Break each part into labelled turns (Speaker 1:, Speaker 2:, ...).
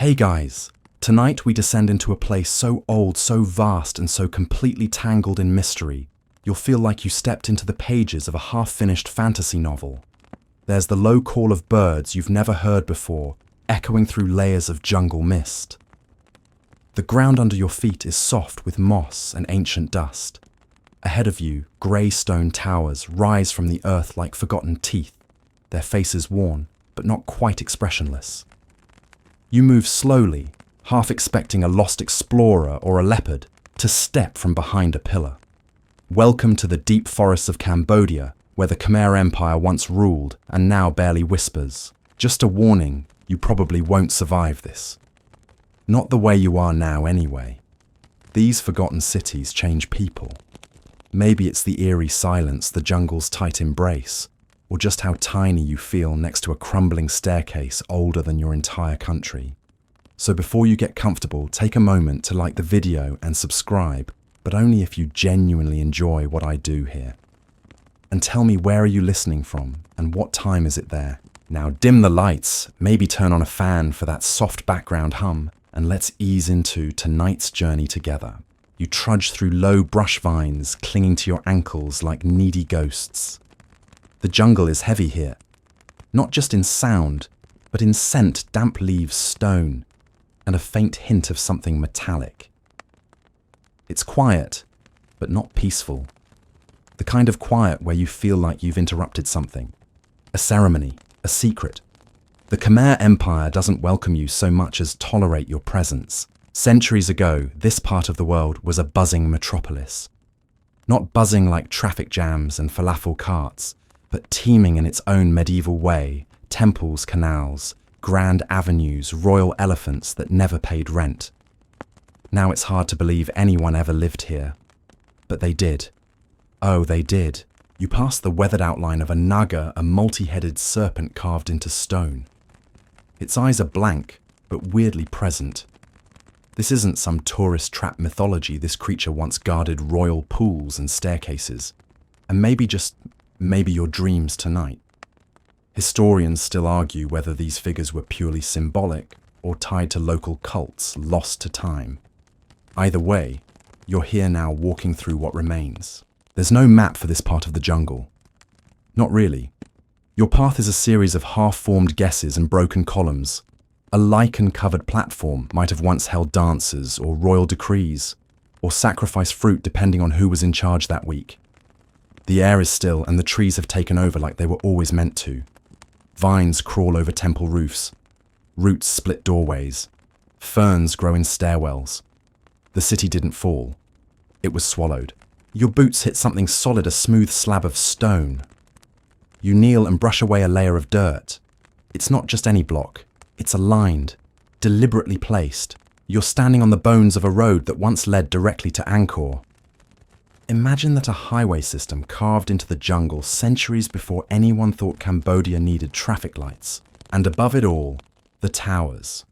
Speaker 1: Hey guys, tonight we descend into a place so old, so vast, and so completely tangled in mystery, you'll feel like you stepped into the pages of a half-finished fantasy novel. There's the low call of birds you've never heard before, echoing through layers of jungle mist. The ground under your feet is soft with moss and ancient dust. Ahead of you, grey stone towers rise from the earth like forgotten teeth, their faces worn, but not quite expressionless. You move slowly, half expecting a lost explorer or a leopard to step from behind a pillar. Welcome to the deep forests of Cambodia, where the Khmer Empire once ruled and now barely whispers. Just a warning, you probably won't survive this. Not the way you are now anyway. These forgotten cities change people. Maybe it's the eerie silence, the jungle's tight embrace, or just how tiny you feel next to a crumbling staircase older than your entire country. So before you get comfortable, take a moment to like the video and subscribe, but only if you genuinely enjoy what I do here. And tell me, where are you listening from and what time is it there? Now dim the lights, maybe turn on a fan for that soft background hum, and let's ease into tonight's journey together. You trudge through low brush vines clinging to your ankles like needy ghosts. The jungle is heavy here, not just in sound, but in scent, damp leaves, stone, and a faint hint of something metallic. It's quiet, but not peaceful. The kind of quiet where you feel like you've interrupted something. A ceremony, a secret. The Khmer Empire doesn't welcome you so much as tolerate your presence. Centuries ago, this part of the world was a buzzing metropolis. Not buzzing like traffic jams and falafel carts, but teeming in its own medieval way, temples, canals, grand avenues, royal elephants that never paid rent. Now it's hard to believe anyone ever lived here. But they did. Oh, they did. You pass the weathered outline of a naga, a multi-headed serpent carved into stone. Its eyes are blank, but weirdly present. This isn't some tourist trap mythology. This creature once guarded royal pools and staircases. And maybe your dreams tonight. Historians still argue whether these figures were purely symbolic or tied to local cults lost to time. Either way, you're here now walking through what remains. There's no map for this part of the jungle. Not really. Your path is a series of half-formed guesses and broken columns. A lichen-covered platform might have once held dancers or royal decrees, or sacrificed fruit depending on who was in charge that week. The air is still and the trees have taken over like they were always meant to. Vines crawl over temple roofs. Roots split doorways. Ferns grow in stairwells. The city didn't fall. It was swallowed. Your boots hit something solid, a smooth slab of stone. You kneel and brush away a layer of dirt. It's not just any block. It's aligned, deliberately placed. You're standing on the bones of a road that once led directly to Angkor. Imagine that a highway system carved into the jungle centuries before anyone thought Cambodia needed traffic lights. And above it all, the towers.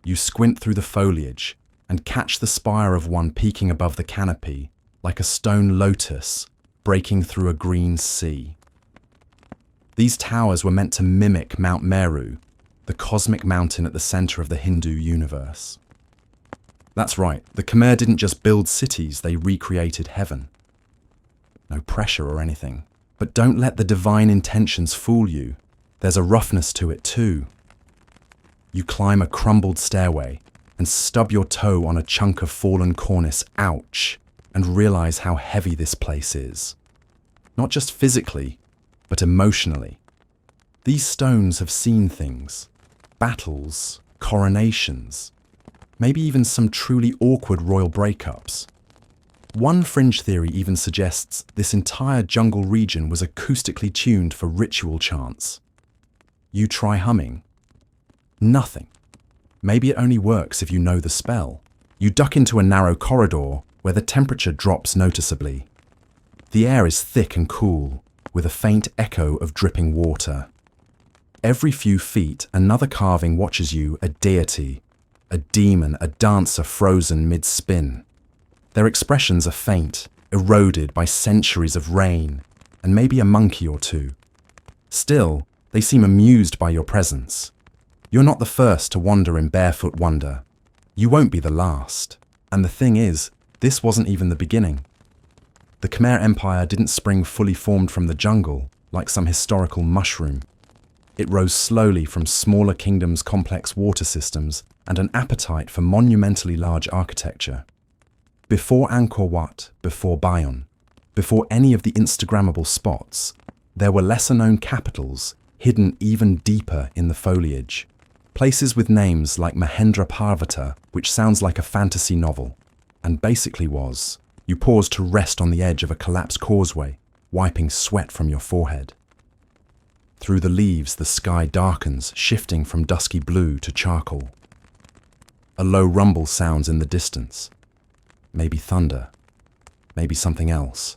Speaker 1: You squint through the foliage and catch the spire of one peeking above the canopy, like a stone lotus breaking through a green sea. These towers were meant to mimic Mount Meru, the cosmic mountain at the center of the Hindu universe. That's right, the Khmer didn't just build cities, they recreated heaven. No pressure or anything. But don't let the divine intentions fool you. There's a roughness to it too. You climb a crumbled stairway and stub your toe on a chunk of fallen cornice, ouch, and realize how heavy this place is. Not just physically, but emotionally. These stones have seen things. Battles, coronations, maybe even some truly awkward royal breakups. One fringe theory even suggests this entire jungle region was acoustically tuned for ritual chants. You try humming. Nothing. Maybe it only works if you know the spell. You duck into a narrow corridor where the temperature drops noticeably. The air is thick and cool, with a faint echo of dripping water. Every few feet, another carving watches you, a deity, a demon, a dancer frozen mid-spin. Their expressions are faint, eroded by centuries of rain, and maybe a monkey or two. Still, they seem amused by your presence. You're not the first to wander in barefoot wonder. You won't be the last. And the thing is, this wasn't even the beginning. The Khmer Empire didn't spring fully formed from the jungle, like some historical mushroom. It rose slowly from smaller kingdoms' complex water systems and an appetite for monumentally large architecture. Before Angkor Wat, before Bayon, before any of the Instagrammable spots, there were lesser-known capitals hidden even deeper in the foliage. Places with names like Mahendra Parvata, which sounds like a fantasy novel, and basically was, you pause to rest on the edge of a collapsed causeway, wiping sweat from your forehead. Through the leaves, the sky darkens, shifting from dusky blue to charcoal. A low rumble sounds in the distance. Maybe thunder. Maybe something else.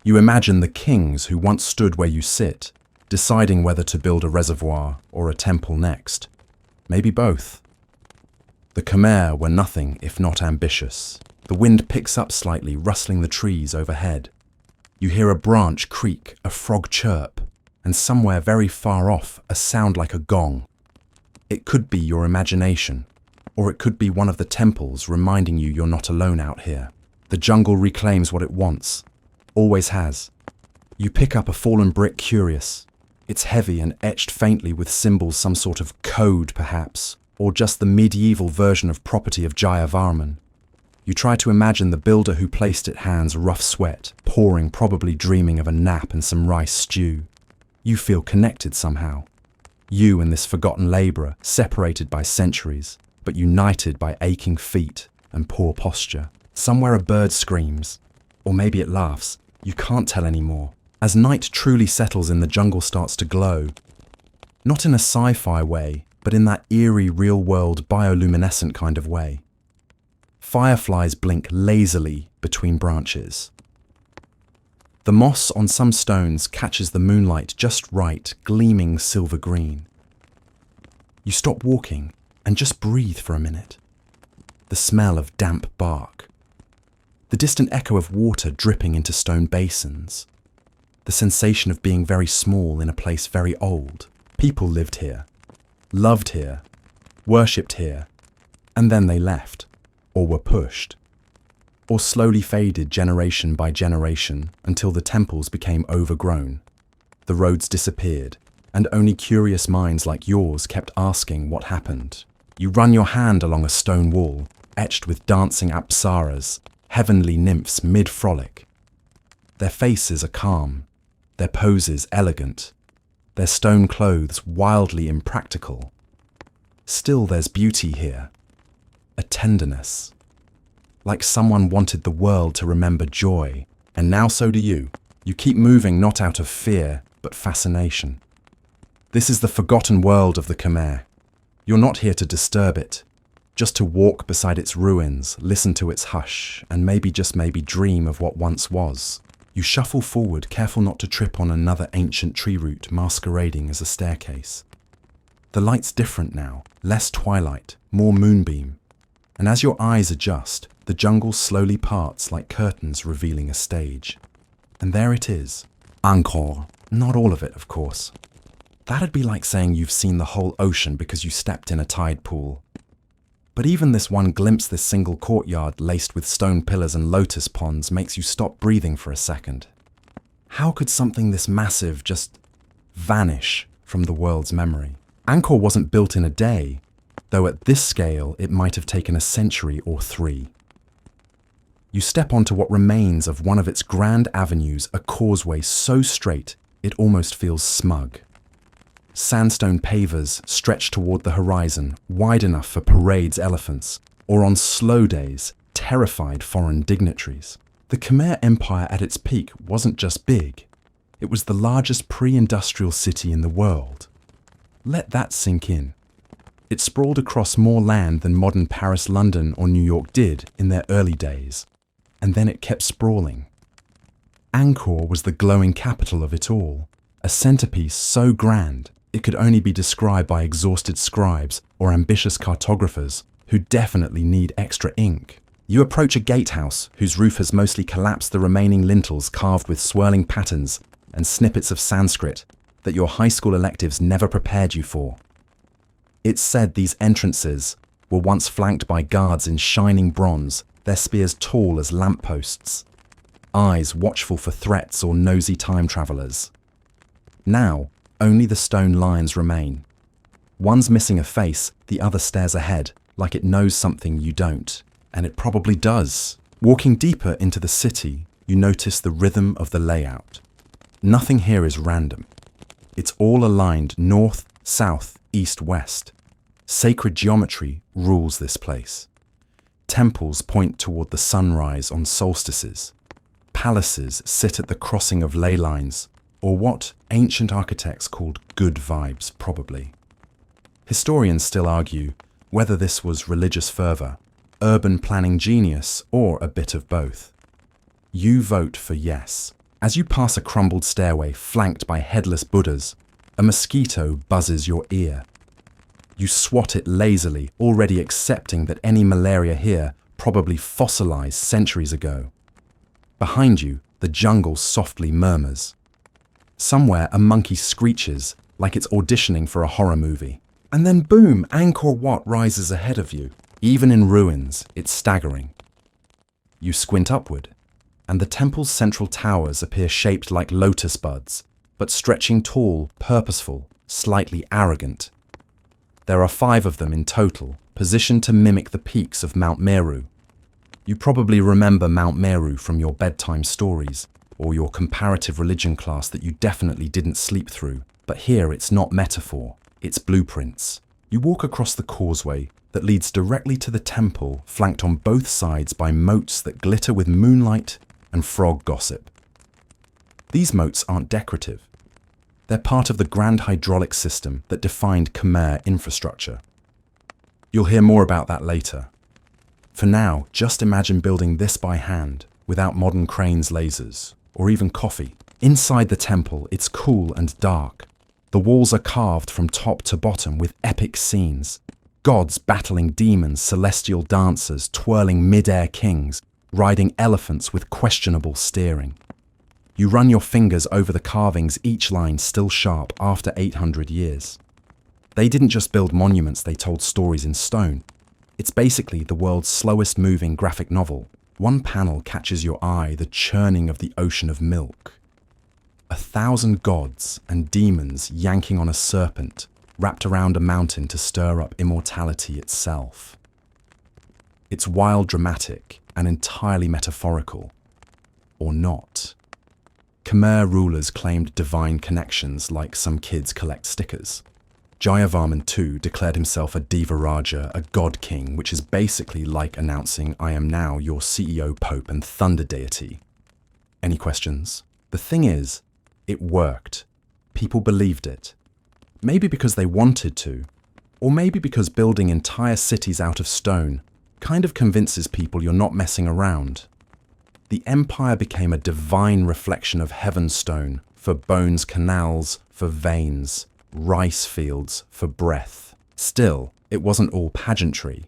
Speaker 1: You imagine the kings who once stood where you sit, deciding whether to build a reservoir or a temple next. Maybe both. The Khmer were nothing if not ambitious. The wind picks up slightly, rustling the trees overhead. You hear a branch creak, a frog chirp, and somewhere very far off, a sound like a gong. It could be your imagination, or it could be one of the temples reminding you you're not alone out here. The jungle reclaims what it wants, always has. You pick up a fallen brick, curious. It's heavy and etched faintly with symbols, some sort of code perhaps, or just the medieval version of property of Jayavarman. You try to imagine the builder who placed it, hands rough sweat, pouring, probably dreaming of a nap and some rice stew. You feel connected somehow. You and this forgotten labourer, separated by centuries, but united by aching feet and poor posture. Somewhere a bird screams, or maybe it laughs. You can't tell anymore. As night truly settles in, the jungle starts to glow. Not in a sci-fi way, but in that eerie, real-world, bioluminescent kind of way. Fireflies blink lazily between branches. The moss on some stones catches the moonlight just right, gleaming silver green. You stop walking and just breathe for a minute. The smell of damp bark. The distant echo of water dripping into stone basins. The sensation of being very small in a place very old. People lived here, loved here, worshipped here, and then they left, or were pushed, or slowly faded generation by generation until the temples became overgrown. The roads disappeared, and only curious minds like yours kept asking what happened. You run your hand along a stone wall, etched with dancing apsaras, heavenly nymphs mid-frolic. Their faces are calm, their poses elegant, their stone clothes wildly impractical. Still there's beauty here, a tenderness. Like someone wanted the world to remember joy, and now so do you. You keep moving not out of fear, but fascination. This is the forgotten world of the Khmer. You're not here to disturb it, just to walk beside its ruins, listen to its hush, and maybe, just maybe, dream of what once was. You shuffle forward, careful not to trip on another ancient tree root masquerading as a staircase. The light's different now, less twilight, more moonbeam. And as your eyes adjust, the jungle slowly parts like curtains revealing a stage. And there it is, Angkor. Not all of it, of course. That'd be like saying you've seen the whole ocean because you stepped in a tide pool. But even this one glimpse, this single courtyard laced with stone pillars and lotus ponds, makes you stop breathing for a second. How could something this massive just vanish from the world's memory? Angkor wasn't built in a day, though at this scale it might have taken a century or 3. You step onto what remains of one of its grand avenues, a causeway so straight it almost feels smug. Sandstone pavers stretch toward the horizon, wide enough for parades elephants, or on slow days, terrified foreign dignitaries. The Khmer Empire at its peak wasn't just big, it was the largest pre-industrial city in the world. Let that sink in. It sprawled across more land than modern Paris, London, or New York did in their early days, and then it kept sprawling. Angkor was the glowing capital of it all, a centerpiece so grand it could only be described by exhausted scribes or ambitious cartographers who definitely need extra ink. You approach a gatehouse whose roof has mostly collapsed, the remaining lintels carved with swirling patterns and snippets of Sanskrit that your high school electives never prepared you for. It's said these entrances were once flanked by guards in shining bronze, their spears tall as lampposts, eyes watchful for threats or nosy time travelers. Now, only the stone lions remain. One's missing a face, the other stares ahead, like it knows something you don't. And it probably does. Walking deeper into the city, you notice the rhythm of the layout. Nothing here is random. It's all aligned north, south, east, west. Sacred geometry rules this place. Temples point toward the sunrise on solstices. Palaces sit at the crossing of ley lines, or what ancient architects called good vibes, probably. Historians still argue whether this was religious fervor, urban planning genius, or a bit of both. You vote for yes. As you pass a crumbled stairway flanked by headless Buddhas, a mosquito buzzes your ear. You swat it lazily, already accepting that any malaria here probably fossilized centuries ago. Behind you, the jungle softly murmurs. Somewhere, a monkey screeches like it's auditioning for a horror movie. And then boom, Angkor Wat rises ahead of you. Even in ruins, it's staggering. You squint upward, and the temple's central towers appear shaped like lotus buds, but stretching tall, purposeful, slightly arrogant. There are 5 of them in total, positioned to mimic the peaks of Mount Meru. You probably remember Mount Meru from your bedtime stories, or your comparative religion class that you definitely didn't sleep through. But here it's not metaphor, it's blueprints. You walk across the causeway that leads directly to the temple, flanked on both sides by moats that glitter with moonlight and frog gossip. These moats aren't decorative. They're part of the grand hydraulic system that defined Khmer infrastructure. You'll hear more about that later. For now, just imagine building this by hand, without modern cranes, lasers, or even coffee. Inside the temple, it's cool and dark. The walls are carved from top to bottom with epic scenes. Gods battling demons, celestial dancers, twirling mid-air kings, riding elephants with questionable steering. You run your fingers over the carvings, each line still sharp after 800 years. They didn't just build monuments, they told stories in stone. It's basically the world's slowest moving graphic novel. One panel catches your eye, the churning of the ocean of milk. 1,000 gods and demons yanking on a serpent, wrapped around a mountain to stir up immortality itself. It's wild, dramatic, and entirely metaphorical. Or not. Khmer rulers claimed divine connections like some kids collect stickers. Jayavarman II declared himself a Devaraja, a god king, which is basically like announcing, I am now your CEO, Pope, and thunder deity. Any questions? The thing is, it worked. People believed it. Maybe because they wanted to, or maybe because building entire cities out of stone kind of convinces people you're not messing around. The empire became a divine reflection of heaven's stone, for bones canals, for veins, rice fields, for breath. Still, it wasn't all pageantry.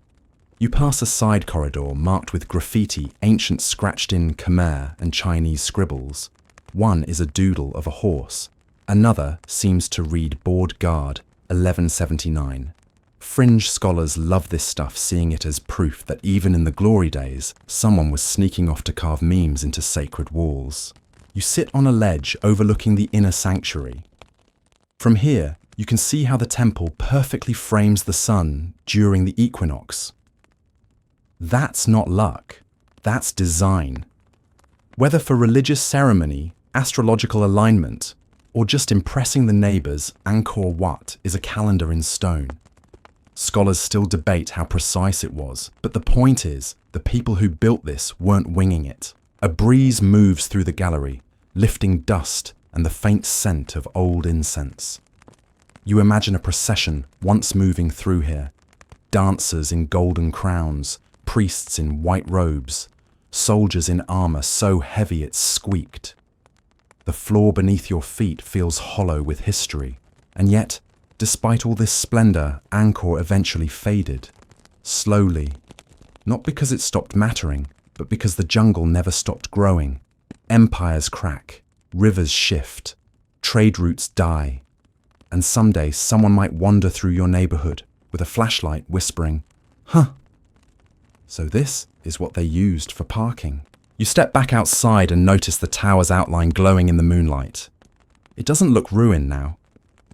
Speaker 1: You pass a side corridor marked with graffiti, ancient scratched-in Khmer and Chinese scribbles. One is a doodle of a horse. Another seems to read Board Guard, 1179. Fringe scholars love this stuff, seeing it as proof that even in the glory days, someone was sneaking off to carve memes into sacred walls. You sit on a ledge overlooking the inner sanctuary. From here, you can see how the temple perfectly frames the sun during the equinox. That's not luck, that's design. Whether for religious ceremony, astrological alignment, or just impressing the neighbors, Angkor Wat is a calendar in stone. Scholars still debate how precise it was, but the point is, the people who built this weren't winging it. A breeze moves through the gallery, lifting dust and the faint scent of old incense. You imagine a procession once moving through here. Dancers in golden crowns, priests in white robes, soldiers in armor so heavy it squeaked. The floor beneath your feet feels hollow with history, and yet, despite all this splendor, Angkor eventually faded. Slowly. Not because it stopped mattering, but because the jungle never stopped growing. Empires crack, rivers shift, trade routes die, and someday someone might wander through your neighborhood, with a flashlight whispering, "Huh." So this is what they used for parking. You step back outside and notice the tower's outline glowing in the moonlight. It doesn't look ruined now.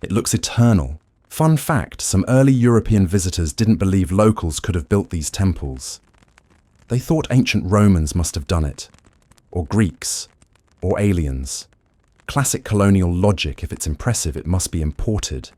Speaker 1: It looks eternal. Fun fact, some early European visitors didn't believe locals could have built these temples. They thought ancient Romans must have done it, or Greeks, or aliens. Classic colonial logic: if it's impressive, it must be imported.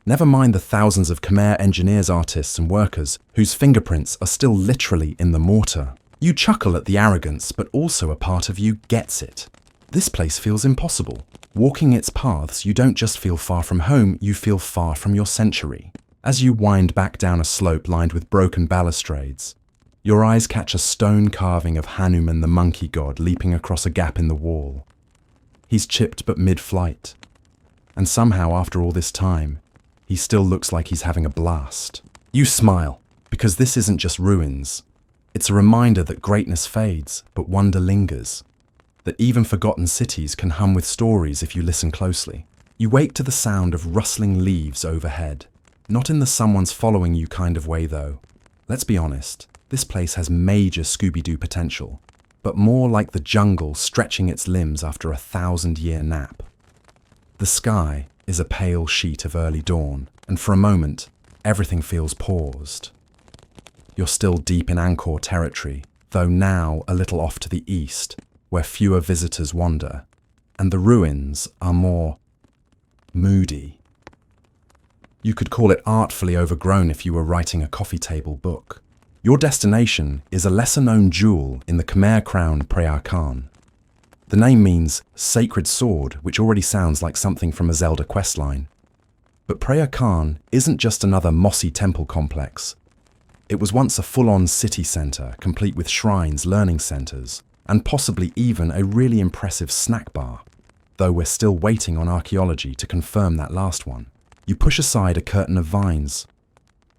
Speaker 1: Never mind the thousands of Khmer engineers, artists and workers whose fingerprints are still literally in the mortar. You chuckle at the arrogance, but also a part of you gets it. This place feels impossible. Walking its paths, you don't just feel far from home, you feel far from your century. As you wind back down a slope lined with broken balustrades, your eyes catch a stone carving of Hanuman, the monkey god, leaping across a gap in the wall. He's chipped but mid-flight. And somehow, after all this time, he still looks like he's having a blast. You smile, because this isn't just ruins. It's a reminder that greatness fades, but wonder lingers. That even forgotten cities can hum with stories if you listen closely. You wake to the sound of rustling leaves overhead. Not in the someone's following you kind of way, though. Let's be honest, this place has major Scooby-Doo potential, but more like the jungle stretching its limbs after a 1,000-year nap. The sky is a pale sheet of early dawn, and for a moment, everything feels paused. You're still deep in Angkor territory, though now a little off to the east, where fewer visitors wander, and the ruins are more moody. You could call it artfully overgrown if you were writing a coffee table book. Your destination is a lesser-known jewel in the Khmer crown Preah Khan. The name means sacred sword, which already sounds like something from a Zelda questline. But Preah Khan isn't just another mossy temple complex. It was once a full-on city centre, complete with shrines, learning centres, and possibly even a really impressive snack bar, though we're still waiting on archaeology to confirm that last one. You push aside a curtain of vines.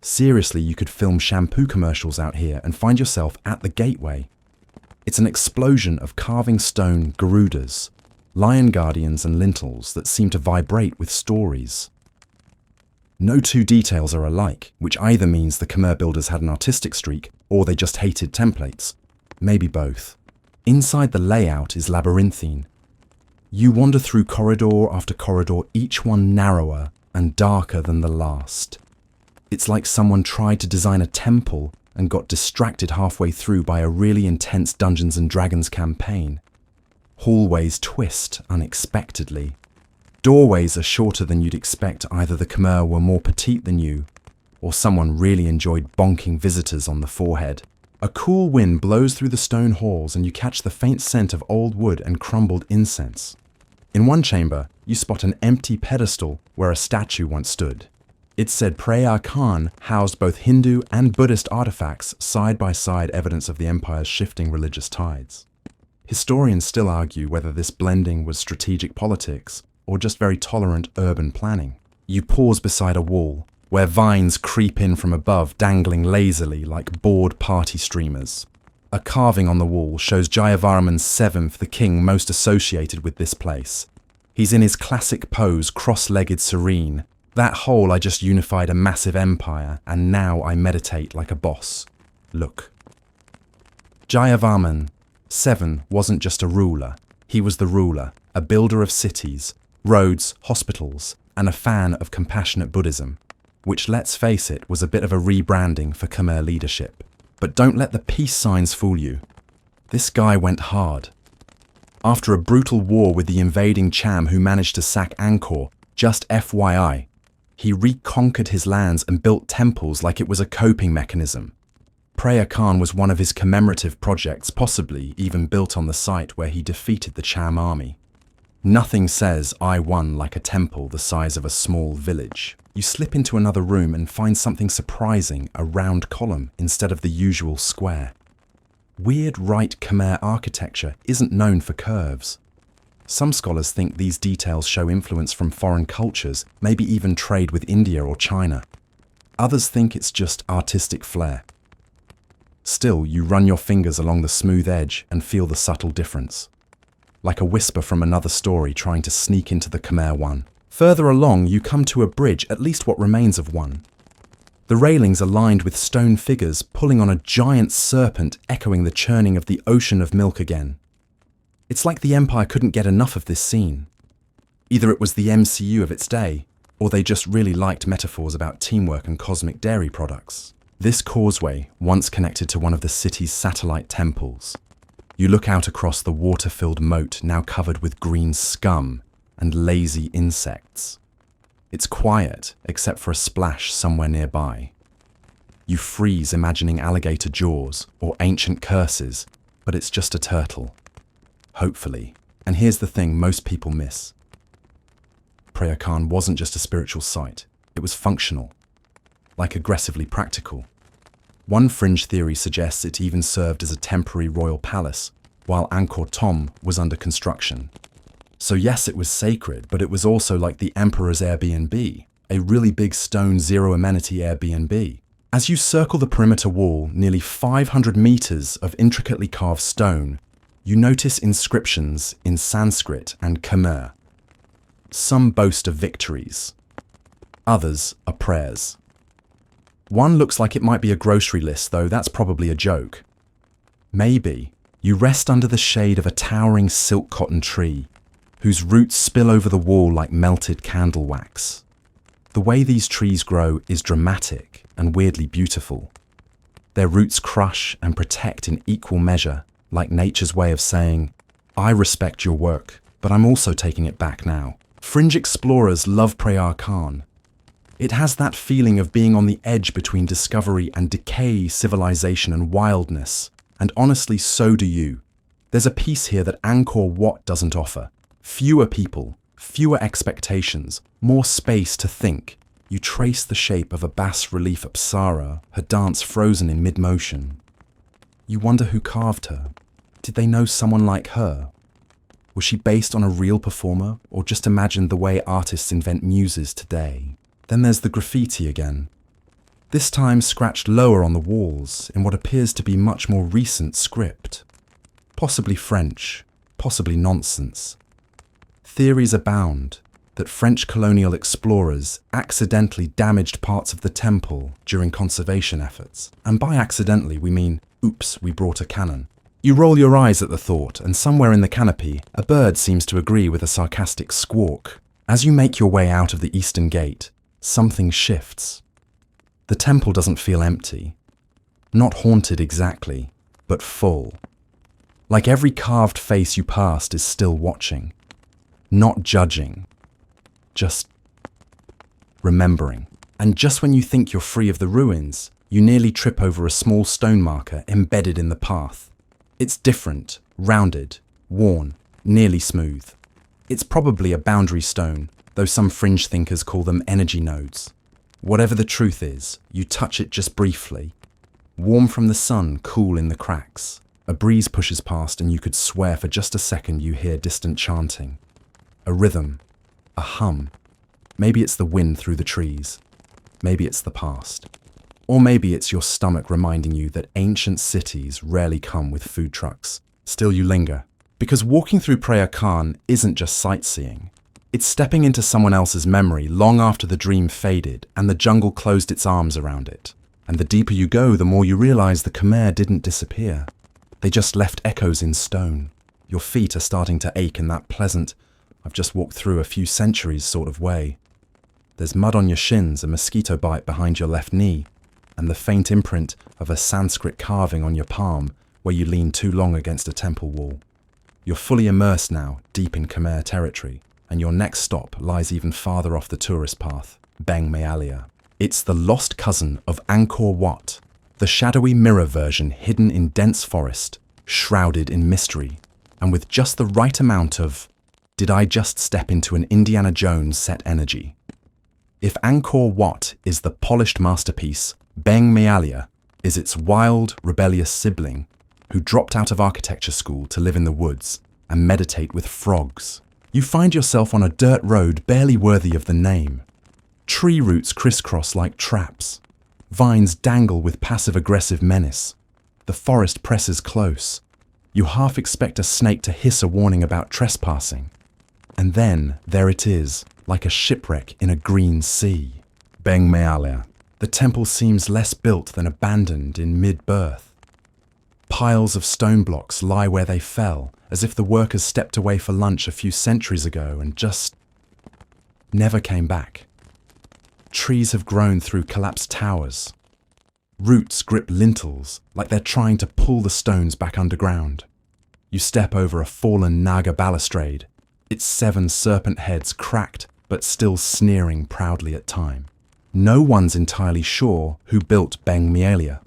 Speaker 1: Seriously, you could film shampoo commercials out here and find yourself at the gateway. It's an explosion of carving stone garudas, lion guardians and lintels that seem to vibrate with stories. No two details are alike, which either means the Khmer builders had an artistic streak or they just hated templates. Maybe both. Inside the layout is labyrinthine. You wander through corridor after corridor, each one narrower and darker than the last. It's like someone tried to design a temple and got distracted halfway through by a really intense Dungeons and Dragons campaign. Hallways twist unexpectedly. Doorways are shorter than you'd expect. Either the Khmer were more petite than you, or someone really enjoyed bonking visitors on the forehead. A cool wind blows through the stone halls and you catch the faint scent of old wood and crumbled incense. In one chamber, you spot an empty pedestal where a statue once stood. It said Preah Khan housed both Hindu and Buddhist artifacts, side by side, evidence of the empire's shifting religious tides. Historians still argue whether this blending was strategic politics or just very tolerant urban planning. You pause beside a wall, where vines creep in from above, dangling lazily like bored party streamers. A carving on the wall shows Jayavarman's seventh, the king most associated with this place. He's in his classic pose, cross-legged serene. That whole: I just unified a massive empire, and now I meditate like a boss. Look. Jayavarman VII wasn't just a ruler. He was the ruler, a builder of cities, roads, hospitals, and a fan of compassionate Buddhism, which, let's face it, was a bit of a rebranding for Khmer leadership. But don't let the peace signs fool you. This guy went hard. After a brutal war with the invading Cham who managed to sack Angkor, just FYI, he reconquered his lands and built temples like it was a coping mechanism. Preah Khan was one of his commemorative projects, possibly even built on the site where he defeated the Cham army. Nothing says I won like a temple the size of a small village. You slip into another room and find something surprising: a round column instead of the usual square. Weird right Khmer architecture isn't known for curves. Some scholars think these details show influence from foreign cultures, maybe even trade with India or China. Others think it's just artistic flair. Still, you run your fingers along the smooth edge and feel the subtle difference. Like a whisper from another story trying to sneak into the Khmer one. Further along, you come to a bridge, at least what remains of one. The railings are lined with stone figures pulling on a giant serpent echoing the churning of the ocean of milk again. It's like the Empire couldn't get enough of this scene. Either it was the MCU of its day, or they just really liked metaphors about teamwork and cosmic dairy products. This causeway once connected to one of the city's satellite temples. You look out across the water-filled moat now covered with green scum and lazy insects. It's quiet, except for a splash somewhere nearby. You freeze imagining alligator jaws or ancient curses, but it's just a turtle. Hopefully. And here's the thing most people miss. Preah Khan wasn't just a spiritual site, it was functional, like aggressively practical. One fringe theory suggests it even served as a temporary royal palace, while Angkor Thom was under construction. So yes, it was sacred, but it was also like the Emperor's Airbnb, a really big stone zero-amenity Airbnb. As you circle the perimeter wall, nearly 500 meters of intricately carved stone, you notice inscriptions in Sanskrit and Khmer. Some boast of victories. Others are prayers. One looks like it might be a grocery list, though that's probably a joke. Maybe you rest under the shade of a towering silk cotton tree, whose roots spill over the wall like melted candle wax. The way these trees grow is dramatic and weirdly beautiful. Their roots crush and protect in equal measure, like nature's way of saying, I respect your work, but I'm also taking it back now. Fringe explorers love Preah Khan. It has that feeling of being on the edge between discovery and decay, civilization and wildness. And honestly, so do you. There's a piece here that Angkor Wat doesn't offer. Fewer people, fewer expectations, more space to think. You trace the shape of a bas-relief Apsara, her dance frozen in mid-motion. You wonder who carved her. Did they know someone like her? Was she based on a real performer, or just imagined the way artists invent muses today? Then there's the graffiti again. This time scratched lower on the walls, in what appears to be much more recent script. Possibly French, possibly nonsense. Theories abound that French colonial explorers accidentally damaged parts of the temple during conservation efforts. And by accidentally, we mean, oops, we brought a cannon. You roll your eyes at the thought, and somewhere in the canopy, a bird seems to agree with a sarcastic squawk. As you make your way out of the eastern gate, something shifts. The temple doesn't feel empty. Not haunted exactly, but full. Like every carved face you passed is still watching. Not judging. Just remembering. And just when you think you're free of the ruins, you nearly trip over a small stone marker embedded in the path. It's different, rounded, worn, nearly smooth. It's probably a boundary stone, though some fringe thinkers call them energy nodes. Whatever the truth is, you touch it just briefly. Warm from the sun, cool in the cracks. A breeze pushes past and you could swear for just a second you hear distant chanting. A rhythm, a hum. Maybe it's the wind through the trees. Maybe it's the past. Or maybe it's your stomach reminding you that ancient cities rarely come with food trucks. Still you linger. Because walking through Preah Khan isn't just sightseeing. It's stepping into someone else's memory long after the dream faded and the jungle closed its arms around it. And the deeper you go, the more you realize the Khmer didn't disappear. They just left echoes in stone. Your feet are starting to ache in that pleasant, I've just walked through a few centuries sort of way. There's mud on your shins, a mosquito bite behind your left knee, and the faint imprint of a Sanskrit carving on your palm where you lean too long against a temple wall. You're fully immersed now, deep in Khmer territory, and your next stop lies even farther off the tourist path, Beng Mealia. It's the lost cousin of Angkor Wat, the shadowy mirror version hidden in dense forest, shrouded in mystery, and with just the right amount of, did I just step into an Indiana Jones set energy? If Angkor Wat is the polished masterpiece, Beng Mealia is its wild, rebellious sibling who dropped out of architecture school to live in the woods and meditate with frogs. You find yourself on a dirt road barely worthy of the name. Tree roots crisscross like traps. Vines dangle with passive-aggressive menace. The forest presses close. You half expect a snake to hiss a warning about trespassing. And then, there it is, like a shipwreck in a green sea. Beng Mealia. The temple seems less built than abandoned in mid-birth. Piles of stone blocks lie where they fell, as if the workers stepped away for lunch a few centuries ago and just never came back. Trees have grown through collapsed towers. Roots grip lintels like they're trying to pull the stones back underground. You step over a fallen Naga balustrade, its 7 serpent heads cracked but still sneering proudly at time. No one's entirely sure who built Beng Mialia.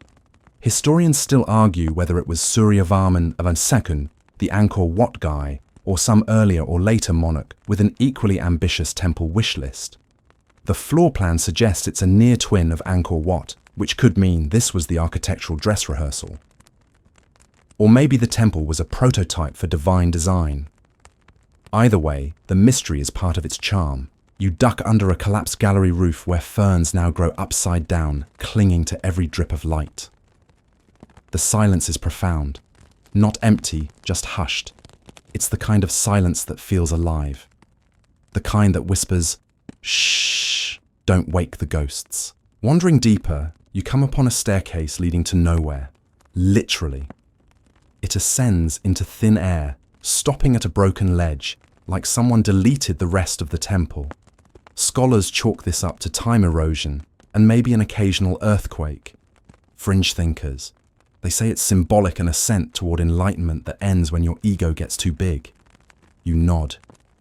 Speaker 1: Historians still argue whether it was Suryavarman of II, the Angkor Wat guy, or some earlier or later monarch with an equally ambitious temple wish list. The floor plan suggests it's a near twin of Angkor Wat, which could mean this was the architectural dress rehearsal. Or maybe the temple was a prototype for divine design. Either way, the mystery is part of its charm. You duck under a collapsed gallery roof where ferns now grow upside down, clinging to every drip of light. The silence is profound. Not empty, just hushed. It's the kind of silence that feels alive. The kind that whispers, "Shh, don't wake the ghosts." Wandering deeper, you come upon a staircase leading to nowhere. Literally. It ascends into thin air, stopping at a broken ledge, like someone deleted the rest of the temple. Scholars chalk this up to time erosion and maybe an occasional earthquake. Fringe thinkers, they say it's symbolic an ascent toward enlightenment that ends when your ego gets too big. You nod.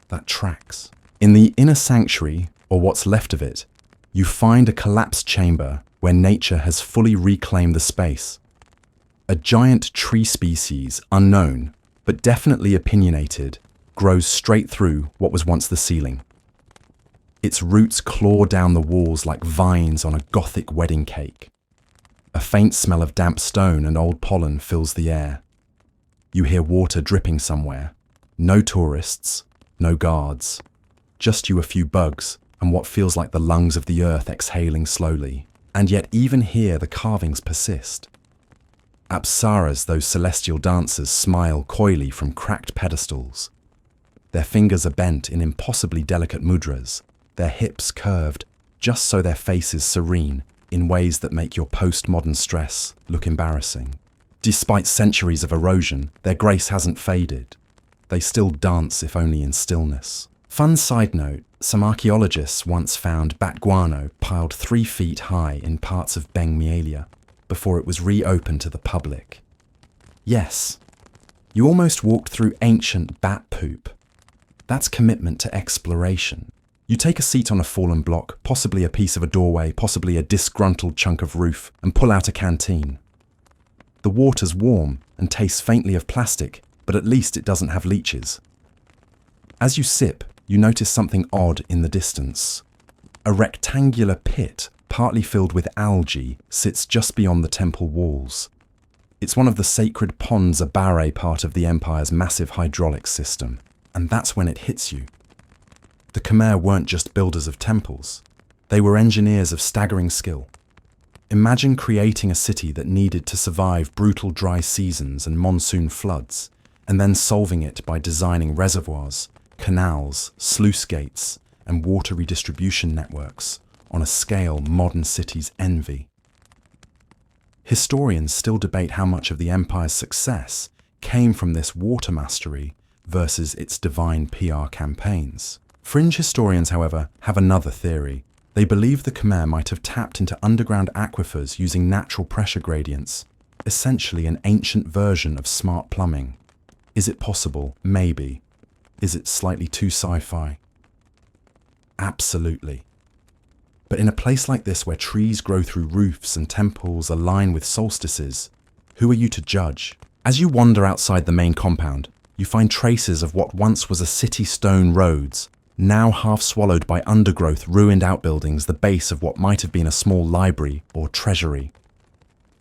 Speaker 1: That tracks. In the inner sanctuary, or what's left of it, you find a collapsed chamber where nature has fully reclaimed the space. A giant tree species, unknown, but definitely opinionated, grows straight through what was once the ceiling. Its roots claw down the walls like vines on a Gothic wedding cake. A faint smell of damp stone and old pollen fills the air. You hear water dripping somewhere. No tourists, no guards. Just you, a few bugs, and what feels like the lungs of the earth exhaling slowly. And yet even here the carvings persist. Apsaras, those celestial dancers, smile coyly from cracked pedestals. Their fingers are bent in impossibly delicate mudras, their hips curved just so their face is serene in ways that make your postmodern stress look embarrassing. Despite centuries of erosion, their grace hasn't faded. They still dance, if only in stillness. Fun side note, some archaeologists once found bat guano piled 3 feet high in parts of Beng Mialia before it was reopened to the public. Yes, you almost walked through ancient bat poop. That's commitment to exploration. You take a seat on a fallen block, possibly a piece of a doorway, possibly a disgruntled chunk of roof, and pull out a canteen. The water's warm and tastes faintly of plastic, but at least it doesn't have leeches. As you sip, you notice something odd in the distance. A rectangular pit, partly filled with algae, sits just beyond the temple walls. It's one of the sacred ponds Abare part of the Empire's massive hydraulic system, and that's when it hits you. The Khmer weren't just builders of temples. They were engineers of staggering skill. Imagine creating a city that needed to survive brutal dry seasons and monsoon floods, and then solving it by designing reservoirs, canals, sluice gates, and water redistribution networks on a scale modern cities envy. Historians still debate how much of the empire's success came from this water mastery versus its divine PR campaigns. Fringe historians, however, have another theory. They believe the Khmer might have tapped into underground aquifers using natural pressure gradients, essentially an ancient version of smart plumbing. Is it possible? Maybe. Is it slightly too sci-fi? Absolutely. But in a place like this where trees grow through roofs and temples align with solstices, who are you to judge? As you wander outside the main compound, you find traces of what once was a city stone roads, now half swallowed by undergrowth ruined outbuildings, the base of what might have been a small library or treasury.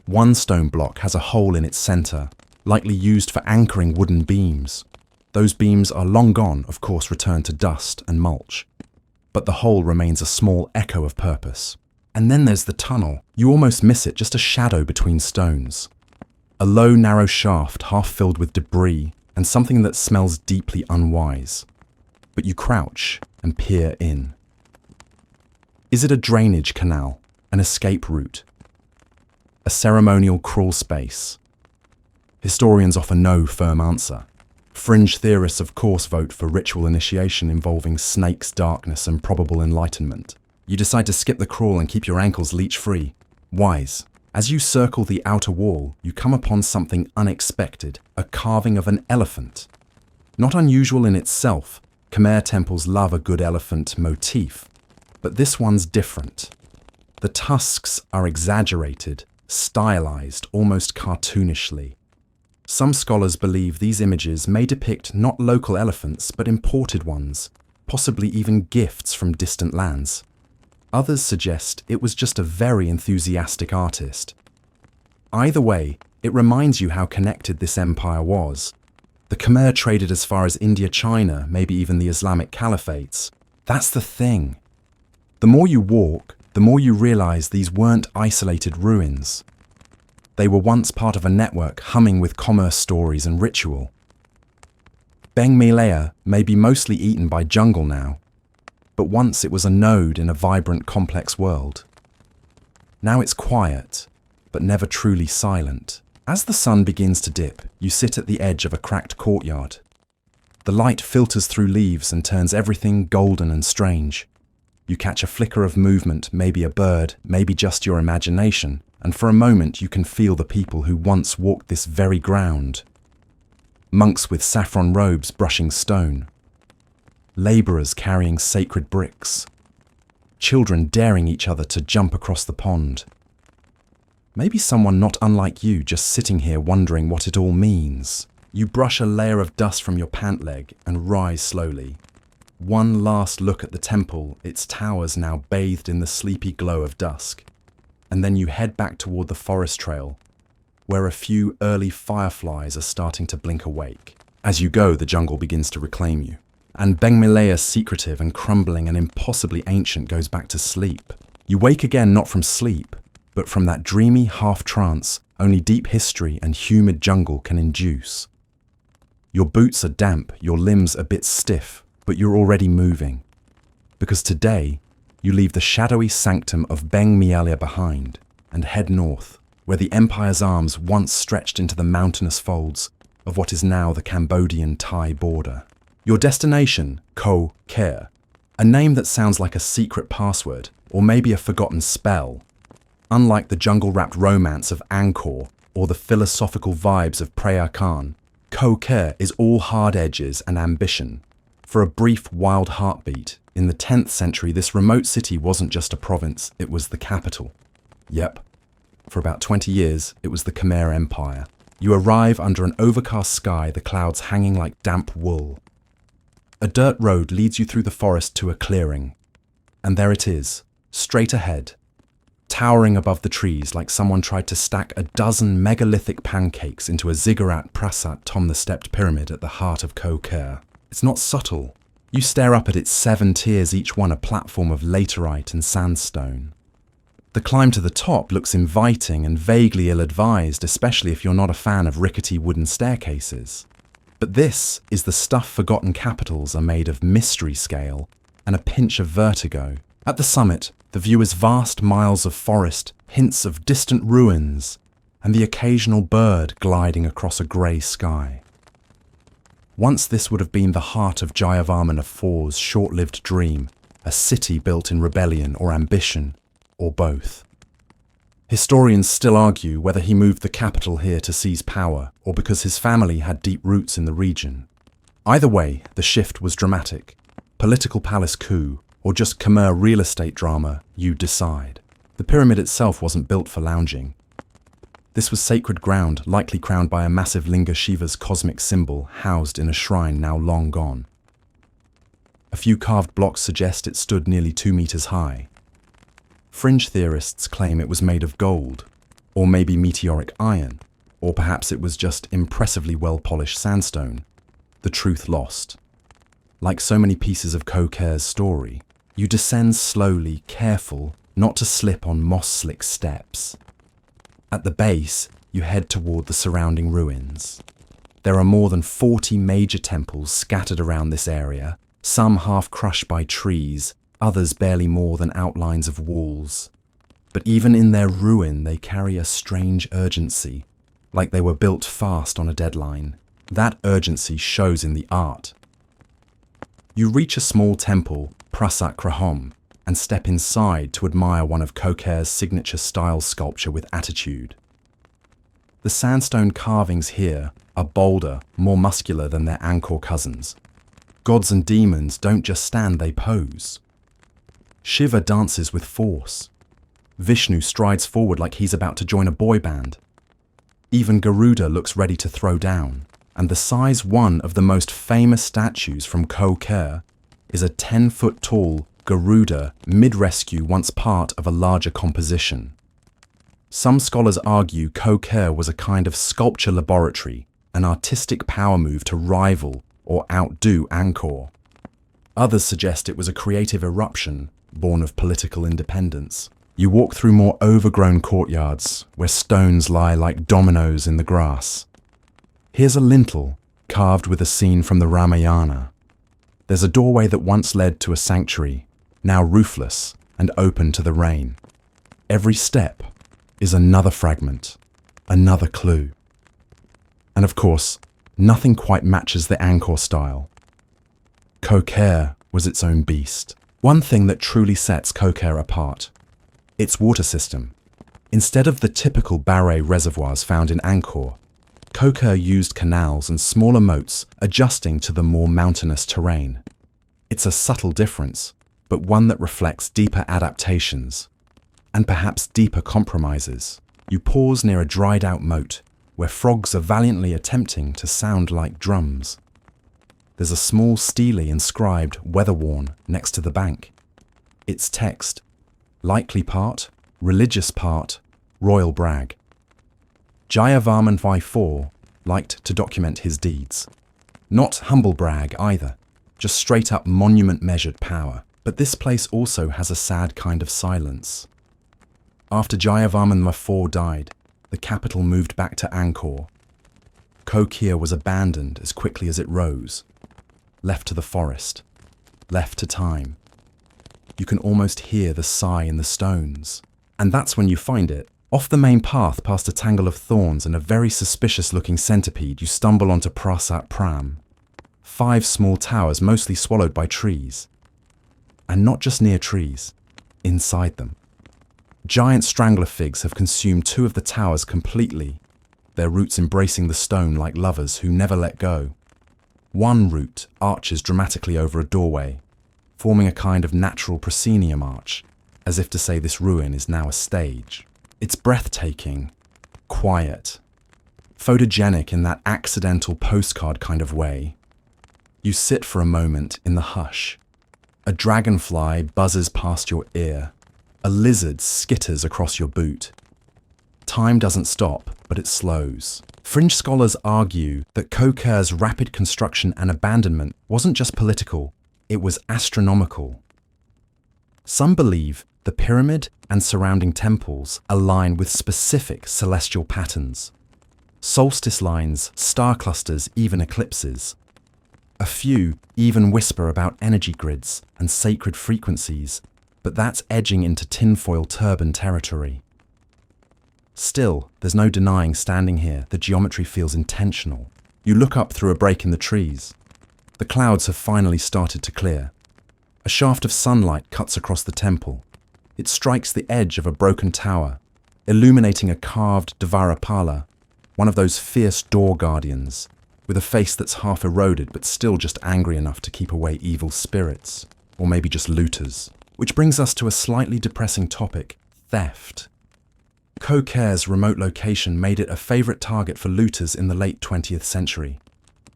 Speaker 1: One stone block has a hole in its center, likely used for anchoring wooden beams. Those beams are long gone, of course returned to dust and mulch. But the hole remains a small echo of purpose. And then there's the tunnel. You almost miss it, just a shadow between stones. A low, narrow shaft half filled with debris and something that smells deeply unwise. But you crouch and peer in. Is it a drainage canal? an escape route, a ceremonial crawl space. Historians offer no firm answer. Fringe theorists of course vote for ritual initiation involving snakes, darkness, and probable enlightenment. You decide to skip the crawl and keep your ankles leech-free. Wise. As you circle the outer wall, you come upon something unexpected, a carving of an elephant. Not unusual in itself, Khmer temples love a good elephant motif, but this one's different. The tusks are exaggerated, stylized almost cartoonishly. Some scholars believe these images may depict not local elephants but imported ones, possibly even gifts from distant lands. Others suggest it was just a very enthusiastic artist. Either way, it reminds you how connected this empire was. The Khmer traded as far as India, China, maybe even the Islamic caliphates. That's the thing. The more you walk, the more you realize these weren't isolated ruins. They were once part of a network humming with commerce stories and ritual. Beng Milea may be mostly eaten by jungle now, but once it was a node in a vibrant, complex world. Now it's quiet, but never truly silent. As the sun begins to dip, you sit at the edge of a cracked courtyard. The light filters through leaves and turns everything golden and strange. You catch a flicker of movement, maybe a bird, maybe just your imagination, and for a moment you can feel the people who once walked this very ground. Monks with saffron robes brushing stone. Labourers carrying sacred bricks. Children daring each other to jump across the pond. Maybe someone not unlike you just sitting here wondering what it all means. You brush a layer of dust from your pant leg and rise slowly. One last look at the temple, its towers now bathed in the sleepy glow of dusk. And then you head back toward the forest trail, where a few early fireflies are starting to blink awake. As you go, the jungle begins to reclaim you. And Beng Milea, secretive and crumbling and impossibly ancient, goes back to sleep. You wake again not from sleep, but from that dreamy half-trance only deep history and humid jungle can induce. Your boots are damp, your limbs a bit stiff, but you're already moving. Because today, you leave the shadowy sanctum of Beng Milea behind and head north, where the empire's arms once stretched into the mountainous folds of what is now the Cambodian-Thai border. Your destination, Ko Kher, a name that sounds like a secret password or maybe a forgotten spell. Unlike the jungle-wrapped romance of Angkor or the philosophical vibes of Preah Khan, Ko Kher is all hard edges and ambition. For a brief, wild heartbeat, in the 10th century, this remote city wasn't just a province, it was the capital. Yep. For about 20 years, it was the Khmer Empire. You arrive under an overcast sky, the clouds hanging like damp wool. A dirt road leads you through the forest to a clearing. And there it is, straight ahead, towering above the trees like someone tried to stack a dozen megalithic pancakes into a ziggurat prasat Tom the Stepped pyramid at the heart of Ko Kher. It's not subtle. You stare up at its 7 tiers, each one a platform of laterite and sandstone. The climb to the top looks inviting and vaguely ill-advised, especially if you're not a fan of rickety wooden staircases. But this is the stuff forgotten capitals are made of: mystery scale and a pinch of vertigo. At the summit, the view is vast miles of forest, hints of distant ruins, and the occasional bird gliding across a grey sky. Once this would have been the heart of Jayavarman IV's short-lived dream, a city built in rebellion or ambition, or both. Historians still argue whether he moved the capital here to seize power or because his family had deep roots in the region. Either way, the shift was dramatic. Political palace coup, or just Khmer real estate drama, you decide. The pyramid itself wasn't built for lounging. This was sacred ground, likely crowned by a massive Linga Shiva's cosmic symbol housed in a shrine now long gone. A few carved blocks suggest it stood nearly 2 meters high. Fringe theorists claim it was made of gold, or maybe meteoric iron, or perhaps it was just impressively well-polished sandstone. The truth lost. Like so many pieces of Ko Kher's story, you descend slowly, careful not to slip on moss-slick steps. At the base, you head toward the surrounding ruins. There are more than 40 major temples scattered around this area, some half crushed by trees, others barely more than outlines of walls. But even in their ruin, they carry a strange urgency, like they were built fast on a deadline. That urgency shows in the art. You reach a small temple, Prasat Krahom, and step inside to admire one of Khmer's signature style sculpture with attitude. The sandstone carvings here are bolder, more muscular than their Angkor cousins. Gods and demons don't just stand, they pose. Shiva dances with force. Vishnu strides forward like he's about to join a boy band. Even Garuda looks ready to throw down, and the size one of the most famous statues from Khmer is a 10-foot-tall Garuda mid-rescue, once part of a larger composition. Some scholars argue Khmer was a kind of sculpture laboratory, an artistic power move to rival or outdo Angkor. Others suggest it was a creative eruption born of political independence. You walk through more overgrown courtyards where stones lie like dominoes in the grass. Here's a lintel carved with a scene from the Ramayana. There's a doorway that once led to a sanctuary, now roofless and open to the rain. Every step is another fragment, another clue. And of course, nothing quite matches the Angkor style. Khmer was its own beast. One thing that truly sets Khmer apart: its water system. Instead of the typical barre reservoirs found in Angkor, Khmer used canals and smaller moats adjusting to the more mountainous terrain. It's a subtle difference, but one that reflects deeper adaptations, and perhaps deeper compromises. You pause near a dried-out moat, where frogs are valiantly attempting to sound like drums. There's a small stele inscribed weather-worn next to the bank. Its text: likely part, religious part, royal brag. Jayavarman IV liked to document his deeds. Not humble brag either, just straight-up monument-measured power. But this place also has a sad kind of silence. After Jayavarman IV died, the capital moved back to Angkor. Khmer was abandoned as quickly as it rose, left to the forest, left to time. You can almost hear the sigh in the stones. And that's when you find it. Off the main path past a tangle of thorns and a very suspicious-looking centipede, you stumble onto Prasat Pram. 5 small towers mostly swallowed by trees. And not just near trees, inside them. Giant strangler figs have consumed 2 of the towers completely, their roots embracing the stone like lovers who never let go. One root arches dramatically over a doorway, forming a kind of natural proscenium arch, as if to say this ruin is now a stage. It's breathtaking, quiet, photogenic in that accidental postcard kind of way. You sit for a moment in the hush. A dragonfly buzzes past your ear. A lizard skitters across your boot. Time doesn't stop, but it slows. Fringe scholars argue that Khmer's rapid construction and abandonment wasn't just political, it was astronomical. Some believe the pyramid and surrounding temples align with specific celestial patterns. Solstice lines, star clusters, even eclipses. A few even whisper about energy grids and sacred frequencies, but that's edging into tinfoil turban territory. Still, there's no denying standing here, the geometry feels intentional. You look up through a break in the trees. The clouds have finally started to clear. A shaft of sunlight cuts across the temple. It strikes the edge of a broken tower, illuminating a carved Dvarapala, one of those fierce door guardians, with a face that's half eroded but still just angry enough to keep away evil spirits, or maybe just looters. Which brings us to a slightly depressing topic: theft. Khmer's remote location made it a favourite target for looters in the late 20th century.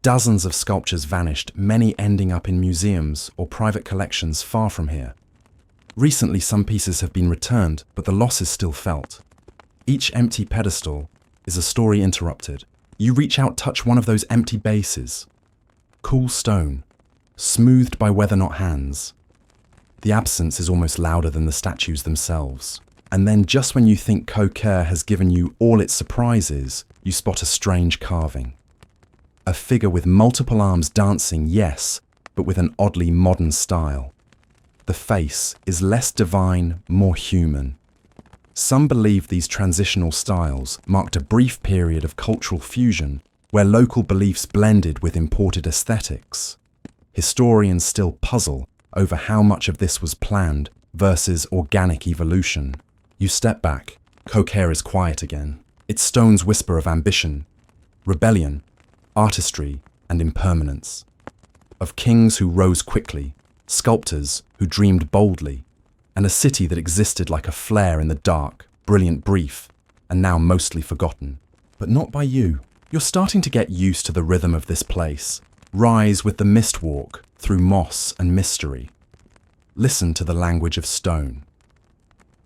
Speaker 1: Dozens of sculptures vanished, many ending up in museums or private collections far from here. Recently, some pieces have been returned, but the loss is still felt. Each empty pedestal is a story interrupted. You reach out, touch one of those empty bases. Cool stone, smoothed by weather-not hands. The absence is almost louder than the statues themselves. And then just when you think Khmer has given you all its surprises, you spot a strange carving. A figure with multiple arms dancing, yes, but with an oddly modern style. The face is less divine, more human. Some believe these transitional styles marked a brief period of cultural fusion where local beliefs blended with imported aesthetics. Historians still puzzle over how much of this was planned versus organic evolution. You step back, Khmer is quiet again. Its stones whisper of ambition, rebellion, artistry, and impermanence. Of kings who rose quickly, sculptors who dreamed boldly, and a city that existed like a flare in the dark, brilliant brief, and now mostly forgotten. But not by you. You're starting to get used to the rhythm of this place. Rise with the mist walk through moss and mystery. Listen to the language of stone.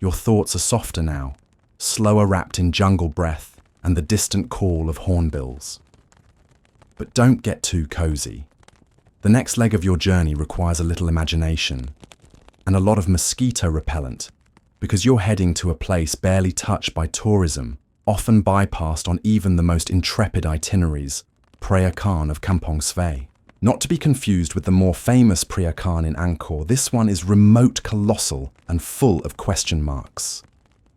Speaker 1: Your thoughts are softer now, slower wrapped in jungle breath and the distant call of hornbills. But don't get too cozy. The next leg of your journey requires a little imagination and a lot of mosquito repellent, because you're heading to a place barely touched by tourism, often bypassed on even the most intrepid itineraries, Preah Khan of Kampong Svei. Not to be confused with the more famous Preah Khan in Angkor, this one is remote, colossal, and full of question marks.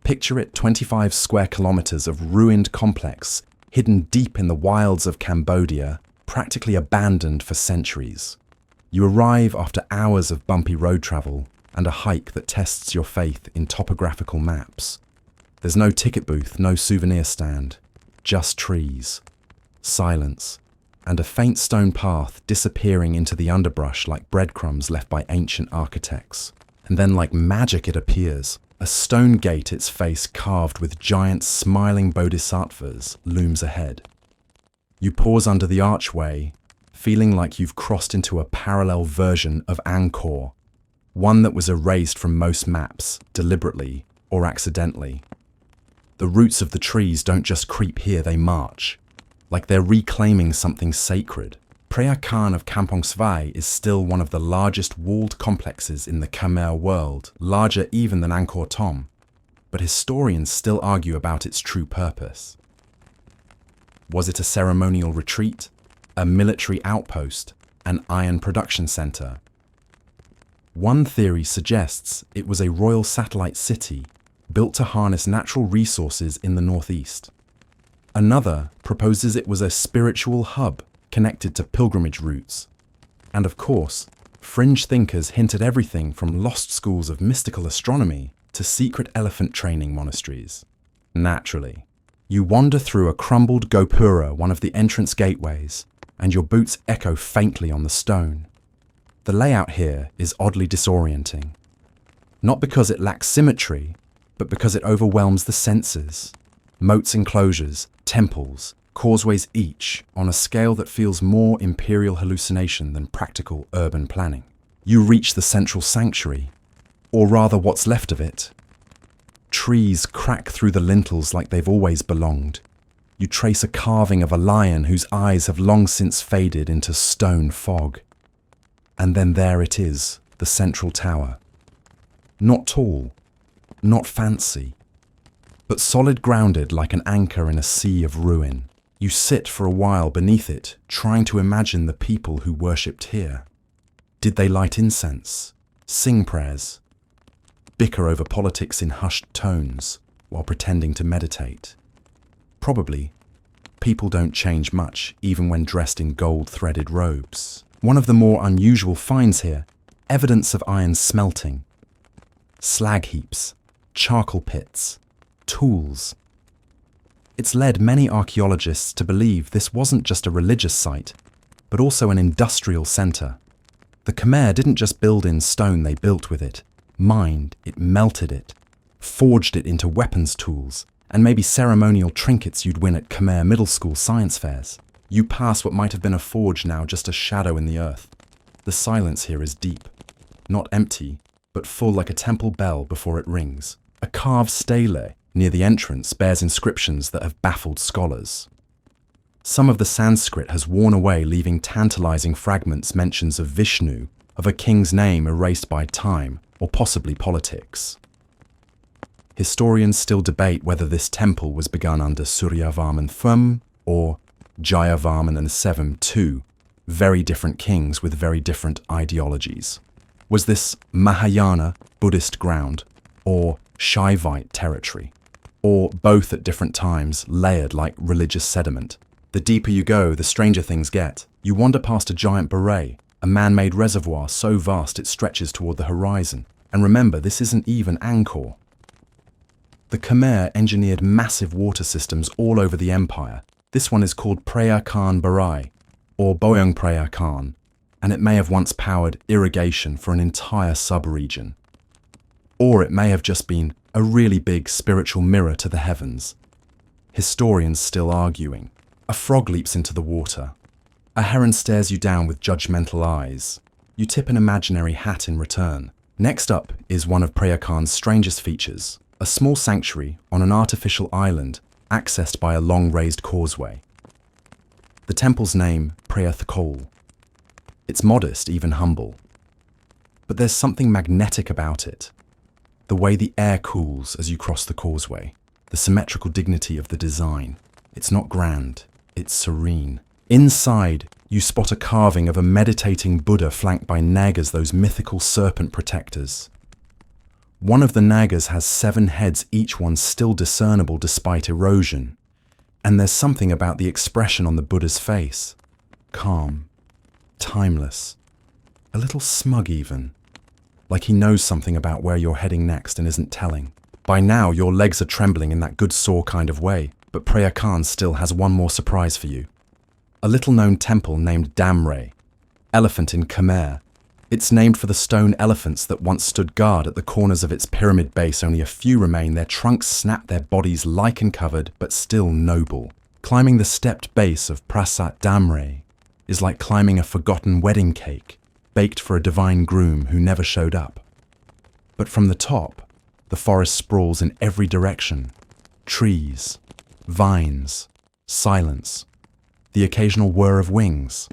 Speaker 1: Picture it 25 square kilometers of ruined complex, hidden deep in the wilds of Cambodia, practically abandoned for centuries. You arrive after hours of bumpy road travel and a hike that tests your faith in topographical maps. There's no ticket booth, no souvenir stand, just trees, silence, and a faint stone path disappearing into the underbrush like breadcrumbs left by ancient architects. And then like magic it appears. A stone gate, its face carved with giant smiling bodhisattvas, looms ahead. You pause under the archway, feeling like you've crossed into a parallel version of Angkor, one that was erased from most maps, deliberately or accidentally. The roots of the trees don't just creep here, they march, like they're reclaiming something sacred. Preah Khan of Kampong Svei is still one of the largest walled complexes in the Khmer world, larger even than Angkor Thom, but historians still argue about its true purpose. Was it a ceremonial retreat, a military outpost, an iron production center? One theory suggests it was a royal satellite city built to harness natural resources in the northeast. Another proposes it was a spiritual hub connected to pilgrimage routes. And of course, fringe thinkers hint at everything from lost schools of mystical astronomy to secret elephant training monasteries. Naturally, you wander through a crumbled gopura, one of the entrance gateways, and your boots echo faintly on the stone. The layout here is oddly disorienting. Not because it lacks symmetry, but because it overwhelms the senses. Moats, enclosures, temples, causeways each on a scale that feels more imperial hallucination than practical urban planning. You reach the central sanctuary, or rather what's left of it. Trees crack through the lintels like they've always belonged. You trace a carving of a lion whose eyes have long since faded into stone fog. And then there it is, the central tower. Not tall, not fancy, but solid grounded like an anchor in a sea of ruin. You sit for a while beneath it, trying to imagine the people who worshipped here. Did they light incense, sing prayers, bicker over politics in hushed tones while pretending to meditate? Probably. People don't change much, even when dressed in gold-threaded robes. One of the more unusual finds here, evidence of iron smelting. Slag heaps, charcoal pits, tools. It's led many archaeologists to believe this wasn't just a religious site, but also an industrial centre. The Khmer didn't just build in stone, they built with it, mined it, melted it, forged it into weapons tools, and maybe ceremonial trinkets you'd win at Khmer middle school science fairs. You pass what might have been a forge, now just a shadow in the earth. The silence here is deep, not empty, but full like a temple bell before it rings. A carved stele near the entrance bears inscriptions that have baffled scholars. Some of the Sanskrit has worn away, leaving tantalizing fragments, mentions of Vishnu, of a king's name erased by time, or possibly politics. Historians still debate whether this temple was begun under Suryavarman I or Jayavarman VII II, very different kings with very different ideologies. Was this Mahayana Buddhist ground, or Shaivite territory, or both at different times, layered like religious sediment. The deeper you go, the stranger things get. You wander past a giant beret, a man-made reservoir so vast it stretches toward the horizon. And remember, this isn't even Angkor. The Khmer engineered massive water systems all over the empire. This one is called Preah Khan Barai, or Boyong Preah Khan, and it may have once powered irrigation for an entire sub-region. Or it may have just been a really big spiritual mirror to the heavens. Historians still arguing. A frog leaps into the water. A heron stares you down with judgmental eyes. You tip an imaginary hat in return. Next up is one of Preah Khan's strangest features, a small sanctuary on an artificial island accessed by a long raised causeway. The temple's name, Preah Thakol. It's modest, even humble. But there's something magnetic about it. The way the air cools as you cross the causeway, the symmetrical dignity of the design. It's not grand, it's serene. Inside, you spot a carving of a meditating Buddha flanked by nagas, those mythical serpent protectors. One of the nagas has 7 heads, each one still discernible despite erosion. And there's something about the expression on the Buddha's face. Calm, timeless, a little smug even. Like he knows something about where you're heading next and isn't telling. By now, your legs are trembling in that good sore kind of way, but Preah Khan still has one more surprise for you. A little-known temple named Damre, elephant in Khmer. It's named for the stone elephants that once stood guard at the corners of its pyramid base. Only a few remain, their trunks snap, their bodies lichen-covered, but still noble. Climbing the stepped base of Prasat Damre is like climbing a forgotten wedding cake, baked for a divine groom who never showed up. But from the top, the forest sprawls in every direction. Trees, vines, silence, the occasional whir of wings.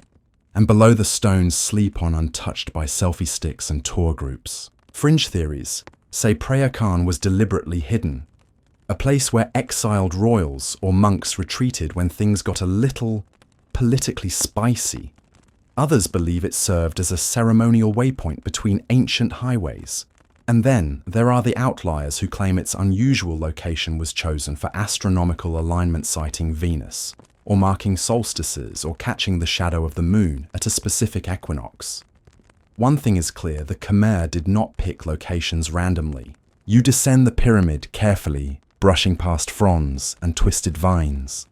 Speaker 1: And below the stones sleep on untouched by selfie sticks and tour groups. Fringe theories say Preah Khan was deliberately hidden, a place where exiled royals or monks retreated when things got a little politically spicy. Others believe it served as a ceremonial waypoint between ancient highways. And then there are the outliers who claim its unusual location was chosen for astronomical alignment citing Venus, or marking solstices, or catching the shadow of the moon at a specific equinox. One thing is clear, the Khmer did not pick locations randomly. You descend the pyramid carefully, brushing past fronds and twisted vines.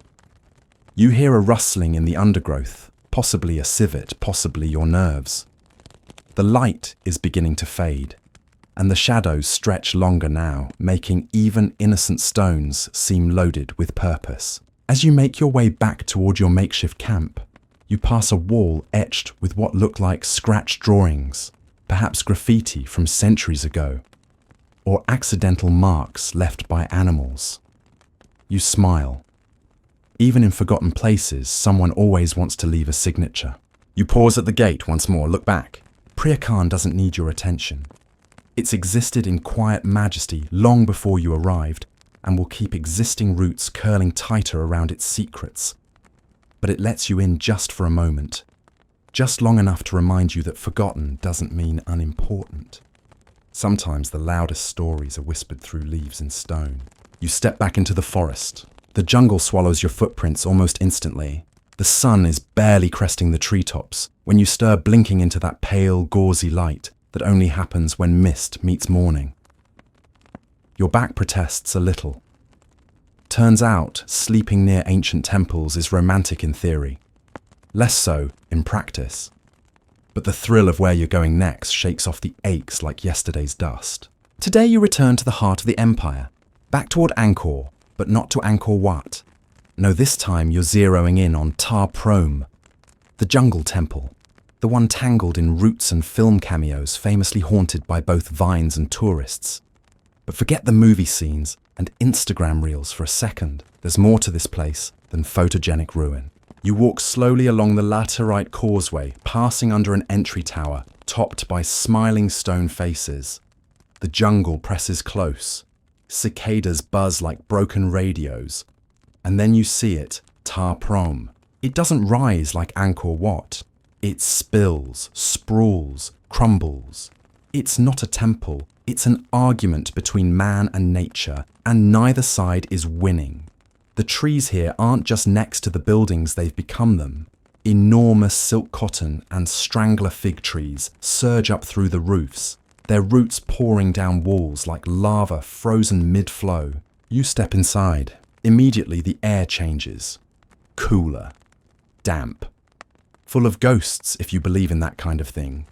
Speaker 1: You hear a rustling in the undergrowth, possibly a civet, possibly your nerves. The light is beginning to fade, and the shadows stretch longer now, making even innocent stones seem loaded with purpose. As you make your way back toward your makeshift camp, you pass a wall etched with what look like scratched drawings, perhaps graffiti from centuries ago, or accidental marks left by animals. You smile. Even in forgotten places, someone always wants to leave a signature. You pause at the gate once more, look back. Preah Khan doesn't need your attention. It's existed in quiet majesty long before you arrived, and will keep existing roots curling tighter around its secrets. But it lets you in just for a moment, just long enough to remind you that forgotten doesn't mean unimportant. Sometimes the loudest stories are whispered through leaves and stone. You step back into the forest. The jungle swallows your footprints almost instantly. The sun is barely cresting the treetops when you stir, blinking into that pale, gauzy light that only happens when mist meets morning. Your back protests a little. Turns out, sleeping near ancient temples is romantic in theory, less so in practice. But the thrill of where you're going next shakes off the aches like yesterday's dust. Today you return to the heart of the empire, back toward Angkor, but not to Angkor Wat. No, this time you're zeroing in on Tar Prom, the jungle temple, the one tangled in roots and film cameos famously haunted by both vines and tourists. But forget the movie scenes and Instagram reels for a second. There's more to this place than photogenic ruin. You walk slowly along the laterite causeway, passing under an entry tower topped by smiling stone faces. The jungle presses close. Cicadas buzz like broken radios. And then you see it, Tar Prom. It doesn't rise like Angkor Wat. It spills, sprawls, crumbles. It's not a temple, it's an argument between man and nature, and neither side is winning. The trees here aren't just next to the buildings, they've become them. Enormous silk cotton and strangler fig trees surge up through the roofs, their roots pouring down walls like lava frozen mid-flow. You step inside. Immediately the air changes. Cooler. Damp. Full of ghosts, if you believe in that kind of thing.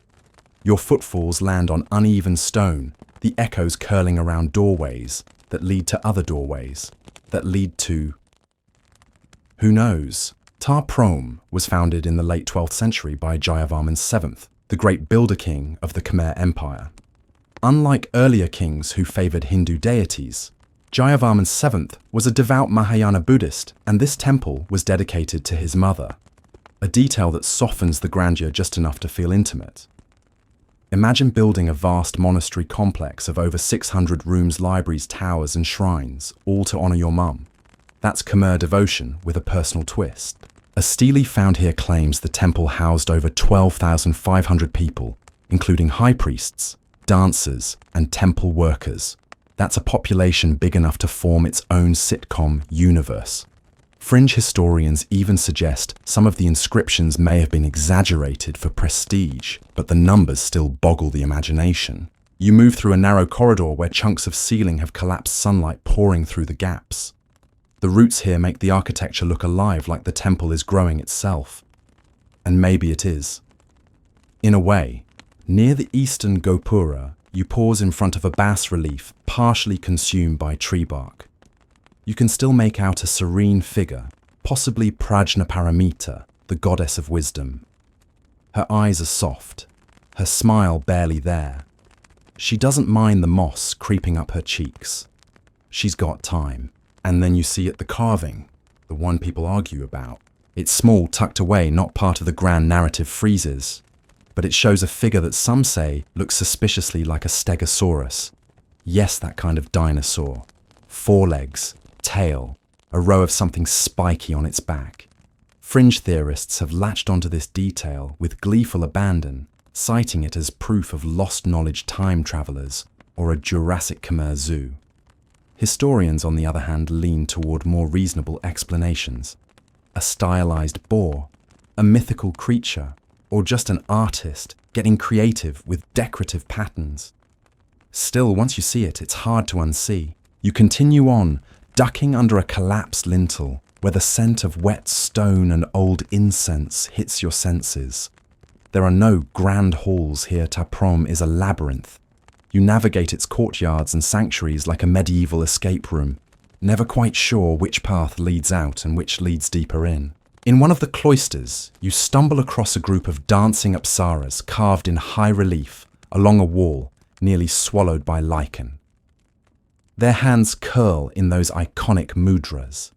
Speaker 1: Your footfalls land on uneven stone, the echoes curling around doorways that lead to other doorways, that lead to... Who knows? Ta Prohm was founded in the late 12th century by Jayavarman VII, the great builder king of the Khmer Empire. Unlike earlier kings who favoured Hindu deities, Jayavarman VII was a devout Mahayana Buddhist, and this temple was dedicated to his mother, a detail that softens the grandeur just enough to feel intimate. Imagine building a vast monastery complex of over 600 rooms, libraries, towers and shrines, all to honour your mum. That's Khmer devotion with a personal twist. A stele found here claims the temple housed over 12,500 people, including high priests, dancers and temple workers. That's a population big enough to form its own sitcom universe. Fringe historians even suggest some of the inscriptions may have been exaggerated for prestige, but the numbers still boggle the imagination. You move through a narrow corridor where chunks of ceiling have collapsed, sunlight pouring through the gaps. The roots here make the architecture look alive, like the temple is growing itself. And maybe it is. In a way, near the eastern Gopura, you pause in front of a bas-relief partially consumed by tree bark. You can still make out a serene figure, possibly Prajnaparamita, the goddess of wisdom. Her eyes are soft, her smile barely there. She doesn't mind the moss creeping up her cheeks. She's got time. And then you see it, the carving, the one people argue about. It's small, tucked away, not part of the grand narrative friezes, but it shows a figure that some say looks suspiciously like a stegosaurus. Yes, that kind of dinosaur. 4 legs, tail, a row of something spiky on its back. Fringe theorists have latched onto this detail with gleeful abandon, citing it as proof of lost knowledge time travelers or a Jurassic Khmer zoo. Historians, on the other hand, lean toward more reasonable explanations. A stylized boar, a mythical creature, or just an artist getting creative with decorative patterns. Still, once you see it, it's hard to unsee. You continue on, ducking under a collapsed lintel, where the scent of wet stone and old incense hits your senses. There are no grand halls here. Ta Prohm is a labyrinth. You navigate its courtyards and sanctuaries like a medieval escape room, never quite sure which path leads out and which leads deeper in. In one of the cloisters, you stumble across a group of dancing apsaras carved in high relief along a wall, nearly swallowed by lichen. Their hands curl in those iconic mudras.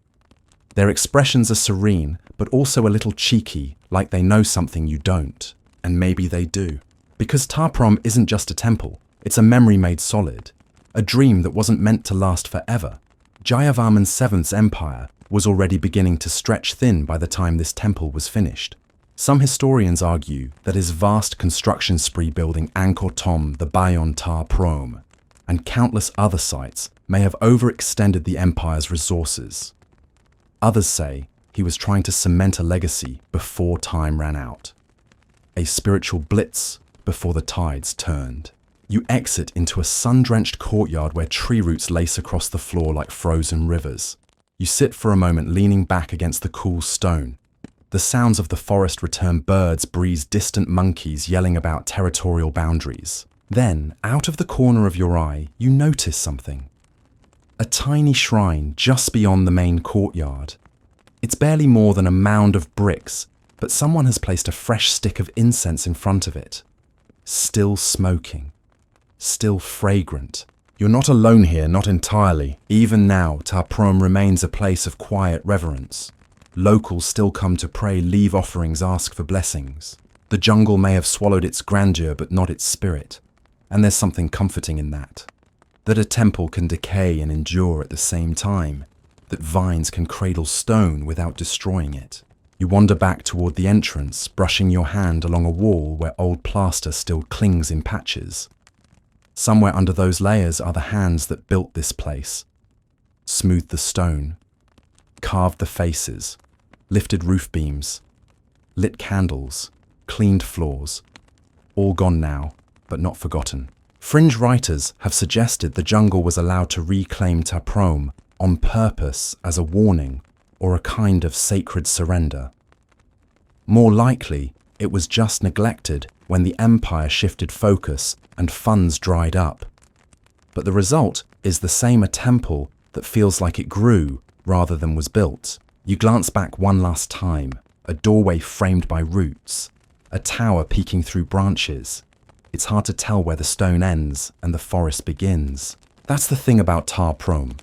Speaker 1: Their expressions are serene, but also a little cheeky, like they know something you don't. And maybe they do. Because Ta Prohm isn't just a temple. It's a memory made solid, a dream that wasn't meant to last forever. Jayavarman VII's empire was already beginning to stretch thin by the time this temple was finished. Some historians argue that his vast construction spree building Angkor Thom, the Bayon Ta Prohm, and countless other sites may have overextended the empire's resources. Others say he was trying to cement a legacy before time ran out. A spiritual blitz before the tides turned. You exit into a sun-drenched courtyard where tree roots lace across the floor like frozen rivers. You sit for a moment leaning back against the cool stone. The sounds of the forest return, birds breeze, distant monkeys yelling about territorial boundaries. Then, out of the corner of your eye, you notice something. A tiny shrine just beyond the main courtyard. It's barely more than a mound of bricks, but someone has placed a fresh stick of incense in front of it. Still smoking. Still fragrant. You're not alone here, not entirely. Even now, Ta Prohm remains a place of quiet reverence. Locals still come to pray, leave offerings, ask for blessings. The jungle may have swallowed its grandeur, but not its spirit. And there's something comforting in that. That a temple can decay and endure at the same time. That vines can cradle stone without destroying it. You wander back toward the entrance, brushing your hand along a wall where old plaster still clings in patches. Somewhere under those layers are the hands that built this place, smoothed the stone, carved the faces, lifted roof beams, lit candles, cleaned floors, all gone now, but not forgotten. Fringe writers have suggested the jungle was allowed to reclaim Ta Prohm on purpose as a warning or a kind of sacred surrender. More likely, it was just neglected when the empire shifted focus and funds dried up. But the result is the same: a temple that feels like it grew rather than was built. You glance back one last time, a doorway framed by roots, a tower peeking through branches. It's hard to tell where the stone ends and the forest begins. That's the thing about Ta Prohm.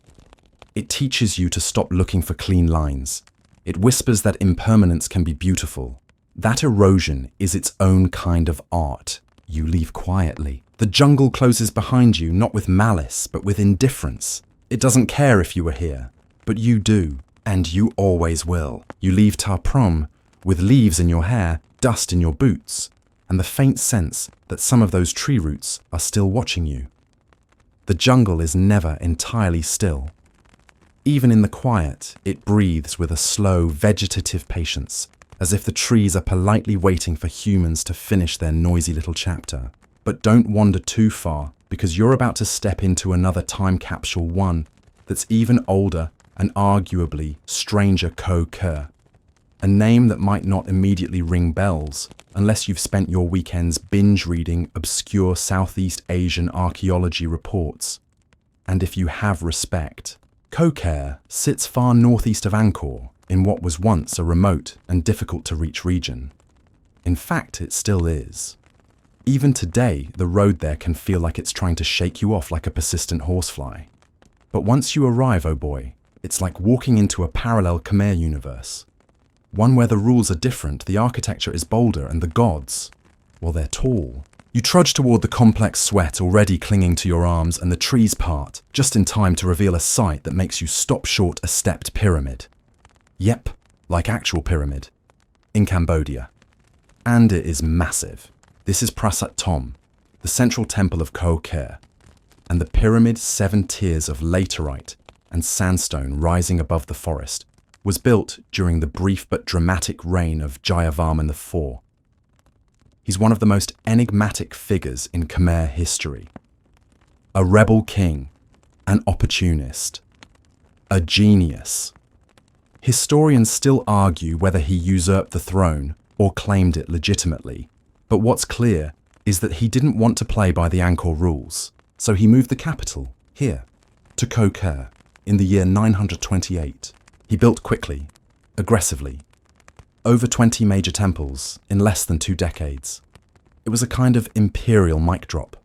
Speaker 1: It teaches you to stop looking for clean lines. It whispers that impermanence can be beautiful. That erosion is its own kind of art. You leave quietly. The jungle closes behind you, not with malice, but with indifference. It doesn't care if you were here, but you do, and you always will. You leave Ta Prohm with leaves in your hair, dust in your boots, and the faint sense that some of those tree roots are still watching you. The jungle is never entirely still. Even in the quiet, it breathes with a slow, vegetative patience, as if the trees are politely waiting for humans to finish their noisy little chapter. But don't wander too far, because you're about to step into another time capsule, one that's even older and arguably stranger. Khmer, a name that might not immediately ring bells unless you've spent your weekends binge reading obscure Southeast Asian archaeology reports. And if you have respect, Khmer sits far northeast of Angkor, in what was once a remote and difficult to reach region. In fact, it still is. Even today, the road there can feel like it's trying to shake you off like a persistent horsefly. But once you arrive, oh boy, it's like walking into a parallel Khmer universe. One where the rules are different, the architecture is bolder, and the gods, well, they're tall. You trudge toward the complex sweat already clinging to your arms, and the trees part, just in time to reveal a sight that makes you stop short: a stepped pyramid. Yep, like actual pyramid, in Cambodia. And it is massive. This is Prasat Tom, the central temple of Khmer, and the pyramid, 7 tiers of laterite and sandstone rising above the forest, was built during the brief but dramatic reign of Jayavarman IV. He's one of the most enigmatic figures in Khmer history. A rebel king, an opportunist, a genius. Historians still argue whether he usurped the throne or claimed it legitimately, but what's clear is that he didn't want to play by the Angkor rules, so he moved the capital here, to Khmer, in the year 928. He built quickly, aggressively, over 20 major temples in less than 2 decades. It was a kind of imperial mic drop.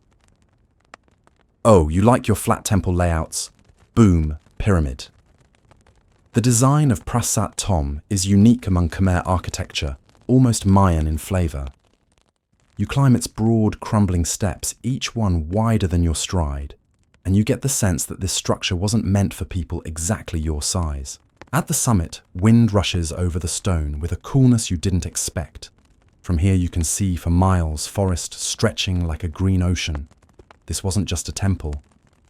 Speaker 1: Oh, you like your flat temple layouts? Boom, pyramid. The design of Prasat Tom is unique among Khmer architecture, almost Mayan in flavour. You climb its broad, crumbling steps, each one wider than your stride, and you get the sense that this structure wasn't meant for people exactly your size. At the summit, wind rushes over the stone with a coolness you didn't expect. From here you can see for miles forest stretching like a green ocean. This wasn't just a temple,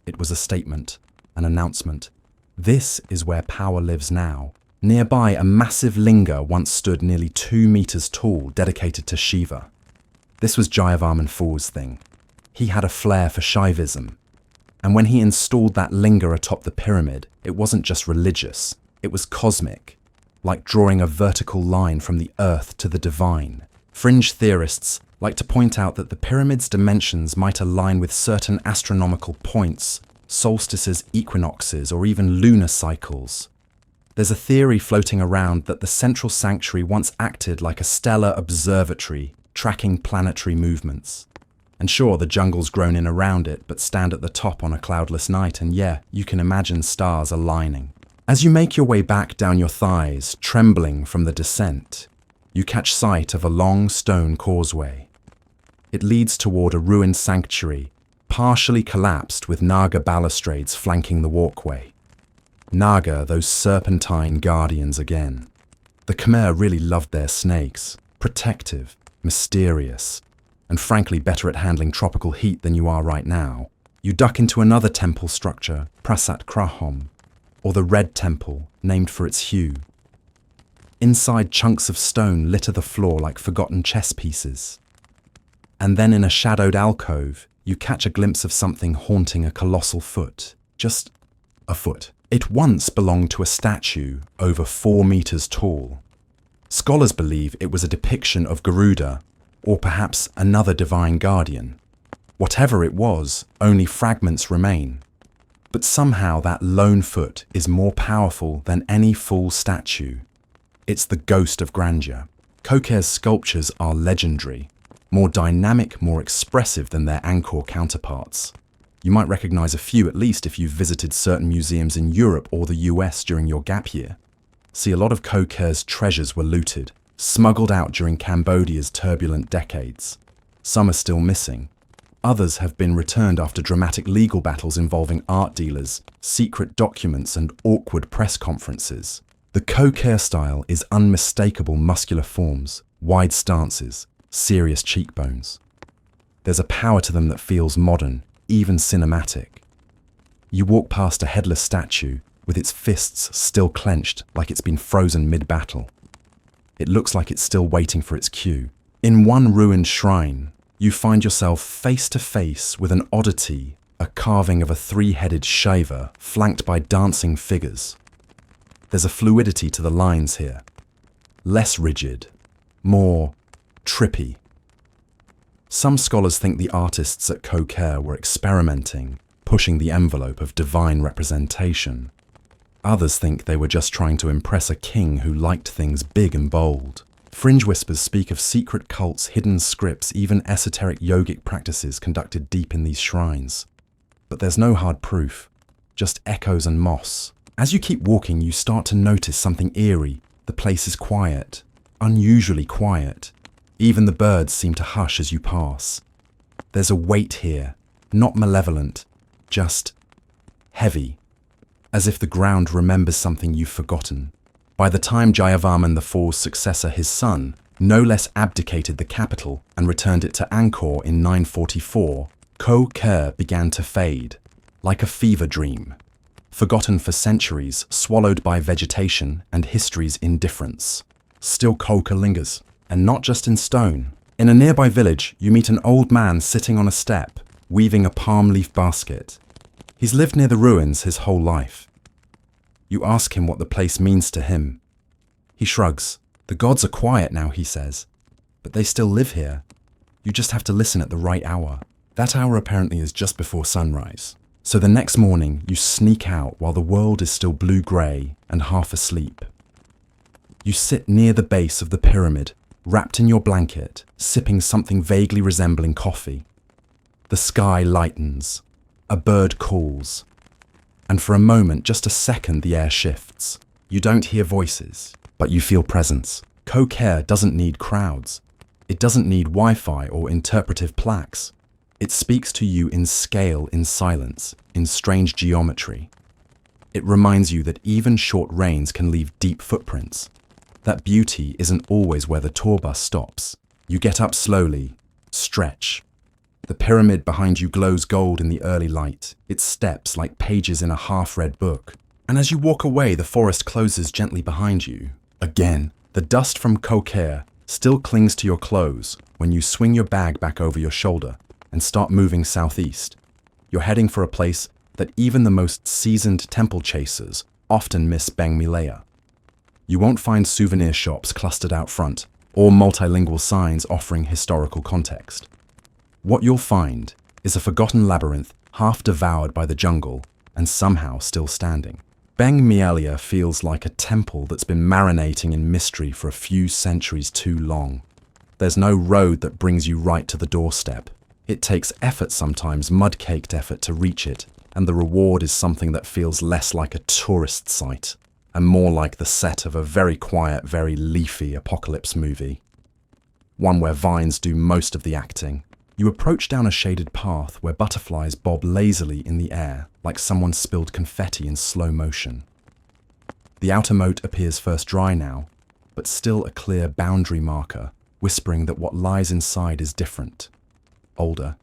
Speaker 1: it was a statement, an announcement. This is where power lives now. Nearby, a massive linga once stood nearly 2 meters tall, dedicated to Shiva. This was Jayavarman IV's thing. He had a flair for Shaivism. And when he installed that linga atop the pyramid, it wasn't just religious, it was cosmic, like drawing a vertical line from the earth to the divine. Fringe theorists like to point out that the pyramid's dimensions might align with certain astronomical points, solstices, equinoxes, or even lunar cycles. There's a theory floating around that the central sanctuary once acted like a stellar observatory, tracking planetary movements. And sure, the jungle's grown in around it, but stand at the top on a cloudless night, and yeah, you can imagine stars aligning. As you make your way back down your thighs, trembling from the descent, you catch sight of a long stone causeway. It leads toward a ruined sanctuary, partially collapsed with Naga balustrades flanking the walkway. Naga, those serpentine guardians again. The Khmer really loved their snakes, protective, mysterious. and frankly better at handling tropical heat than you are right now. You duck into another temple structure, Prasat Krahom, or the Red Temple, named for its hue. Inside, chunks of stone litter the floor like forgotten chess pieces. And then in a shadowed alcove, you catch a glimpse of something haunting a colossal foot. Just a foot. It once belonged to a statue over 4 meters tall. Scholars believe it was a depiction of Garuda, or perhaps another divine guardian. Whatever it was, only fragments remain. But somehow that lone foot is more powerful than any full statue. It's the ghost of grandeur. Khmer's sculptures are legendary, more dynamic, more expressive than their Angkor counterparts. You might recognize a few at least if you've visited certain museums in Europe or the US during your gap year. See, a lot of Khmer's treasures were looted, smuggled out during Cambodia's turbulent decades. Some are still missing. Others have been returned after dramatic legal battles involving art dealers, secret documents, and awkward press conferences. The Khmer style is unmistakable muscular forms, wide stances, serious cheekbones. There's a power to them that feels modern, even cinematic. You walk past a headless statue with its fists still clenched like it's been frozen mid-battle. It looks like it's still waiting for its cue. In one ruined shrine, you find yourself face to face with an oddity, a carving of a 3-headed Shiva flanked by dancing figures. There's a fluidity to the lines here. Less rigid, more trippy. Some scholars think the artists at Khmer were experimenting, pushing the envelope of divine representation. Others think they were just trying to impress a king who liked things big and bold. Fringe whispers speak of secret cults, hidden scripts, even esoteric yogic practices conducted deep in these shrines. But there's no hard proof, just echoes and moss. As you keep walking, you start to notice something eerie. The place is quiet, unusually quiet. Even the birds seem to hush as you pass. There's a weight here, not malevolent, just heavy, as if the ground remembers something you've forgotten. By the time Jayavarman IV's successor, his son, no less abdicated the capital and returned it to Angkor in 944, Khmer began to fade, like a fever dream. Forgotten for centuries, swallowed by vegetation and history's indifference. Still Khmer lingers, and not just in stone. In a nearby village, you meet an old man sitting on a step, weaving a palm leaf basket. He's lived near the ruins his whole life. You ask him what the place means to him. He shrugs. The gods are quiet now, he says, but they still live here. You just have to listen at the right hour. That hour apparently is just before sunrise. So the next morning, you sneak out while the world is still blue-grey and half asleep. You sit near the base of the pyramid, wrapped in your blanket, sipping something vaguely resembling coffee. The sky lightens. A bird calls. And for a moment, just a second, the air shifts. You don't hear voices, but you feel presence. Khmer doesn't need crowds. It doesn't need Wi-Fi or interpretive plaques. It speaks to you in scale, in silence, in strange geometry. It reminds you that even short rains can leave deep footprints. That beauty isn't always where the tour bus stops. You get up slowly, stretch. The pyramid behind you glows gold in the early light, its steps like pages in a half-read book. And as you walk away, the forest closes gently behind you. Again, the dust from Khmer still clings to your clothes when you swing your bag back over your shoulder and start moving southeast. You're heading for a place that even the most seasoned temple chasers often miss Beng Milea. You won't find souvenir shops clustered out front or multilingual signs offering historical context. What you'll find is a forgotten labyrinth half devoured by the jungle and somehow still standing. Beng Milea feels like a temple that's been marinating in mystery for a few centuries too long. There's no road that brings you right to the doorstep. It takes effort sometimes, mud-caked effort to reach it, and the reward is something that feels less like a tourist site and more like the set of a very quiet, very leafy apocalypse movie. One where vines do most of the acting. You approach down a shaded path where butterflies bob lazily in the air like someone spilled confetti in slow motion. The outer moat appears first dry now, but still a clear boundary marker, whispering that what lies inside is different. older,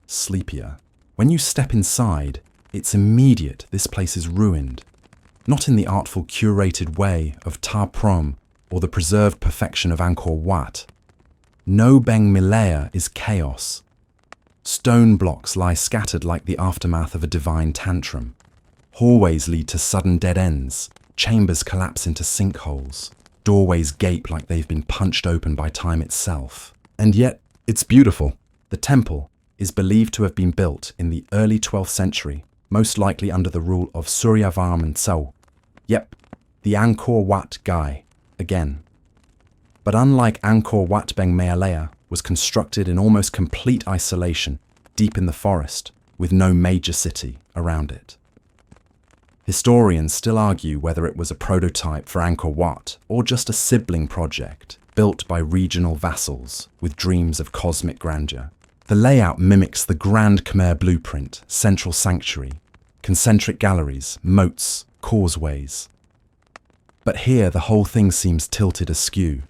Speaker 1: sleepier. When you step inside, it's immediate this place is ruined. Not in the artful curated way of Ta Prohm or the preserved perfection of Angkor Wat. No Beng Milea is chaos. Stone blocks lie scattered like the aftermath of a divine tantrum. Hallways lead to sudden dead ends. Chambers collapse into sinkholes. Doorways gape like they've been punched open by time itself. And yet, it's beautiful. The temple is believed to have been built in the early 12th century, most likely under the rule of Suryavarman Tsau. Yep, the Angkor Wat guy, again. But unlike Angkor Wat Beng Mealea, was constructed in almost complete isolation, deep in the forest, with no major city around it. Historians still argue whether it was a prototype for Angkor Wat or just a sibling project built by regional vassals with dreams of cosmic grandeur. The layout mimics the grand Khmer blueprint, central sanctuary, concentric galleries, moats, causeways. But here the whole thing seems tilted askew.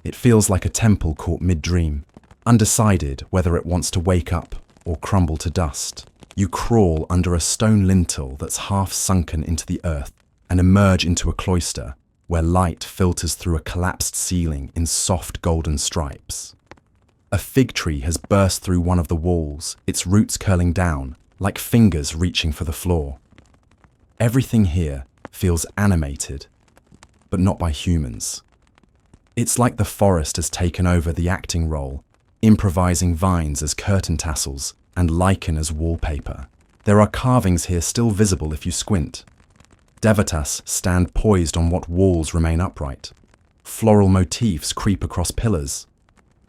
Speaker 1: It feels like a temple caught mid-dream, undecided whether it wants to wake up or crumble to dust. You crawl under a stone lintel that's half sunken into the earth and emerge into a cloister where light filters through a collapsed ceiling in soft golden stripes. A fig tree has burst through one of the walls, its roots curling down, like fingers reaching for the floor. Everything here feels animated, but not by humans. It's like the forest has taken over the acting role, improvising vines as curtain tassels and lichen as wallpaper. There are carvings here still visible if you squint. Devatas stand poised on what walls remain upright. Floral motifs creep across pillars.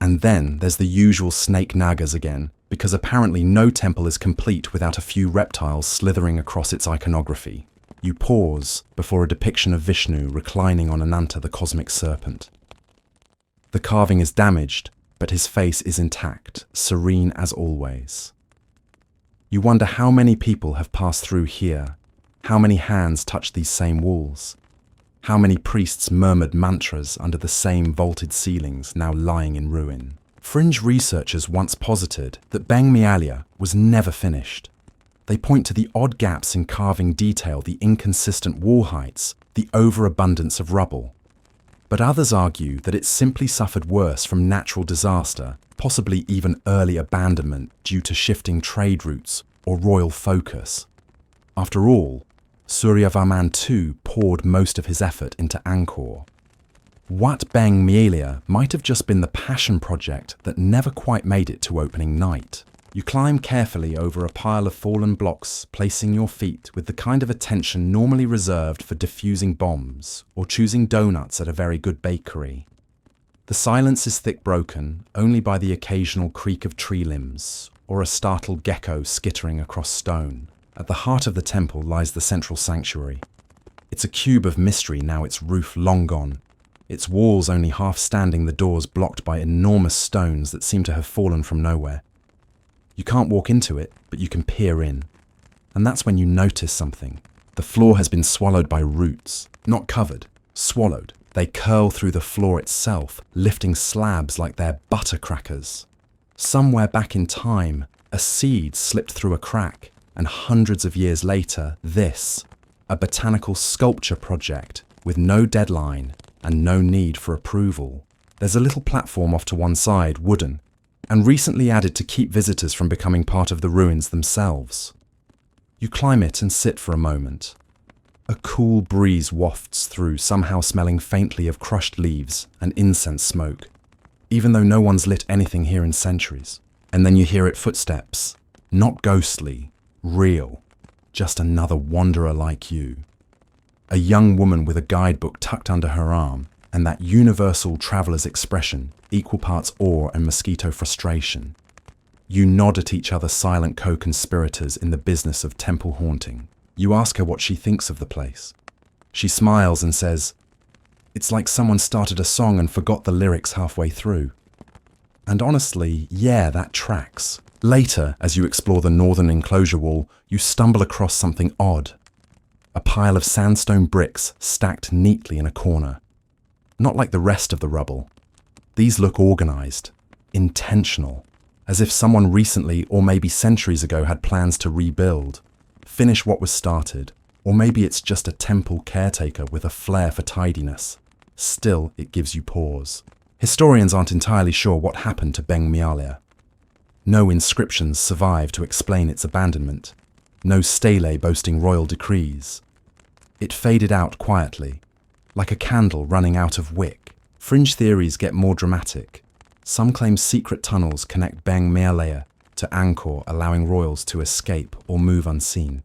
Speaker 1: And then there's the usual snake nagas again, because apparently no temple is complete without a few reptiles slithering across its iconography. You pause before a depiction of Vishnu reclining on Ananta the cosmic serpent. The carving is damaged, but his face is intact, serene as always. You wonder how many people have passed through here, how many hands touched these same walls, how many priests murmured mantras under the same vaulted ceilings now lying in ruin. Fringe researchers once posited that Beng Mealea was never finished. They point to the odd gaps in carving detail, the inconsistent wall heights, the overabundance of rubble. But others argue that it simply suffered worse from natural disaster, possibly even early abandonment due to shifting trade routes or royal focus. After all, Suryavarman II poured most of his effort into Angkor. Wat Beng Mealea might have just been the passion project that never quite made it to opening night. You climb carefully over a pile of fallen blocks, placing your feet with the kind of attention normally reserved for defusing bombs or choosing donuts at a very good bakery. The silence is thick broken only by the occasional creak of tree limbs or a startled gecko skittering across stone. At the heart of the temple lies the central sanctuary. It's a cube of mystery now, its roof long gone, its walls only half standing, the doors blocked by enormous stones that seem to have fallen from nowhere. You can't walk into it, but you can peer in. And that's when you notice something. The floor has been swallowed by roots. Not covered, swallowed. They curl through the floor itself, lifting slabs like they're butter crackers. Somewhere back in time, a seed slipped through a crack, and hundreds of years later, this, a botanical sculpture project with no deadline and no need for approval. There's a little platform off to one side, wooden, and recently added to keep visitors from becoming part of the ruins themselves. You climb it and sit for a moment. A cool breeze wafts through, somehow smelling faintly of crushed leaves and incense smoke, even though no one's lit anything here in centuries. And then you hear it footsteps, not ghostly, real, just another wanderer like you. A young woman with a guidebook tucked under her arm, and that universal traveller's expression, equal parts awe and mosquito frustration. You nod at each other, silent co-conspirators in the business of temple haunting. You ask her what she thinks of the place. She smiles and says, "It's like someone started a song and forgot the lyrics halfway through." And honestly, yeah, that tracks. Later, as you explore the northern enclosure wall, you stumble across something odd. A pile of sandstone bricks stacked neatly in a corner. Not like the rest of the rubble. These look organized, intentional. as if someone recently or maybe centuries ago had plans to rebuild, finish what was started, or maybe it's just a temple caretaker with a flair for tidiness. Still, it gives you pause. Historians aren't entirely sure what happened to Beng Mialea. No inscriptions survive to explain its abandonment, no stele boasting royal decrees. It faded out quietly, like a candle running out of wick. Fringe theories get more dramatic. Some claim secret tunnels connect Beng Mialea to Angkor, allowing royals to escape or move unseen.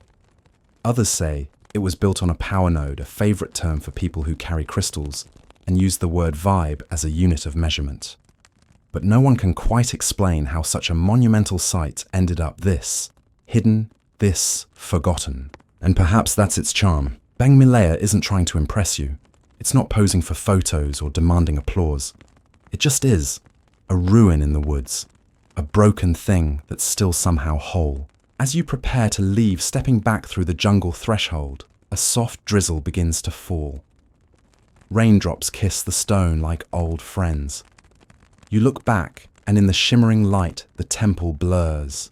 Speaker 1: Others say it was built on a power node, a favourite term for people who carry crystals, and use the word vibe as a unit of measurement. But no one can quite explain how such a monumental site ended up this, hidden, this, forgotten. And perhaps that's its charm. Beng Mialea isn't trying to impress you. It's not posing for photos or demanding applause. It just is. A ruin in the woods. A broken thing that's still somehow whole. As you prepare to leave, stepping back through the jungle threshold, a soft drizzle begins to fall. Raindrops kiss the stone like old friends. You look back, and in the shimmering light, the temple blurs,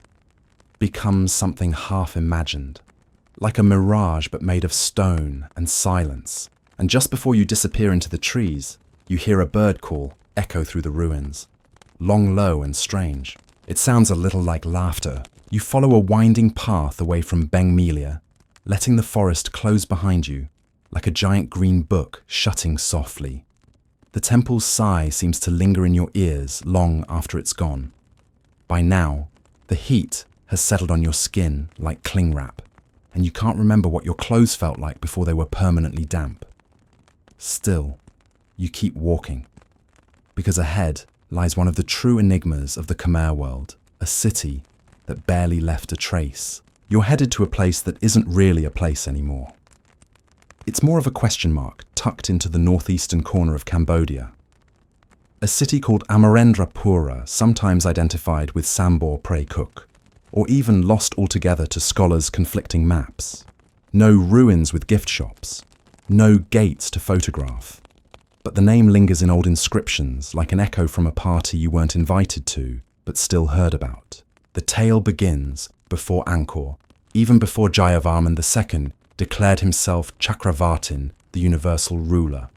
Speaker 1: becomes something half imagined, like a mirage but made of stone and silence. And just before you disappear into the trees, you hear a bird call echo through the ruins, long, low, and strange. It sounds a little like laughter. You follow a winding path away from Beng Mialea, letting the forest close behind you, like a giant green book shutting softly. The temple's sigh seems to linger in your ears long after it's gone. By now, the heat has settled on your skin like cling wrap, and you can't remember what your clothes felt like before they were permanently damp. Still, you keep walking, because ahead lies one of the true enigmas of the Khmer world, a city that barely left a trace. You're headed to a place that isn't really a place anymore. It's more of a question mark tucked into the northeastern corner of Cambodia. A city called Amarendra, sometimes identified with Sambor Prey Cook, or even lost altogether to scholars' conflicting maps. No ruins with gift shops, no gates to photograph. But the name lingers in old inscriptions like an echo from a party you weren't invited to, but still heard about. The tale begins before Angkor, even before Jayavarman II declared himself Chakravartin, the universal ruler.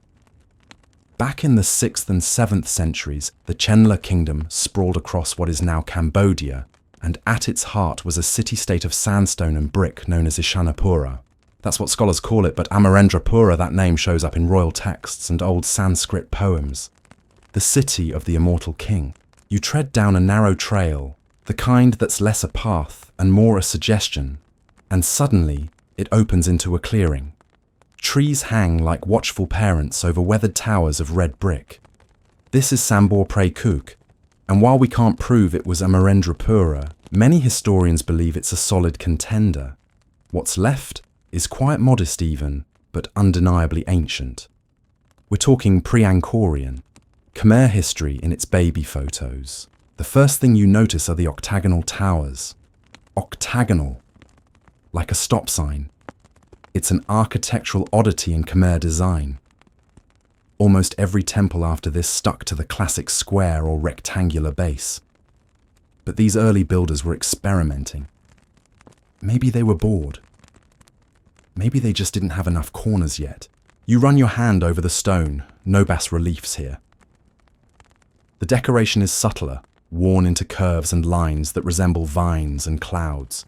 Speaker 1: Back in the 6th and 7th centuries, the Chenla kingdom sprawled across what is now Cambodia, and at its heart was a city-state of sandstone and brick known as Ishanapura. That's what scholars call it, but Amarendrapura, that name shows up in royal texts and old Sanskrit poems. The city of the immortal king. You tread down a narrow trail, the kind that's less a path and more a suggestion, and suddenly it opens into a clearing. Trees hang like watchful parents over weathered towers of red brick. This is Sambor Prey Cook, and while we can't prove it was Amarendrapura, many historians believe it's a solid contender. What's left is quite modest even, but undeniably ancient. We're talking pre-Angkorian, Khmer history in its baby photos. The first thing you notice are the octagonal towers. Octagonal, like a stop sign. It's an architectural oddity in Khmer design. Almost every temple after this stuck to the classic square or rectangular base. But these early builders were experimenting. Maybe they were bored. Maybe they just didn't have enough corners yet. You run your hand over the stone, no bas-reliefs here. The decoration is subtler, worn into curves and lines that resemble vines and clouds.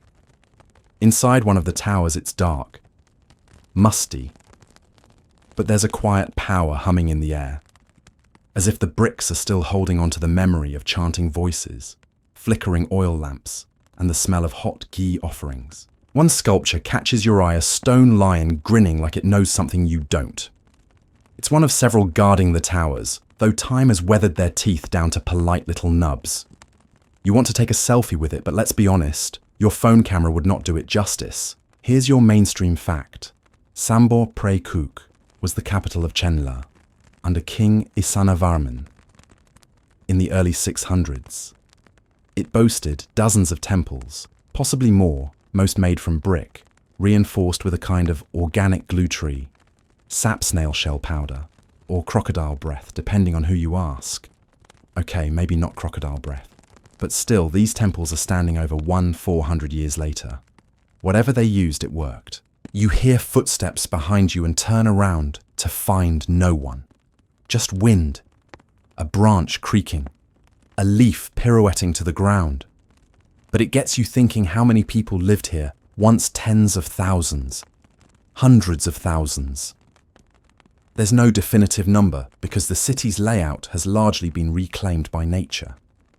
Speaker 1: Inside one of the towers it's dark, musty, but there's a quiet power humming in the air, as if the bricks are still holding on to the memory of chanting voices, flickering oil lamps, and the smell of hot ghee offerings. One sculpture catches your eye, a stone lion grinning like it knows something you don't. It's one of several guarding the towers, though time has weathered their teeth down to polite little nubs. You want to take a selfie with it, but let's be honest, your phone camera would not do it justice. Here's your mainstream fact. Sambor Prey Cook was the capital of Chenla, under King Isanavarman, in the early 600s. It boasted dozens of temples, possibly more, most made from brick, reinforced with a kind of organic glue tree, sap snail shell powder, or crocodile breath, depending on who you ask. Okay, maybe not crocodile breath. But still, these temples are standing over 400 years later. Whatever they used, it worked. You hear footsteps behind you and turn around to find no one. Just wind, a branch creaking, a leaf pirouetting to the ground. But it gets you thinking how many people lived here, once tens of thousands, hundreds of thousands. There's no definitive number because the city's layout has largely been reclaimed by nature,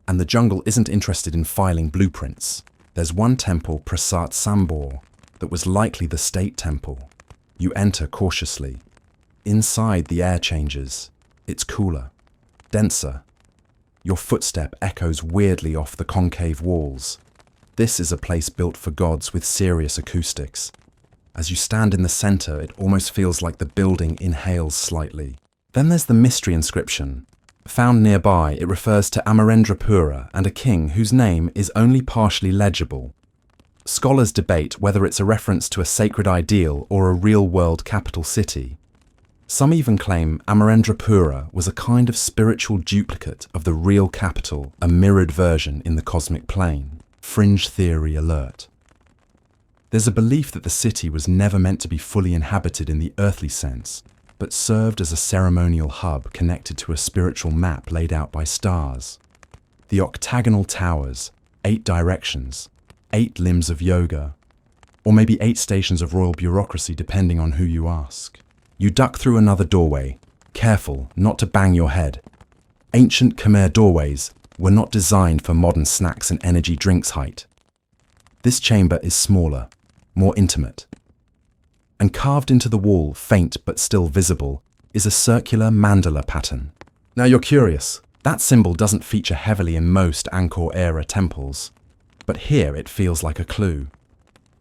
Speaker 1: and the jungle isn't interested in filing blueprints. There's one temple, Prasat Sambor, that was likely the state temple. You enter cautiously. Inside, the air changes. It's cooler, denser. Your footstep echoes weirdly off the concave walls. This is a place built for gods with serious acoustics. As you stand in the center, it almost feels like the building inhales slightly. Then there's the mystery inscription. Found nearby, it refers to Amarendrapura and a king whose name is only partially legible. Scholars debate whether it's a reference to a sacred ideal or a real-world capital city. Some even claim Amarendrapura was a kind of spiritual duplicate of the real capital, a mirrored version in the cosmic plane. Fringe theory alert. There's a belief that the city was never meant to be fully inhabited in the earthly sense, but served as a ceremonial hub connected to a spiritual map laid out by stars. The octagonal towers, 8 directions, 8 limbs of yoga, or maybe 8 stations of royal bureaucracy depending on who you ask. You duck through another doorway, careful not to bang your head. Ancient Khmer doorways were not designed for modern snacks and energy drinks height. This chamber is smaller, more intimate. And carved into the wall, faint but still visible, is a circular mandala pattern. Now you're curious, that symbol doesn't feature heavily in most Angkor-era temples, but here it feels like a clue.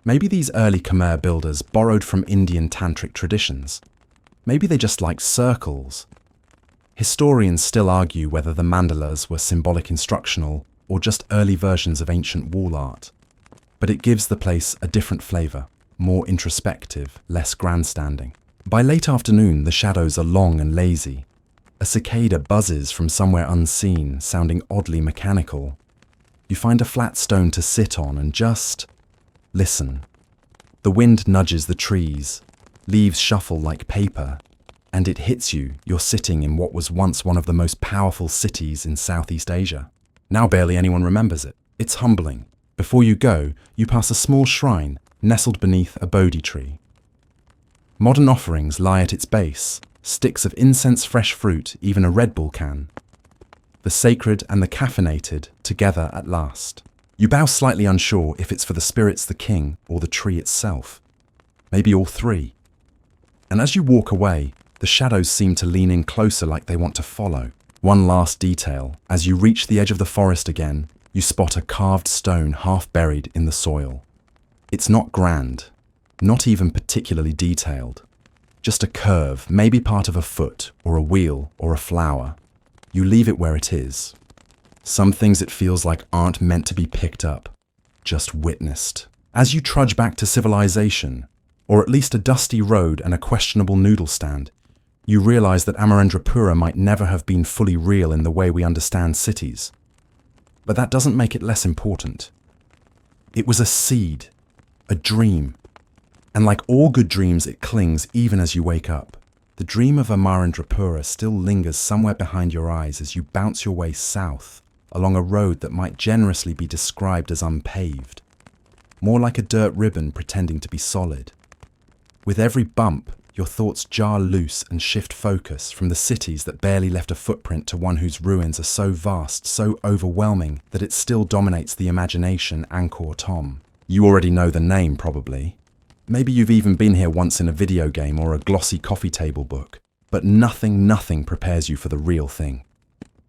Speaker 1: Maybe these early Khmer builders borrowed from Indian tantric traditions. Maybe they just liked circles. Historians still argue whether the mandalas were symbolic instructional or just early versions of ancient wall art. But it gives the place a different flavour, more introspective, less grandstanding. By late afternoon, the shadows are long and lazy. A cicada buzzes from somewhere unseen, sounding oddly mechanical. You find a flat stone to sit on and just listen. The wind nudges the trees, leaves shuffle like paper, and it hits you. You're sitting in what was once one of the most powerful cities in Southeast Asia. Now barely anyone remembers it. It's humbling. Before you go, you pass a small shrine nestled beneath a Bodhi tree. Modern offerings lie at its base, sticks of incense, fresh fruit, even a Red Bull can. The sacred and the caffeinated together at last. You bow slightly unsure if it's for the spirits, the king, or the tree itself. Maybe all three. And as you walk away, the shadows seem to lean in closer like they want to follow. One last detail. As you reach the edge of the forest again, you spot a carved stone half buried in the soil. It's not grand, not even particularly detailed. Just a curve, maybe part of a foot, or a wheel, or a flower. You leave it where it is. Some things it feels like aren't meant to be picked up, just witnessed. As you trudge back to civilization, or at least a dusty road and a questionable noodle stand, you realize that Amarendrapura might never have been fully real in the way we understand cities. But that doesn't make it less important. It was a seed, a dream. And like all good dreams, it clings even as you wake up. The dream of Amarendrapura still lingers somewhere behind your eyes as you bounce your way south along a road that might generously be described as unpaved, more like a dirt ribbon pretending to be solid. With every bump, your thoughts jar loose and shift focus from the cities that barely left a footprint to one whose ruins are so vast, so overwhelming, that it still dominates the imagination. Angkor Thom. You already know the name, probably. Maybe you've even been here once in a video game or a glossy coffee table book, but nothing prepares you for the real thing.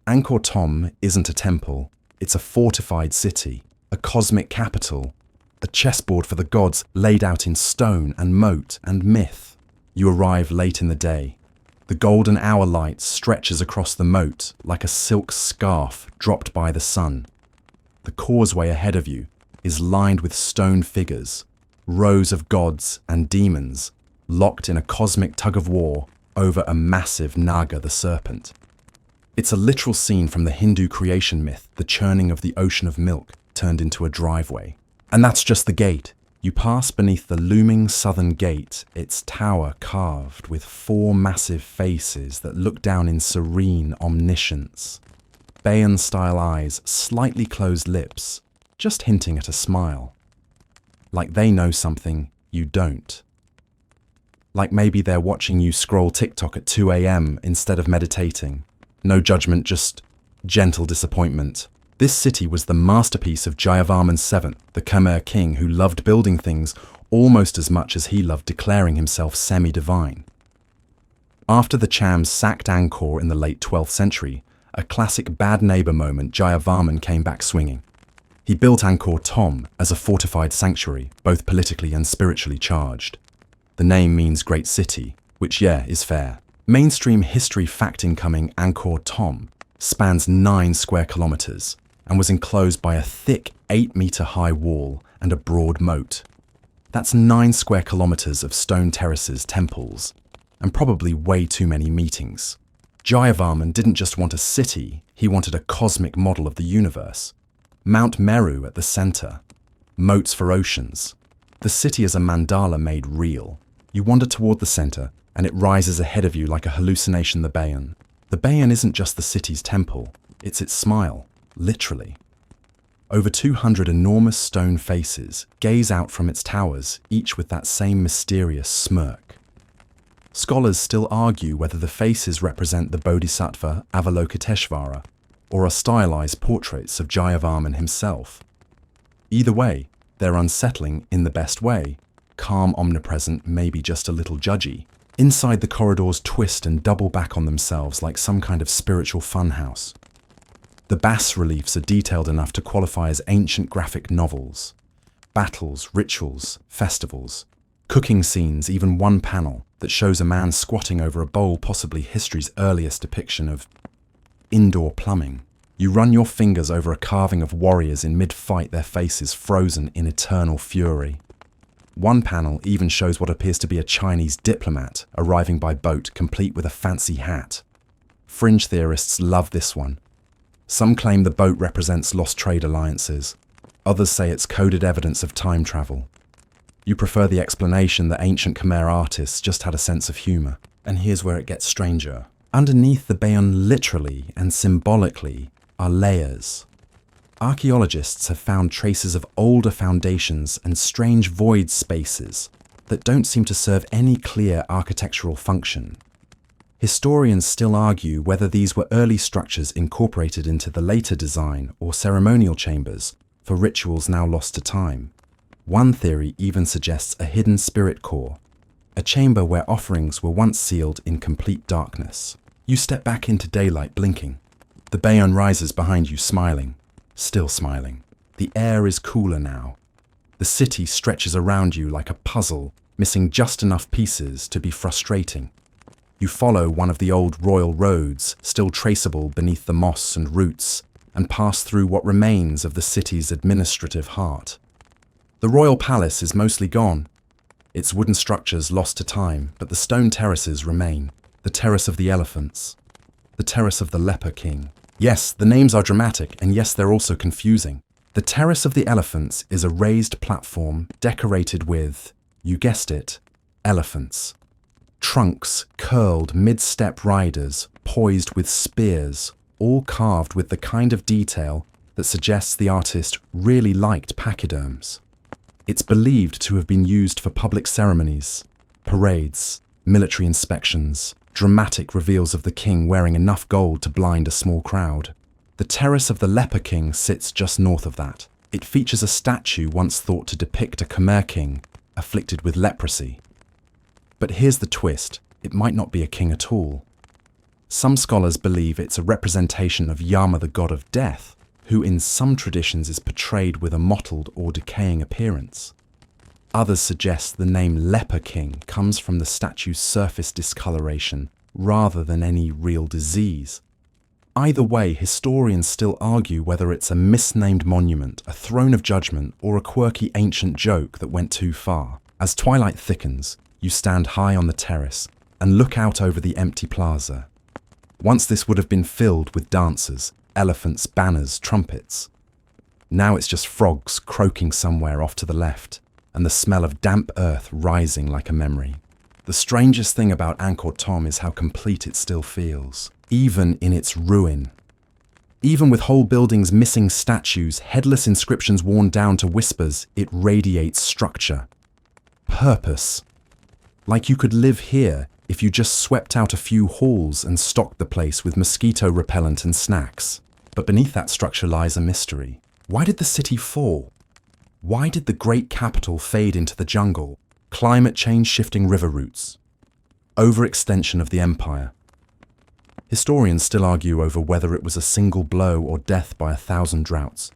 Speaker 1: Angkor Thom isn't a temple, it's a fortified city, a cosmic capital, a chessboard for the gods laid out in stone and moat and myth. You arrive late in the day. The golden hour light stretches across the moat like a silk scarf dropped by the sun. The causeway ahead of you is lined with stone figures, rows of gods and demons locked in a cosmic tug-of-war over a massive Naga the serpent. It's a literal scene from the Hindu creation myth, the churning of the ocean of milk turned into a driveway. And that's just the gate. You pass beneath the looming southern gate, its tower carved with 4 massive faces that look down in serene omniscience. Bayan-style eyes, slightly closed lips, just hinting at a smile. Like they know something you don't. Like maybe they're watching you scroll TikTok at 2 a.m. instead of meditating. No judgment, just gentle disappointment. This city was the masterpiece of Jayavarman VII, the Khmer king who loved building things almost as much as he loved declaring himself semi-divine. After the Chams sacked Angkor in the late 12th century, a classic bad neighbor moment, Jayavarman came back swinging. He built Angkor Thom as a fortified sanctuary, both politically and spiritually charged. The name means great city, which is fair. Mainstream history fact incoming Angkor Thom spans 9 square kilometers and was enclosed by a thick 8-meter-high wall and a broad moat. That's 9 square kilometers of stone terraces, temples, and probably way too many meetings. Jayavarman didn't just want a city, he wanted a cosmic model of the universe. Mount Meru at the center, moats for oceans. The city is a mandala made real. You wander toward the center, and it rises ahead of you like a hallucination, the Bayan. The Bayan isn't just the city's temple, it's its smile, literally. Over 200 enormous stone faces gaze out from its towers, each with that same mysterious smirk. Scholars still argue whether the faces represent the Bodhisattva Avalokiteshvara or are stylized portraits of Jayavarman himself. Either way, they're unsettling in the best way. Calm, omnipresent, maybe just a little judgy. Inside, the corridors twist and double back on themselves like some kind of spiritual funhouse. The bas-reliefs are detailed enough to qualify as ancient graphic novels. Battles, rituals, festivals, cooking scenes, even one panel that shows a man squatting over a bowl, possibly history's earliest depiction of indoor plumbing. You run your fingers over a carving of warriors in mid-fight, their faces frozen in eternal fury. One panel even shows what appears to be a Chinese diplomat arriving by boat, complete with a fancy hat. Fringe theorists love this one. Some claim the boat represents lost trade alliances. Others say it's coded evidence of time travel. You prefer the explanation that ancient Khmer artists just had a sense of humor. And here's where it gets stranger. Underneath the Bayon, literally and symbolically, are layers. Archaeologists have found traces of older foundations and strange void spaces that don't seem to serve any clear architectural function. Historians still argue whether these were early structures incorporated into the later design or ceremonial chambers for rituals now lost to time. One theory even suggests a hidden spirit core, a chamber where offerings were once sealed in complete darkness. You step back into daylight, blinking. The Bayon rises behind you, smiling. Still smiling. The air is cooler now. The city stretches around you like a puzzle, missing just enough pieces to be frustrating. You follow one of the old royal roads, still traceable beneath the moss and roots, and pass through what remains of the city's administrative heart. The royal palace is mostly gone. Its wooden structures lost to time, but the stone terraces remain. The Terrace of the Elephants. The Terrace of the Leper King. Yes, the names are dramatic, and yes, they're also confusing. The Terrace of the Elephants is a raised platform decorated with, you guessed it, elephants. Trunks, curled mid-step riders, poised with spears, all carved with the kind of detail that suggests the artist really liked pachyderms. It's believed to have been used for public ceremonies, parades, military inspections, dramatic reveals of the king wearing enough gold to blind a small crowd. The Terrace of the Leper King sits just north of that. It features a statue once thought to depict a Khmer king afflicted with leprosy. But here's the twist, it might not be a king at all. Some scholars believe it's a representation of Yama, the god of death, who in some traditions is portrayed with a mottled or decaying appearance. Others suggest the name Leper King comes from the statue's surface discoloration rather than any real disease. Either way, historians still argue whether it's a misnamed monument, a throne of judgment, or a quirky ancient joke that went too far. As twilight thickens, you stand high on the terrace and look out over the empty plaza. Once this would have been filled with dancers, elephants, banners, trumpets. Now it's just frogs croaking somewhere off to the left, and the smell of damp earth rising like a memory. The strangest thing about Angkor Thom is how complete it still feels, even in its ruin. Even with whole buildings missing statues, headless inscriptions worn down to whispers, it radiates structure. Purpose. Like you could live here if you just swept out a few halls and stocked the place with mosquito repellent and snacks. But beneath that structure lies a mystery. Why did the city fall? Why did the great capital fade into the jungle? Climate change shifting river routes. Overextension of the empire. Historians still argue over whether it was a single blow or death by 1,000 droughts.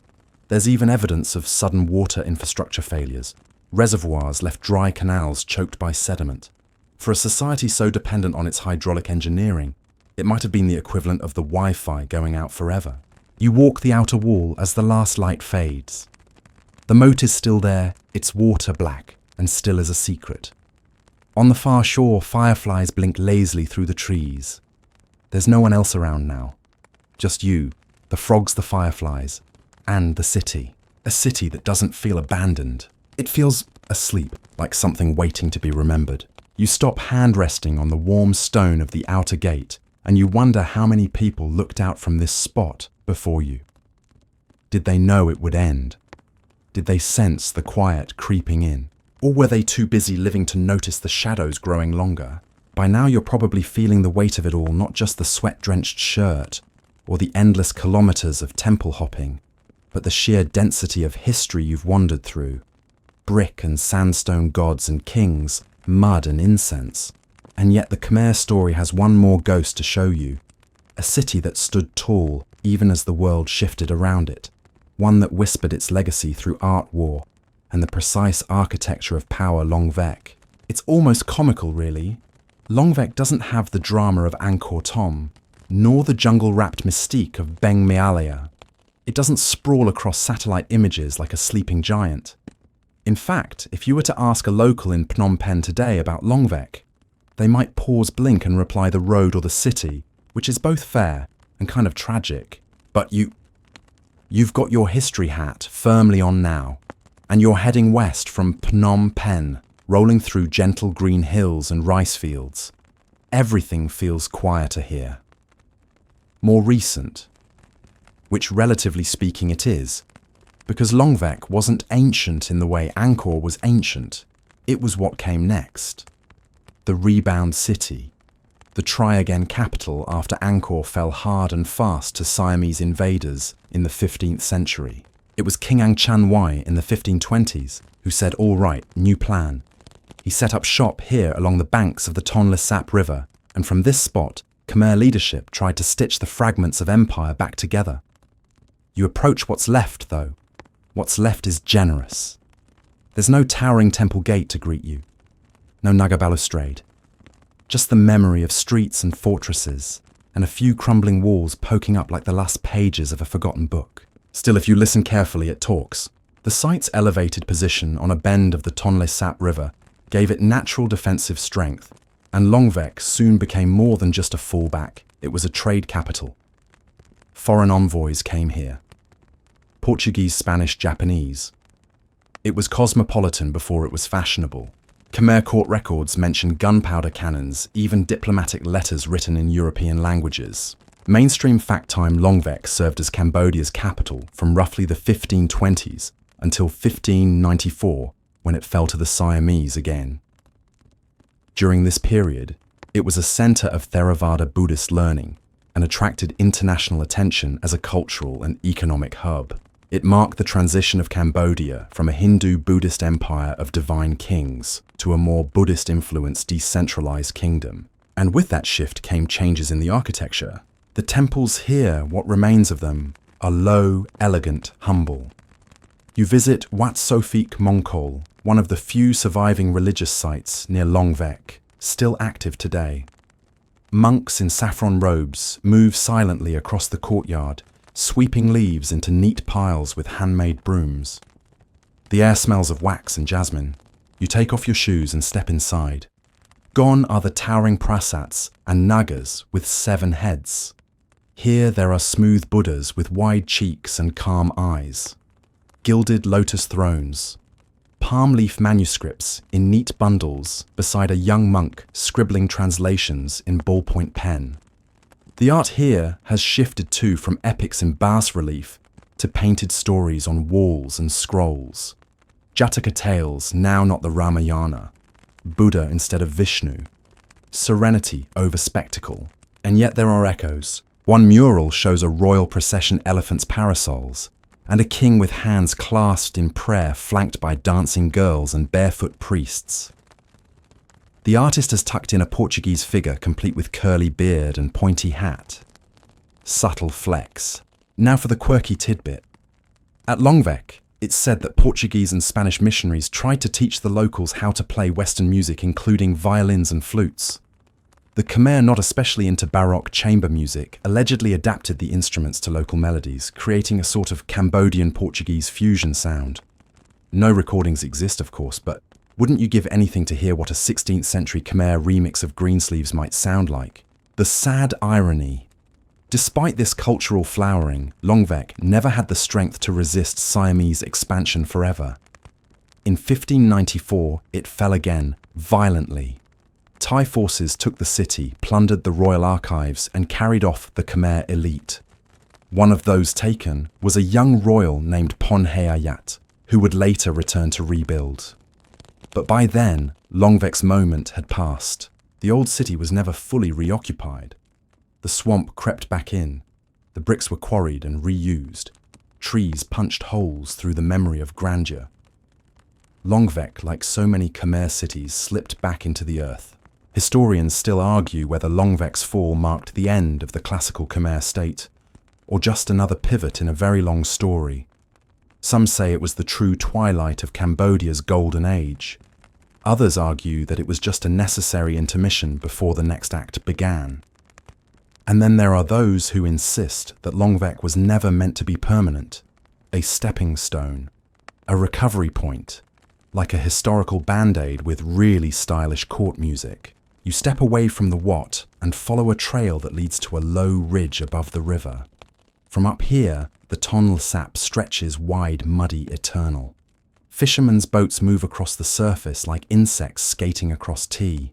Speaker 1: There's even evidence of sudden water infrastructure failures. Reservoirs left dry canals choked by sediment. For a society so dependent on its hydraulic engineering, it might have been the equivalent of the Wi-Fi going out forever. You walk the outer wall as the last light fades. The moat is still there, its water black, and still is a secret. On the far shore, fireflies blink lazily through the trees. There's no one else around now. Just you, the frogs, the fireflies, and the city. A city that doesn't feel abandoned. It feels asleep, like something waiting to be remembered. You stop hand resting on the warm stone of the outer gate, and you wonder how many people looked out from this spot before you. Did they know it would end? Did they sense the quiet creeping in? Or were they too busy living to notice the shadows growing longer? By now you're probably feeling the weight of it all, not just the sweat-drenched shirt or the endless kilometers of temple hopping, but the sheer density of history you've wandered through. Brick and sandstone gods and kings, mud and incense. And yet the Khmer story has one more ghost to show you. A city that stood tall even as the world shifted around it. One that whispered its legacy through art war and the precise architecture of power Long Vec. It's almost comical, really. Long Vec doesn't have the drama of Angkor Thom, nor the jungle-wrapped mystique of Beng Mealea. It doesn't sprawl across satellite images like a sleeping giant. In fact, if you were to ask a local in Phnom Penh today about Long Vec, they might pause, blink and reply the road or the city, which is both fair and kind of tragic. But you've got your history hat firmly on now, and you're heading west from Phnom Penh, rolling through gentle green hills and rice fields. Everything feels quieter here. More recent, which relatively speaking it is, because Long Vec wasn't ancient in the way Angkor was ancient. It was what came next. The rebound city, the try-again capital after Angkor fell hard and fast to Siamese invaders in the 15th century. It was King Angkor Wat in the 1520s who said, "All right, new plan." He set up shop here along the banks of the Tonle Sap River, and from this spot, Khmer leadership tried to stitch the fragments of empire back together. You approach what's left, though. What's left is generous. There's no towering temple gate to greet you, no Naga balustrade, just the memory of streets and fortresses, and a few crumbling walls poking up like the last pages of a forgotten book. Still, if you listen carefully, it talks. The site's elevated position on a bend of the Tonle Sap River gave it natural defensive strength, and Long Vec soon became more than just a fallback. It was a trade capital. Foreign envoys came here. Portuguese, Spanish, Japanese. It was cosmopolitan before it was fashionable. Khmer court records mention gunpowder cannons, even diplomatic letters written in European languages. Mainstream fact time, Long Vec served as Cambodia's capital from roughly the 1520s until 1594, when it fell to the Siamese again. During this period, it was a center of Theravada Buddhist learning and attracted international attention as a cultural and economic hub. It marked the transition of Cambodia from a Hindu-Buddhist empire of divine kings to a more Buddhist-influenced decentralized kingdom. And with that shift came changes in the architecture. The temples here, what remains of them, are low, elegant, humble. You visit Wat Sophiek Mongkol, one of the few surviving religious sites near Long Vec, still active today. Monks in saffron robes move silently across the courtyard, sweeping leaves into neat piles with handmade brooms. The air smells of wax and jasmine. You take off your shoes and step inside. Gone are the towering prasats and nagas with 7 heads. Here there are smooth Buddhas with wide cheeks and calm eyes, gilded lotus thrones, palm leaf manuscripts in neat bundles beside a young monk scribbling translations in ballpoint pen. The art here has shifted too from epics in bas-relief to painted stories on walls and scrolls. Jataka tales, now not the Ramayana, Buddha instead of Vishnu, serenity over spectacle. And yet there are echoes. One mural shows a royal procession elephant's parasols, and a king with hands clasped in prayer flanked by dancing girls and barefoot priests. The artist has tucked in a Portuguese figure complete with curly beard and pointy hat. Subtle flex. Now for the quirky tidbit. At Longvek, it's said that Portuguese and Spanish missionaries tried to teach the locals how to play Western music, including violins and flutes. The Khmer, not especially into Baroque chamber music, allegedly adapted the instruments to local melodies, creating a sort of Cambodian Portuguese fusion sound. No recordings exist, of course, but wouldn't you give anything to hear what a 16th century Khmer remix of Greensleeves might sound like? The sad irony. Despite this cultural flowering, Longvek never had the strength to resist Siamese expansion forever. In 1594, it fell again, violently. Thai forces took the city, plundered the royal archives, and carried off the Khmer elite. One of those taken was a young royal named Ponhayat, who would later return to rebuild. But by then, Longvek's moment had passed. The old city was never fully reoccupied. The swamp crept back in. The bricks were quarried and reused. Trees punched holes through the memory of grandeur. Longvek, like so many Khmer cities, slipped back into the earth. Historians still argue whether Longvek's fall marked the end of the classical Khmer state, or just another pivot in a very long story. Some say it was the true twilight of Cambodia's golden age. Others argue that it was just a necessary intermission before the next act began. And then there are those who insist that Longvek was never meant to be permanent, a stepping stone, a recovery point, like a historical band-aid with really stylish court music. You step away from the Wat and follow a trail that leads to a low ridge above the river. From up here, the Tonle Sap stretches wide, muddy, eternal. Fishermen's boats move across the surface like insects skating across tea.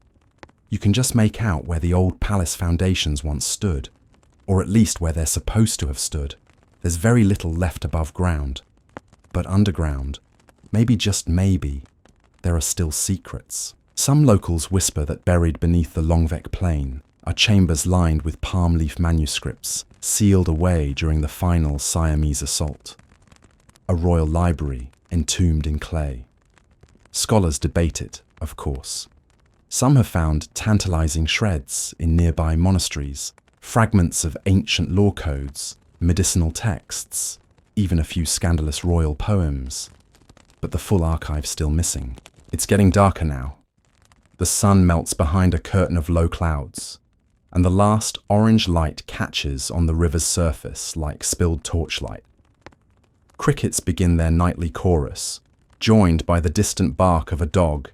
Speaker 1: You can just make out where the old palace foundations once stood, or at least where they're supposed to have stood. There's very little left above ground. But underground, maybe just maybe, there are still secrets. Some locals whisper that buried beneath the Longvek plain are chambers lined with palm leaf manuscripts, sealed away during the final Siamese assault. A royal library entombed in clay. Scholars debate it, of course. Some have found tantalizing shreds in nearby monasteries, fragments of ancient law codes, medicinal texts, even a few scandalous royal poems. But the full archive's still missing. It's getting darker now. The sun melts behind a curtain of low clouds, and the last orange light catches on the river's surface like spilled torchlight. Crickets begin their nightly chorus, joined by the distant bark of a dog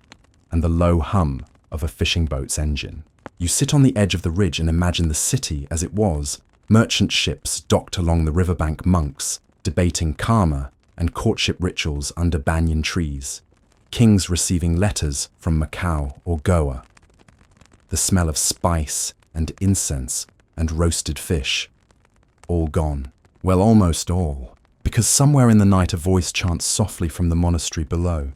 Speaker 1: and the low hum of a fishing boat's engine. You sit on the edge of the ridge and imagine the city as it was, merchant ships docked along the riverbank, monks debating karma and courtship rituals under banyan trees, kings receiving letters from Macau or Goa. The smell of spice and incense and roasted fish, all gone. Well, almost all, because somewhere in the night a voice chants softly from the monastery below,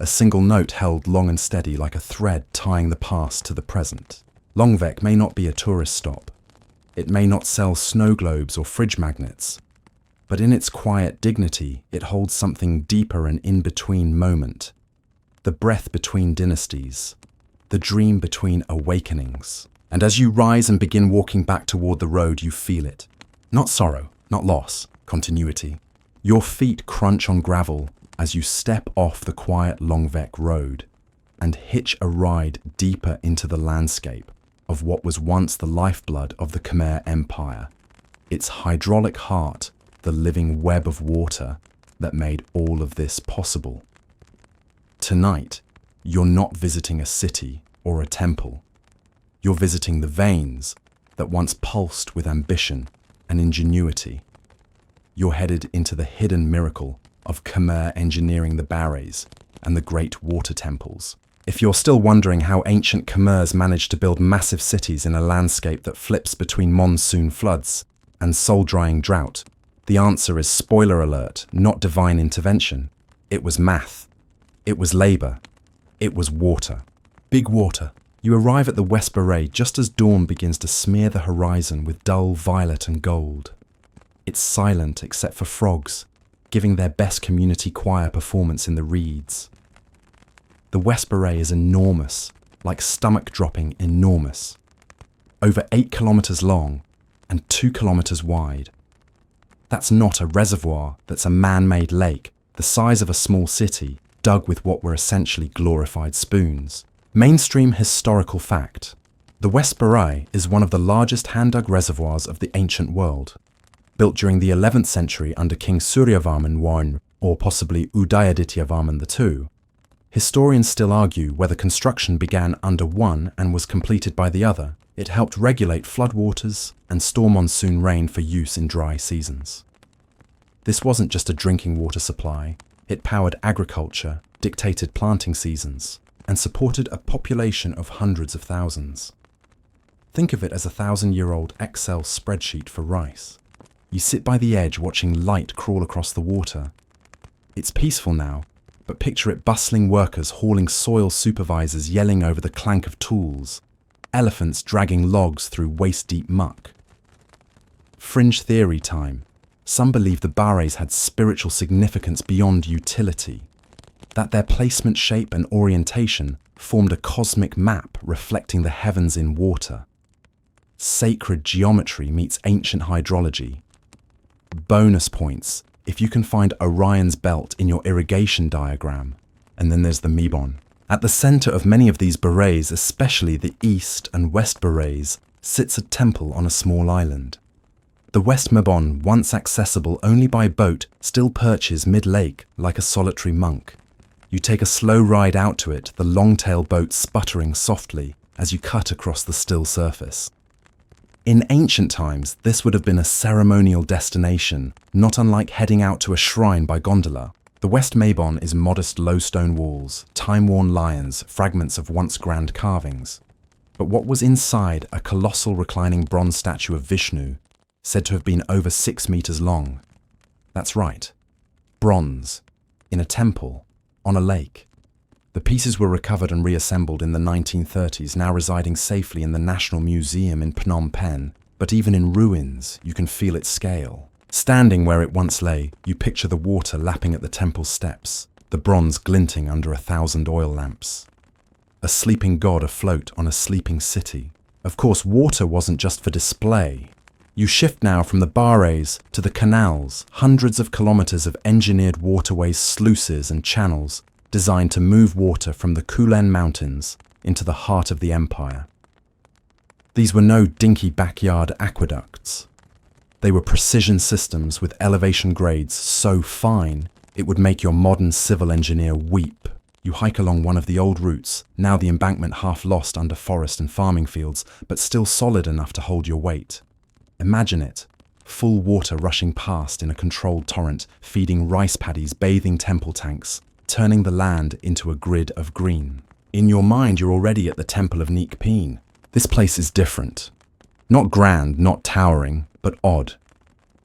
Speaker 1: a single note held long and steady like a thread tying the past to the present. Longvek may not be a tourist stop. It may not sell snow globes or fridge magnets, but in its quiet dignity, it holds something deeper and in-between moment. The breath between dynasties, the dream between awakenings. And as you rise and begin walking back toward the road, you feel it. Not sorrow, not loss, continuity. Your feet crunch on gravel as you step off the quiet Longvek road and hitch a ride deeper into the landscape of what was once the lifeblood of the Khmer Empire, its hydraulic heart, the living web of water that made all of this possible. Tonight, you're not visiting a city, or a temple. You're visiting the veins that once pulsed with ambition and ingenuity. You're headed into the hidden miracle of Khmer engineering the barrays and the great water temples. If you're still wondering how ancient Khmers managed to build massive cities in a landscape that flips between monsoon floods and soul-drying drought, the answer is, spoiler alert, not divine intervention. It was math. It was labor. It was water. Big water. You arrive at the West Baray just as dawn begins to smear the horizon with dull violet and gold. It's silent except for frogs, giving their best community choir performance in the reeds. The West Baray is enormous, like stomach-dropping enormous. Over 8 kilometers long and 2 kilometers wide. That's not a reservoir, that's a man-made lake, the size of a small city, dug with what were essentially glorified spoons. Mainstream historical fact. The West Baray is one of the largest hand-dug reservoirs of the ancient world. Built during the 11th century under King Suryavarman I, or possibly Udayaditya Varman II. Historians still argue whether construction began under one and was completed by the other. It helped regulate floodwaters and store monsoon rain for use in dry seasons. This wasn't just a drinking water supply, it powered agriculture, dictated planting seasons, and supported a population of hundreds of thousands. Think of it as a 1,000-year-old Excel spreadsheet for rice. You sit by the edge watching light crawl across the water. It's peaceful now, but picture it bustling workers hauling soil, supervisors yelling over the clank of tools, elephants dragging logs through waist-deep muck. Fringe theory time. Some believe the Barrays had spiritual significance beyond utility, that their placement, shape and orientation formed a cosmic map reflecting the heavens in water. Sacred geometry meets ancient hydrology. Bonus points if you can find Orion's belt in your irrigation diagram. And then there's the Mebon. At the center of many of these Barrays, especially the East and West Barrays, sits a temple on a small island. The West Mebon, once accessible only by boat, still perches mid-lake like a solitary monk. You take a slow ride out to it, the long-tail boat sputtering softly as you cut across the still surface. In ancient times, this would have been a ceremonial destination, not unlike heading out to a shrine by gondola. The West Mebon is modest low stone walls, time-worn lions, fragments of once grand carvings. But what was inside a colossal reclining bronze statue of Vishnu, said to have been over 6 meters long? That's right, bronze, in a temple, on a lake. The pieces were recovered and reassembled in the 1930s, now residing safely in the National Museum in Phnom Penh. But even in ruins, you can feel its scale. Standing where it once lay, you picture the water lapping at the temple's steps, the bronze glinting under 1,000 oil lamps. A sleeping god afloat on a sleeping city. Of course, water wasn't just for display. You shift now from the Barrays to the canals, hundreds of kilometers of engineered waterways, sluices and channels designed to move water from the Kulen Mountains into the heart of the empire. These were no dinky backyard aqueducts. They were precision systems with elevation grades so fine it would make your modern civil engineer weep. You hike along one of the old routes, now the embankment half lost under forest and farming fields, but still solid enough to hold your weight. Imagine it, full water rushing past in a controlled torrent, feeding rice paddies, bathing temple tanks, turning the land into a grid of green. In your mind, you're already at the Temple of Neek Peen. This place is different. Not grand, not towering, but odd.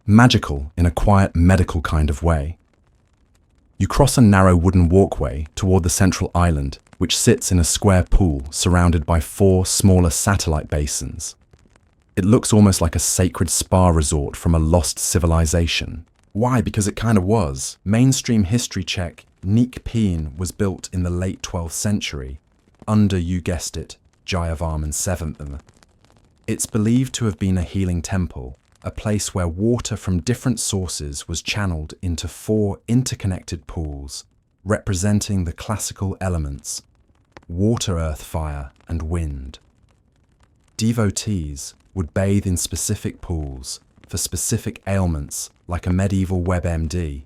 Speaker 1: Magical in a quiet, medical kind of way. You cross a narrow wooden walkway toward the central island, which sits in a square pool surrounded by 4 smaller satellite basins. It looks almost like a sacred spa resort from a lost civilization. Why? Because it kind of was. Mainstream history check. Neek Peen was built in the late 12th century, under, you guessed it, Jayavarman VII. It's believed to have been a healing temple, a place where water from different sources was channeled into 4 interconnected pools, representing the classical elements: water, earth, fire, and wind. Devotees would bathe in specific pools for specific ailments, like a medieval WebMD,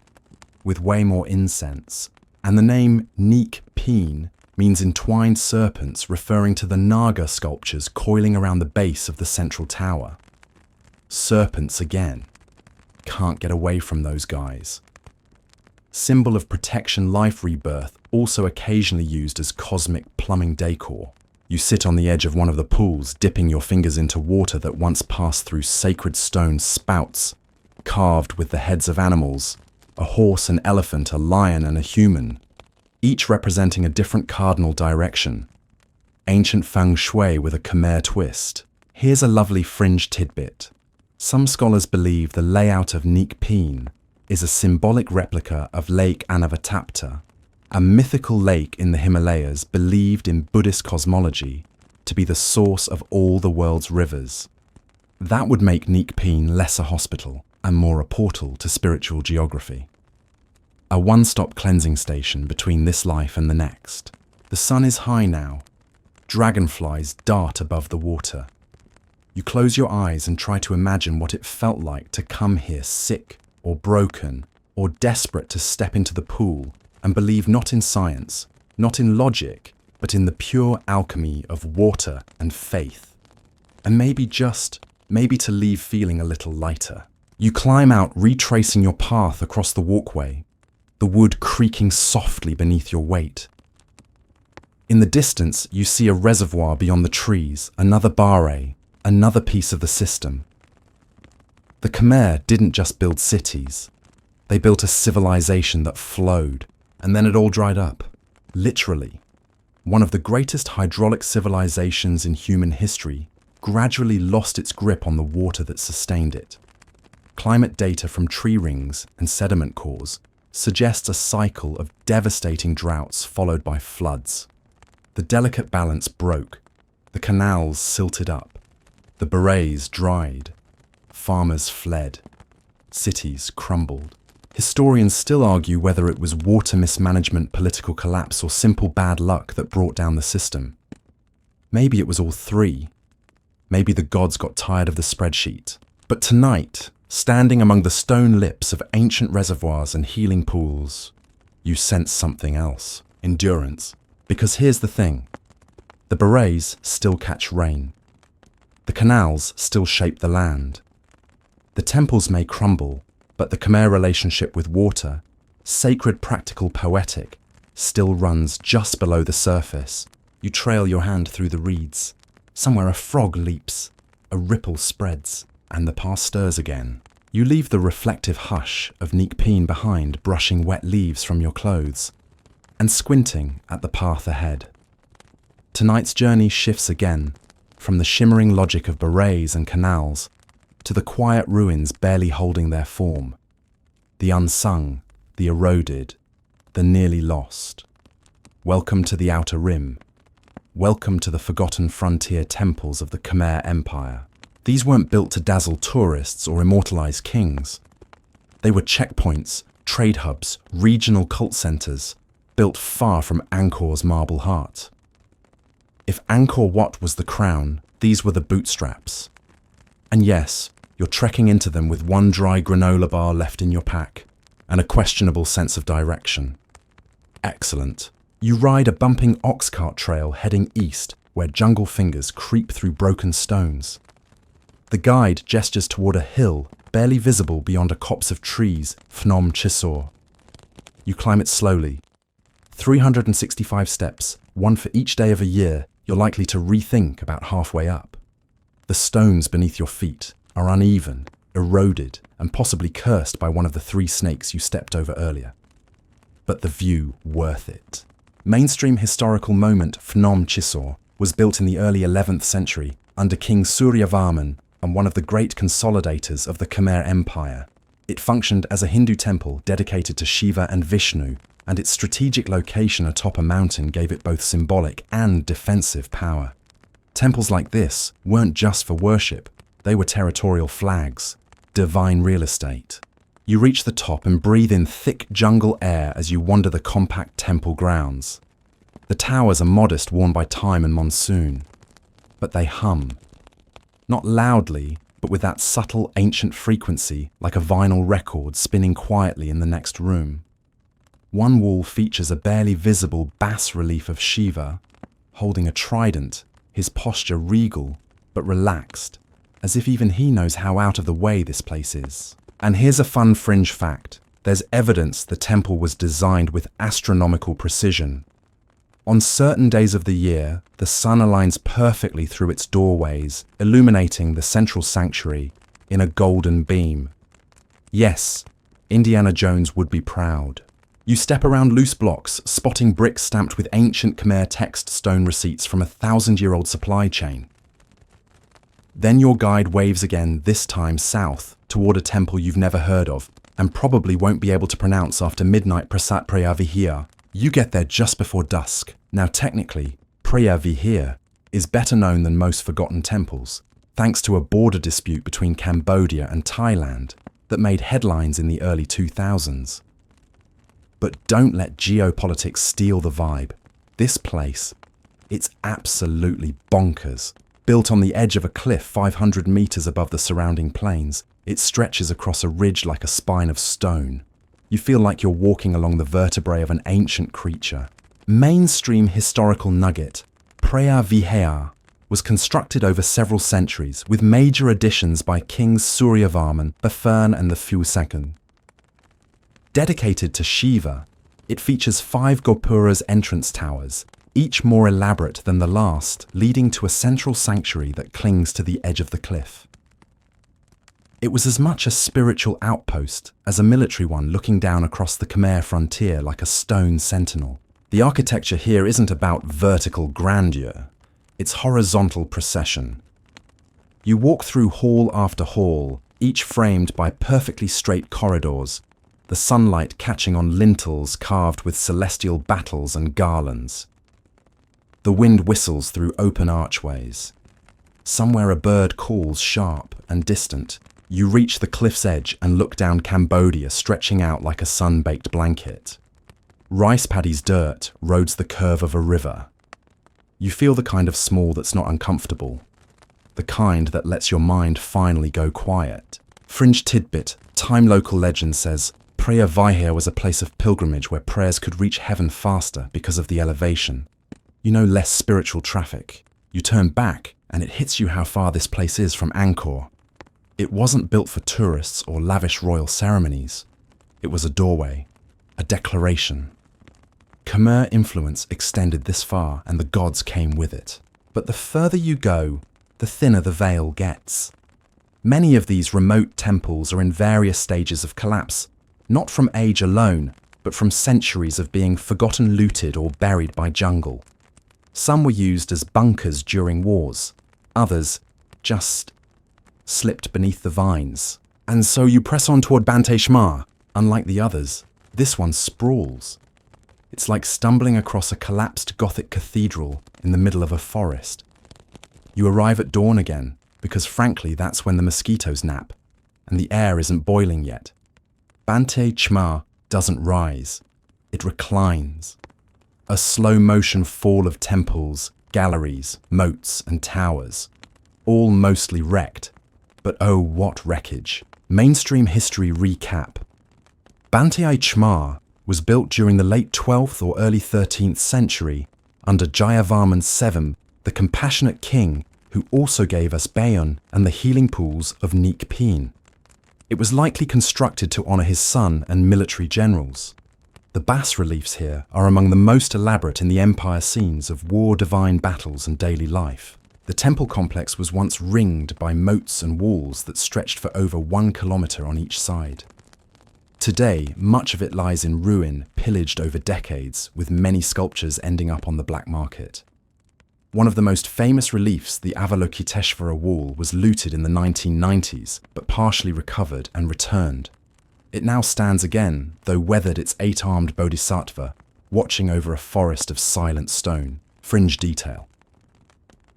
Speaker 1: with way more incense, and the name Neek Peen means entwined serpents, referring to the Naga sculptures coiling around the base of the central tower. Serpents again. Can't get away from those guys. Symbol of protection, life rebirth, also occasionally used as cosmic plumbing decor. You sit on the edge of one of the pools, dipping your fingers into water that once passed through sacred stone spouts, carved with the heads of animals, a horse, an elephant, a lion, and a human, each representing a different cardinal direction. Ancient feng shui with a Khmer twist. Here's a lovely fringe tidbit. Some scholars believe the layout of Neak Pean is a symbolic replica of Lake Anavatapta, a mythical lake in the Himalayas believed in Buddhist cosmology to be the source of all the world's rivers. That would make Neak Pean less a hospital and more a portal to spiritual geography. A one-stop cleansing station between this life and the next. The sun is high now. Dragonflies dart above the water. You close your eyes and try to imagine what it felt like to come here sick or broken or desperate to step into the pool and believe not in science, not in logic, but in the pure alchemy of water and faith. And maybe to leave feeling a little lighter. You climb out, retracing your path across the walkway, the wood creaking softly beneath your weight. In the distance, you see a reservoir beyond the trees, another bare, another piece of the system. The Khmer didn't just build cities. They built a civilization that flowed, and then it all dried up. Literally. One of the greatest hydraulic civilizations in human history gradually lost its grip on the water that sustained it. Climate data from tree rings and sediment cores suggests a cycle of devastating droughts followed by floods. The delicate balance broke. The canals silted up. The berets dried. Farmers fled. Cities crumbled. Historians still argue whether it was water mismanagement, political collapse, or simple bad luck that brought down the system. Maybe it was all three. Maybe the gods got tired of the spreadsheet. But tonight, standing among the stone lips of ancient reservoirs and healing pools, you sense something else. Endurance. Because here's the thing. The berets still catch rain. The canals still shape the land. The temples may crumble, but the Khmer relationship with water, sacred, practical, poetic, still runs just below the surface. You trail your hand through the reeds. Somewhere a frog leaps, a ripple spreads, and the past stirs again. You leave the reflective hush of Neak Pean behind, brushing wet leaves from your clothes, and squinting at the path ahead. Tonight's journey shifts again, from the shimmering logic of berets and canals to the quiet ruins barely holding their form, the unsung, the eroded, the nearly lost. Welcome to the Outer Rim. Welcome to the forgotten frontier temples of the Khmer Empire. These weren't built to dazzle tourists or immortalize kings. They were checkpoints, trade hubs, regional cult centers, built far from Angkor's marble heart. If Angkor Wat was the crown, these were the bootstraps. And yes, you're trekking into them with one dry granola bar left in your pack and a questionable sense of direction. Excellent. You ride a bumping ox cart trail heading east where jungle fingers creep through broken stones. The guide gestures toward a hill barely visible beyond a copse of trees, Phnom Chisor. You climb it slowly. 365 steps, one for each day of a year, you're likely to rethink about halfway up. The stones beneath your feet are uneven, eroded, and possibly cursed by one of the 3 snakes you stepped over earlier. But the view worth it. Mainstream historical moment Phnom Chisor was built in the early 11th century under King Suryavarman and one of the great consolidators of the Khmer Empire. It functioned as a Hindu temple dedicated to Shiva and Vishnu, and its strategic location atop a mountain gave it both symbolic and defensive power. Temples like this weren't just for worship, they were territorial flags, divine real estate. You reach the top and breathe in thick jungle air as you wander the compact temple grounds. The towers are modest, worn by time and monsoon, but they hum. Not loudly, but with that subtle ancient frequency like a vinyl record spinning quietly in the next room. One wall features a barely visible bas-relief of Shiva, holding a trident, his posture regal but relaxed, as if even he knows how out of the way this place is. And here's a fun fringe fact. There's evidence the temple was designed with astronomical precision. On certain days of the year, the sun aligns perfectly through its doorways, illuminating the central sanctuary in a golden beam. Yes, Indiana Jones would be proud. You step around loose blocks, spotting bricks stamped with ancient Khmer text stone receipts from a 1,000-year-old supply chain. Then your guide waves again, this time south, toward a temple you've never heard of, and probably won't be able to pronounce after midnight. Prasat Preah Vihear. You get there just before dusk. Now technically, Preah Vihear is better known than most forgotten temples, thanks to a border dispute between Cambodia and Thailand that made headlines in the early 2000s. But don't let geopolitics steal the vibe. This place, it's absolutely bonkers. Built on the edge of a cliff 500 meters above the surrounding plains, it stretches across a ridge like a spine of stone. You feel like you're walking along the vertebrae of an ancient creature. Mainstream historical nugget, Preah Vihear was constructed over several centuries with major additions by Kings Suryavarman, Bafern and the Phu II. Dedicated to Shiva, it features 5 gopuras entrance towers, each more elaborate than the last, leading to a central sanctuary that clings to the edge of the cliff. It was as much a spiritual outpost as a military one, looking down across the Khmer frontier like a stone sentinel. The architecture here isn't about vertical grandeur, it's horizontal procession. You walk through hall after hall, each framed by perfectly straight corridors, the sunlight catching on lintels carved with celestial battles and garlands. The wind whistles through open archways. Somewhere a bird calls sharp and distant. You reach the cliff's edge and look down Cambodia stretching out like a sun-baked blanket. Rice paddies dirt roads the curve of a river. You feel the kind of small that's not uncomfortable, the kind that lets your mind finally go quiet. Fringe tidbit, Time local legend says, Preah Vihear was a place of pilgrimage where prayers could reach heaven faster because of the elevation. You know, less spiritual traffic. You turn back and it hits you how far this place is from Angkor. It wasn't built for tourists or lavish royal ceremonies. It was a doorway, a declaration. Khmer influence extended this far and the gods came with it. But the further you go, the thinner the veil gets. Many of these remote temples are in various stages of collapse, not from age alone, but from centuries of being forgotten, looted or buried by jungle. Some were used as bunkers during wars, others just slipped beneath the vines. And so you press on toward Bante Shmar. Unlike the others, this one sprawls. It's like stumbling across a collapsed Gothic cathedral in the middle of a forest. You arrive at dawn again, because frankly that's when the mosquitoes nap, and the air isn't boiling yet. Bante Shmar doesn't rise, it reclines. A slow-motion fall of temples, galleries, moats and towers, all mostly wrecked. But oh, what wreckage. Mainstream history recap. Bante Shmar was built during the late 12th or early 13th century under Jayavarman VII, the compassionate king who also gave us Bayon and the healing pools of Neak Peen. It was likely constructed to honour his son and military generals. The bas-reliefs here are among the most elaborate in the empire scenes of war, divine battles and daily life. The temple complex was once ringed by moats and walls that stretched for over 1 kilometre on each side. Today, much of it lies in ruin, pillaged over decades, with many sculptures ending up on the black market. One of the most famous reliefs, the Avalokiteshvara wall, was looted in the 1990s, but partially recovered and returned. It now stands again, though weathered, its 8-armed bodhisattva, watching over a forest of silent stone. Fringe detail.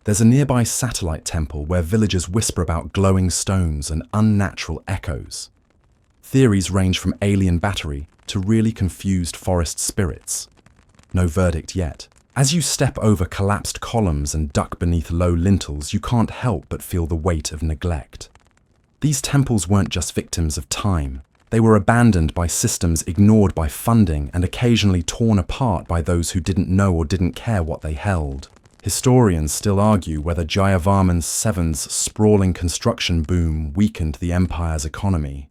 Speaker 1: There's a nearby satellite temple where villagers whisper about glowing stones and unnatural echoes. Theories range from alien battery to really confused forest spirits. No verdict yet. As you step over collapsed columns and duck beneath low lintels, you can't help but feel the weight of neglect. These temples weren't just victims of time. They were abandoned by systems, ignored by funding, and occasionally torn apart by those who didn't know or didn't care what they held. Historians still argue whether Jayavarman VII's sprawling construction boom weakened the empire's economy.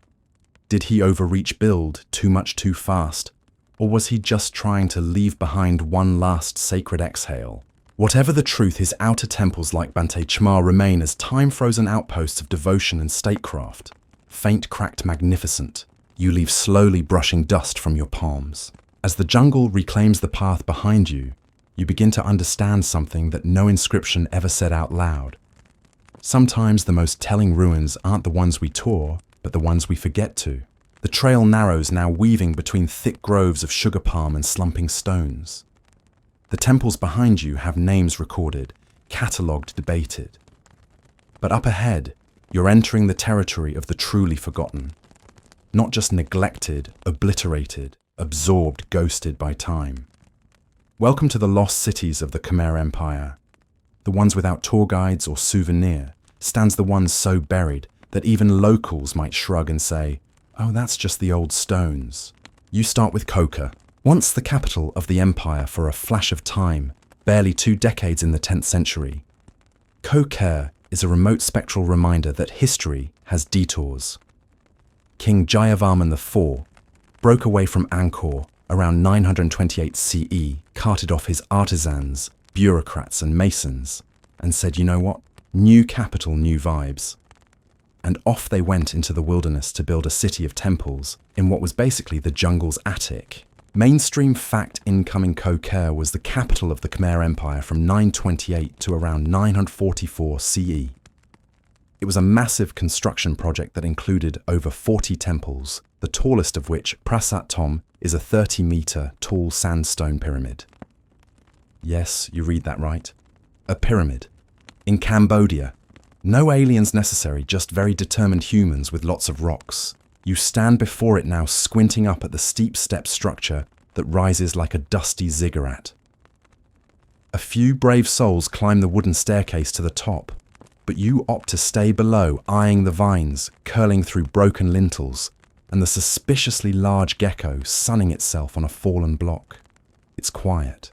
Speaker 1: Did he overreach, build too much too fast? Or was he just trying to leave behind one last sacred exhale? Whatever the truth, his outer temples like Bante Chmar remain as time-frozen outposts of devotion and statecraft. Faint, cracked, magnificent, you leave slowly brushing dust from your palms. As the jungle reclaims the path behind you, you begin to understand something that no inscription ever said out loud. Sometimes the most telling ruins aren't the ones we tour, but the ones we forget to. The trail narrows, now weaving between thick groves of sugar palm and slumping stones. The temples behind you have names recorded, catalogued, debated. But up ahead, you're entering the territory of the truly forgotten. Not just neglected, obliterated, absorbed, ghosted by time. Welcome to the lost cities of the Khmer Empire. The ones without tour guides or souvenir stands the ones so buried that even locals might shrug and say, "Oh, that's just the old stones." You start with Khokha, once the capital of the empire for a flash of time, barely 2 decades in the 10th century. Khokha is a remote spectral reminder that history has detours. King Jayavarman IV broke away from Angkor around 928 CE, carted off his artisans, bureaucrats and masons, and said, "You know what? New capital, new vibes." And off they went into the wilderness to build a city of temples in what was basically the jungle's attic. Mainstream fact, incoming Khokha was the capital of the Khmer Empire from 928 to around 944 CE. It was a massive construction project that included over 40 temples, the tallest of which, Prasat Tom, is a 30-meter tall sandstone pyramid. Yes, you read that right. A pyramid. In Cambodia. No aliens necessary, just very determined humans with lots of rocks. You stand before it now, squinting up at the steep step structure that rises like a dusty ziggurat. A few brave souls climb the wooden staircase to the top, but you opt to stay below, eyeing the vines curling through broken lintels and the suspiciously large gecko sunning itself on a fallen block. It's quiet.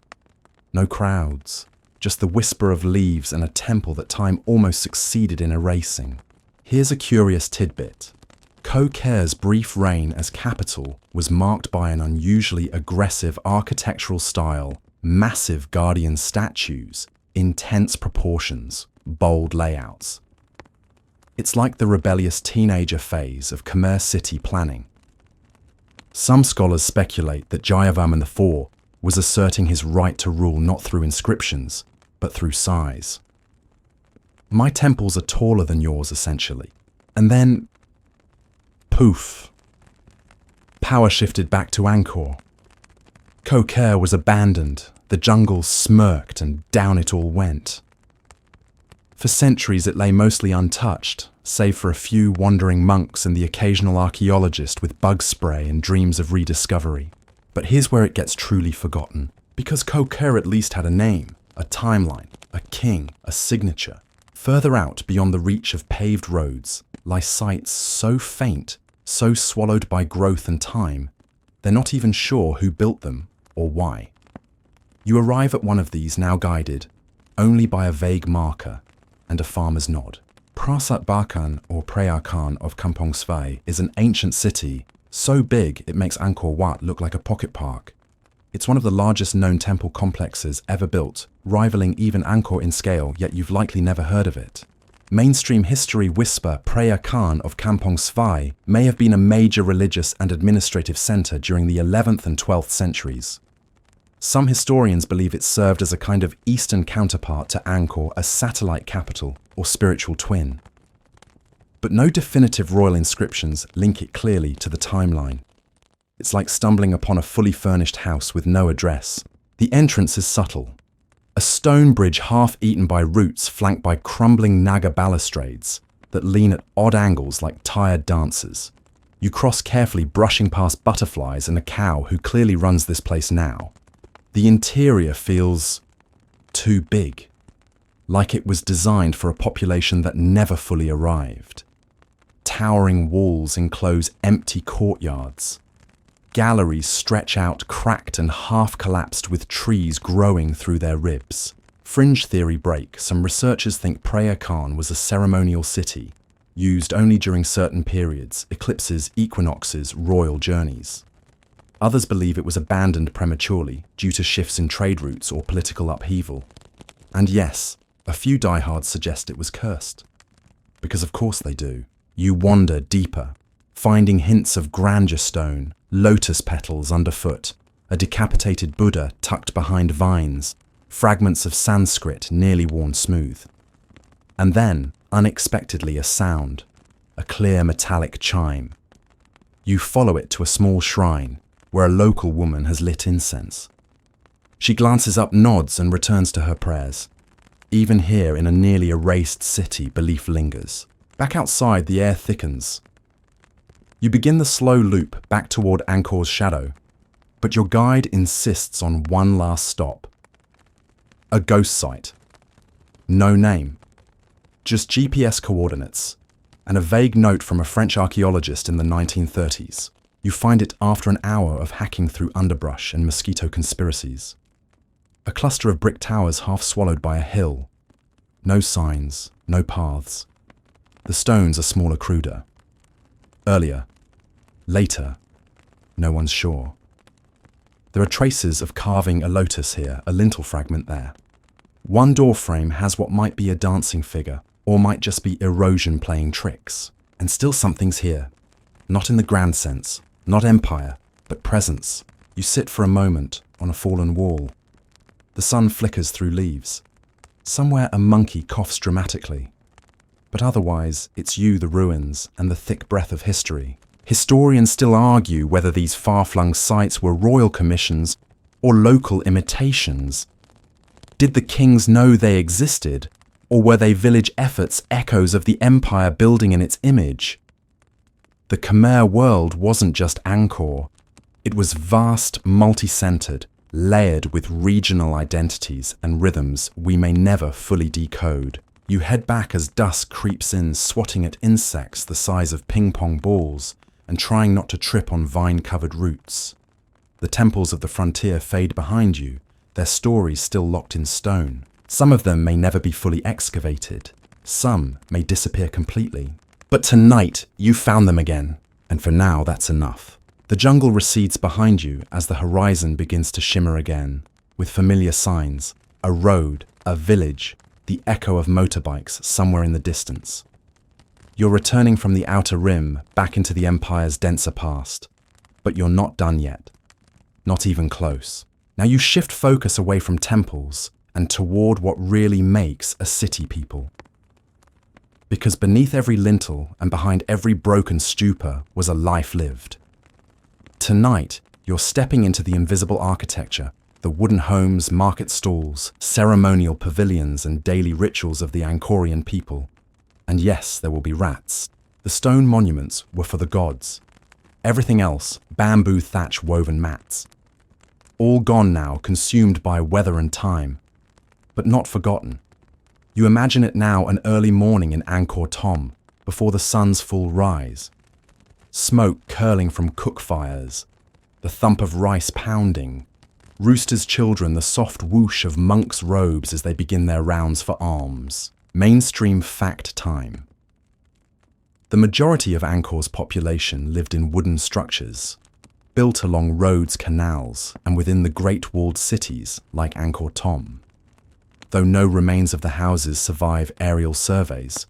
Speaker 1: No crowds, just the whisper of leaves and a temple that time almost succeeded in erasing. Here's a curious tidbit. Khokha's brief reign as capital was marked by an unusually aggressive architectural style, massive guardian statues, intense proportions, bold layouts. It's like the rebellious teenager phase of Khmer city planning. Some scholars speculate that Jayavarman IV was asserting his right to rule not through inscriptions, but through size. My temples are taller than yours, essentially. And then, poof. Power shifted back to Angkor. Khokha was abandoned, the jungle smirked, and down it all went. For centuries it lay mostly untouched, save for a few wandering monks and the occasional archaeologist with bug spray and dreams of rediscovery. But here's where it gets truly forgotten. Because Khokha at least had a name, a timeline, a king, a signature. Further out, beyond the reach of paved roads, lie sites so faint, so swallowed by growth and time, they're not even sure who built them or why. You arrive at one of these, now guided only by a vague marker and a farmer's nod. Prasat Bakan, or Preah Khan of Kampong Svai, is an ancient city, so big it makes Angkor Wat look like a pocket park. It's one of the largest known temple complexes ever built, rivaling even Angkor in scale, yet you've likely never heard of it. Mainstream history whisper Preah Khan of Kampong Svai may have been a major religious and administrative centre during the 11th and 12th centuries. Some historians believe it served as a kind of eastern counterpart to Angkor, a satellite capital or spiritual twin. But no definitive royal inscriptions link it clearly to the timeline. It's like stumbling upon a fully furnished house with no address. The entrance is subtle. A stone bridge half eaten by roots flanked by crumbling Naga balustrades that lean at odd angles like tired dancers. You cross carefully, brushing past butterflies and a cow who clearly runs this place now. The interior feels too big, like it was designed for a population that never fully arrived. Towering walls enclose empty courtyards. Galleries stretch out cracked and half-collapsed with trees growing through their ribs. Fringe theory break. Some researchers think Preah Khan was a ceremonial city, used only during certain periods, eclipses, equinoxes, royal journeys. Others believe it was abandoned prematurely due to shifts in trade routes or political upheaval. And yes, a few diehards suggest it was cursed. Because of course they do. You wander deeper, finding hints of grandeur stone, lotus petals underfoot, a decapitated Buddha tucked behind vines, fragments of Sanskrit nearly worn smooth. And then, unexpectedly, a sound, a clear metallic chime. You follow it to a small shrine where a local woman has lit incense. She glances up, nods, and returns to her prayers. Even here in a nearly erased city, belief lingers. Back outside, the air thickens. You begin the slow loop back toward Angkor's shadow, but your guide insists on one last stop. A ghost site. No name. Just GPS coordinates, and a vague note from a French archaeologist in the 1930s. You find it after an hour of hacking through underbrush and mosquito conspiracies. A cluster of brick towers half swallowed by a hill. No signs, no paths. The stones are smaller, cruder. Earlier, later, no one's sure. There are traces of carving a lotus here, a lintel fragment there. One door frame has what might be a dancing figure, or might just be erosion playing tricks. And still something's here. Not in the grand sense, not empire, but presence. You sit for a moment on a fallen wall. The sun flickers through leaves. Somewhere a monkey coughs dramatically. But otherwise, it's you, the ruins, and the thick breath of history. Historians still argue whether these far-flung sites were royal commissions or local imitations. Did the kings know they existed, or were they village efforts, echoes of the empire building in its image? The Khmer world wasn't just Angkor. It was vast, multi-centered, layered with regional identities and rhythms we may never fully decode. You head back as dusk creeps in, swatting at insects the size of ping-pong balls and trying not to trip on vine-covered roots. The temples of the frontier fade behind you, their stories still locked in stone. Some of them may never be fully excavated. Some may disappear completely. But tonight, you found them again, and for now that's enough. The jungle recedes behind you as the horizon begins to shimmer again, with familiar signs, a road, a village, the echo of motorbikes somewhere in the distance. You're returning from the outer rim back into the Empire's denser past, but you're not done yet. Not even close. Now you shift focus away from temples and toward what really makes a city people. Because beneath every lintel and behind every broken stupa was a life lived. Tonight, you're stepping into the invisible architecture, the wooden homes, market stalls, ceremonial pavilions and daily rituals of the Angkorian people. And yes, there will be rats. The stone monuments were for the gods. Everything else, bamboo thatch woven mats. All gone now, consumed by weather and time. But not forgotten. You imagine it now an early morning in Angkor Thom, before the sun's full rise. Smoke curling from cook fires, the thump of rice pounding, roosters' children, the soft whoosh of monks' robes as they begin their rounds for alms. Mainstream fact time. The majority of Angkor's population lived in wooden structures, built along roads, canals, and within the great walled cities like Angkor Thom. Though no remains of the houses survive aerial surveys,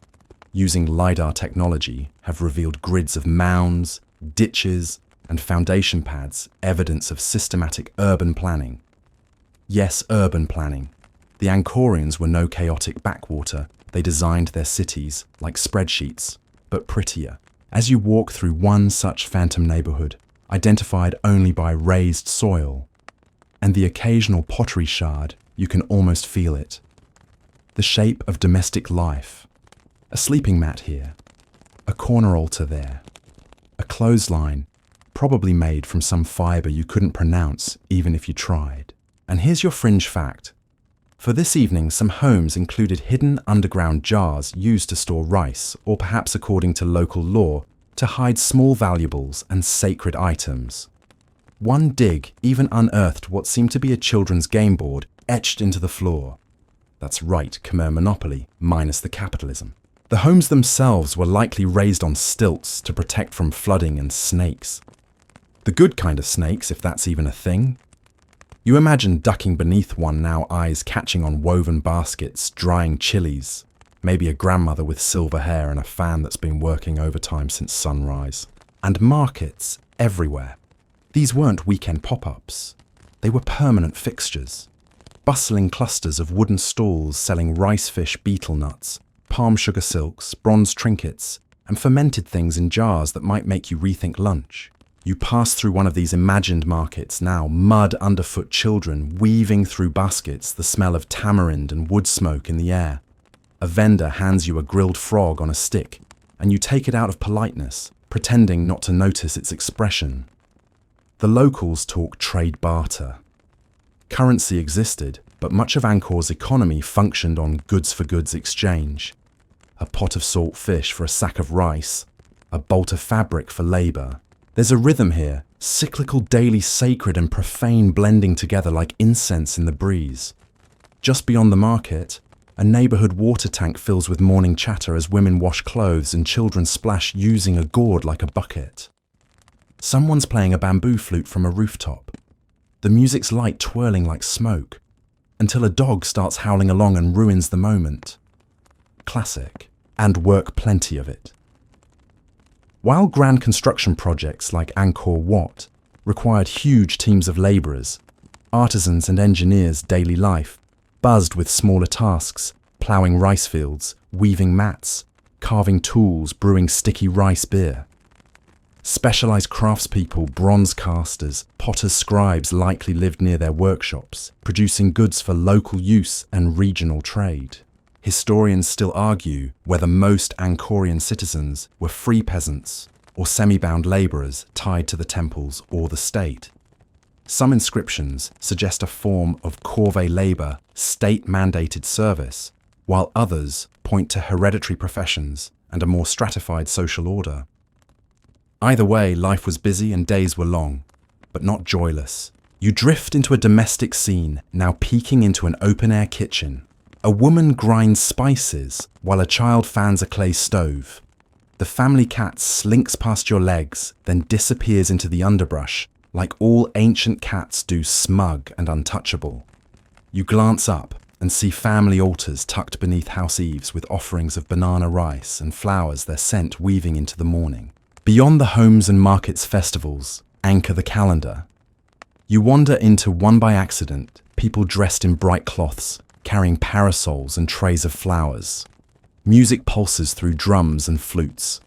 Speaker 1: using LiDAR technology have revealed grids of mounds, ditches, and foundation pads, evidence of systematic urban planning. Yes, urban planning. The Angkorians were no chaotic backwater. They designed their cities like spreadsheets, but prettier. As you walk through one such phantom neighborhood, identified only by raised soil, and the occasional pottery shard, you can almost feel it. The shape of domestic life. A sleeping mat here, a corner altar there, a clothesline, probably made from some fiber you couldn't pronounce even if you tried. And here's your fringe fact. For this evening, some homes included hidden underground jars used to store rice, or perhaps according to local law, to hide small valuables and sacred items. One dig even unearthed what seemed to be a children's game board etched into the floor. That's right, Khmer monopoly, minus the capitalism. The homes themselves were likely raised on stilts to protect from flooding and snakes. The good kind of snakes, if that's even a thing. You imagine ducking beneath one now, eyes catching on woven baskets, drying chilies, maybe a grandmother with silver hair and a fan that's been working overtime since sunrise. And markets everywhere. These weren't weekend pop-ups. They were permanent fixtures. Bustling clusters of wooden stalls selling rice fish beetle nuts, palm sugar silks, bronze trinkets, and fermented things in jars that might make you rethink lunch. You pass through one of these imagined markets now, mud underfoot children weaving through baskets, the smell of tamarind and wood smoke in the air. A vendor hands you a grilled frog on a stick, and you take it out of politeness, pretending not to notice its expression. The locals talk trade barter. Currency existed, but much of Angkor's economy functioned on goods-for-goods exchange. A pot of salt fish for a sack of rice, a bolt of fabric for labour. There's a rhythm here, cyclical, daily, sacred and profane blending together like incense in the breeze. Just beyond the market, a neighbourhood water tank fills with morning chatter as women wash clothes and children splash using a gourd like a bucket. Someone's playing a bamboo flute from a rooftop. The music's light twirling like smoke, until a dog starts howling along and ruins the moment. Classic, and work plenty of it. While grand construction projects like Angkor Wat required huge teams of labourers, artisans and engineers' daily life buzzed with smaller tasks, ploughing rice fields, weaving mats, carving tools, brewing sticky rice beer. Specialised craftspeople, bronze casters, potters' scribes likely lived near their workshops, producing goods for local use and regional trade. Historians still argue whether most Angkorian citizens were free peasants or semi-bound labourers tied to the temples or the state. Some inscriptions suggest a form of corvée labour, state-mandated service, while others point to hereditary professions and a more stratified social order. Either way, life was busy and days were long, but not joyless. You drift into a domestic scene, now peeking into an open-air kitchen. A woman grinds spices while a child fans a clay stove. The family cat slinks past your legs, then disappears into the underbrush, like all ancient cats do, smug and untouchable. You glance up and see family altars tucked beneath house eaves with offerings of banana rice and flowers, their scent weaving into the morning. Beyond the homes and markets festivals anchor the calendar. You wander into one by accident, people dressed in bright cloths, carrying parasols and trays of flowers. Music pulses through drums and flutes,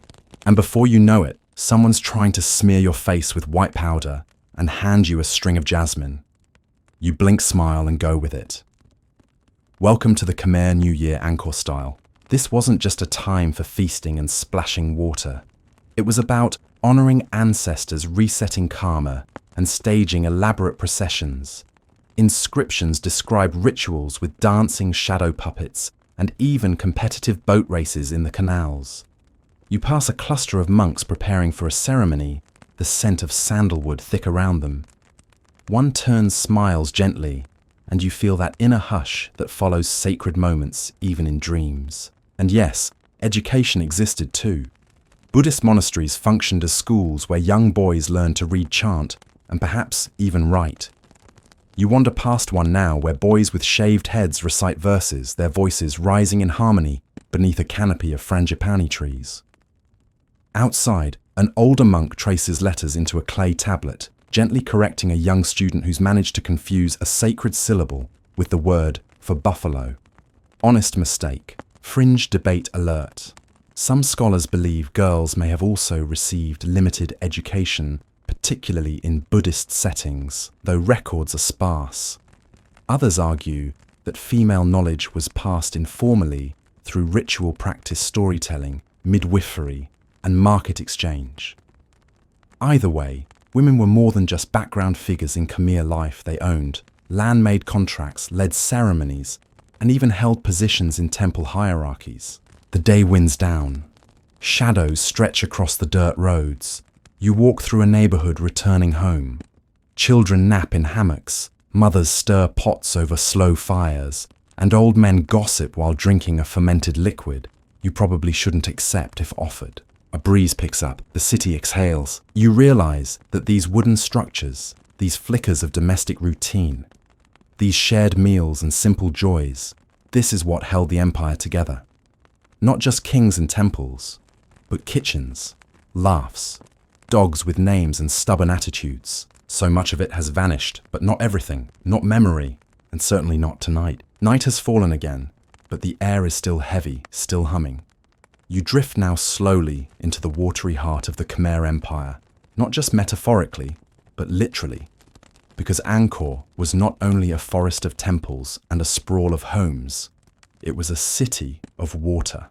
Speaker 1: and before you know it, someone's trying to smear your face with white powder and hand you a string of jasmine. You blink, smile, and go with it. Welcome to the Khmer New Year Angkor style. This wasn't just a time for feasting and splashing water. It was about honouring ancestors, resetting karma, and staging elaborate processions. Inscriptions describe rituals with dancing shadow puppets and even competitive boat races in the canals. You pass a cluster of monks preparing for a ceremony, the scent of sandalwood thick around them. One turns, smiles gently, and you feel that inner hush that follows sacred moments even in dreams. And yes, education existed too. Buddhist monasteries functioned as schools where young boys learned to read chant and perhaps even write. You wander past one now where boys with shaved heads recite verses, their voices rising in harmony beneath a canopy of frangipani trees. Outside, an older monk traces letters into a clay tablet, gently correcting a young student who's managed to confuse a sacred syllable with the word for buffalo. Honest mistake. Fringe debate alert. Some scholars believe girls may have also received limited education, particularly in Buddhist settings, though records are sparse. Others argue that female knowledge was passed informally through ritual practice, storytelling, midwifery, and market exchange. Either way, women were more than just background figures in Khmer life, they owned land-made contracts, led ceremonies, and even held positions in temple hierarchies. The day winds down. Shadows stretch across the dirt roads. You walk through a neighborhood returning home. Children nap in hammocks, mothers stir pots over slow fires, and old men gossip while drinking a fermented liquid you probably shouldn't accept if offered. A breeze picks up, the city exhales. You realize that these wooden structures, these flickers of domestic routine, these shared meals and simple joys, this is what held the empire together. Not just kings and temples, but kitchens, laughs, dogs with names and stubborn attitudes. So much of it has vanished, but not everything, not memory, and certainly not tonight. Night has fallen again, but the air is still heavy, still humming. You drift now slowly into the watery heart of the Khmer Empire, not just metaphorically, but literally, because Angkor was not only a forest of temples and a sprawl of homes, it was a city of water.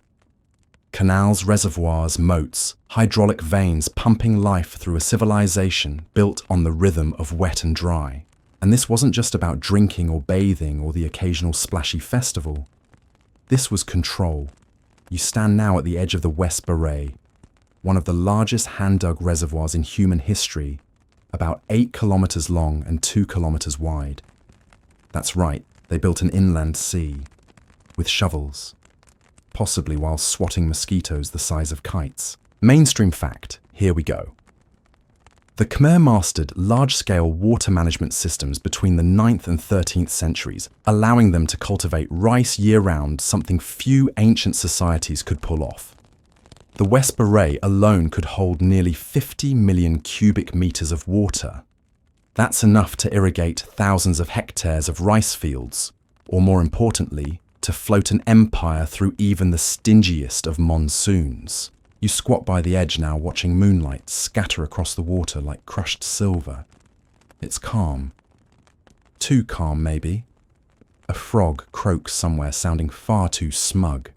Speaker 1: Canals, reservoirs, moats, hydraulic veins pumping life through a civilization built on the rhythm of wet and dry. And this wasn't just about drinking or bathing or the occasional splashy festival. This was control. You stand now at the edge of the West Baray, one of the largest hand-dug reservoirs in human history, about 8 kilometers long and 2 kilometers wide. That's right, they built an inland sea, with shovels, possibly while swatting mosquitoes the size of kites. Mainstream fact, here we go. The Khmer mastered large-scale water management systems between the 9th and 13th centuries, allowing them to cultivate rice year-round, something few ancient societies could pull off. The West Baray alone could hold nearly 50 million cubic meters of water. That's enough to irrigate thousands of hectares of rice fields, or more importantly, to float an empire through even the stingiest of monsoons. You squat by the edge now, watching moonlight scatter across the water like crushed silver. It's calm. Too calm, maybe. A frog croaks somewhere, sounding far too smug.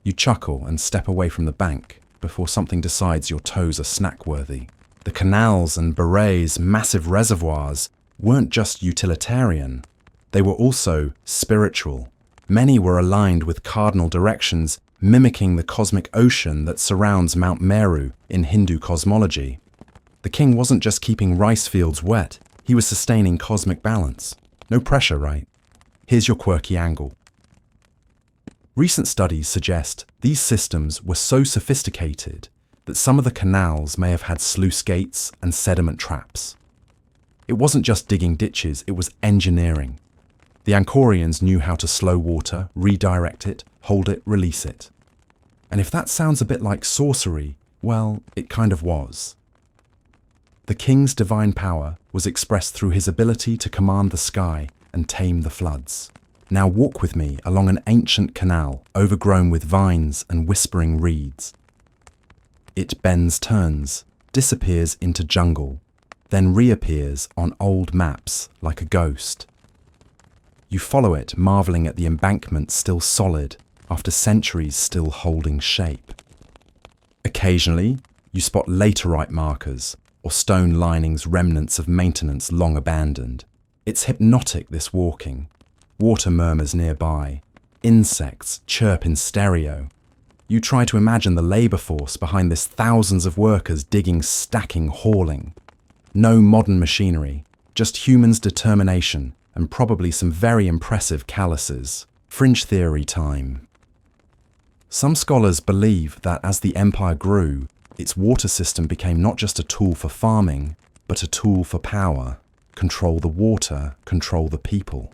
Speaker 1: You chuckle and step away from the bank before something decides your toes are snack-worthy. The canals and barays, massive reservoirs, weren't just utilitarian. They were also spiritual. Many were aligned with cardinal directions, mimicking the cosmic ocean that surrounds Mount Meru in Hindu cosmology. The king wasn't just keeping rice fields wet, he was sustaining cosmic balance. No pressure, right? Here's your quirky angle. Recent studies suggest these systems were so sophisticated that some of the canals may have had sluice gates and sediment traps. It wasn't just digging ditches, it was engineering. The Angkorians knew how to slow water, redirect it, hold it, release it. And if that sounds a bit like sorcery, well, it kind of was. The king's divine power was expressed through his ability to command the sky and tame the floods. Now walk with me along an ancient canal overgrown with vines and whispering reeds. It bends, turns, disappears into jungle, then reappears on old maps like a ghost. You follow it, marveling at the embankment still solid, after centuries still holding shape. Occasionally, you spot laterite markers, or stone linings remnants of maintenance long abandoned. It's hypnotic, this walking. Water murmurs nearby. Insects chirp in stereo. You try to imagine the labour force behind this, thousands of workers digging, stacking, hauling. No modern machinery, just humans' determination, and probably some very impressive calluses. Fringe theory time. Some scholars believe that as the empire grew, its water system became not just a tool for farming, but a tool for power. Control the water, control the people.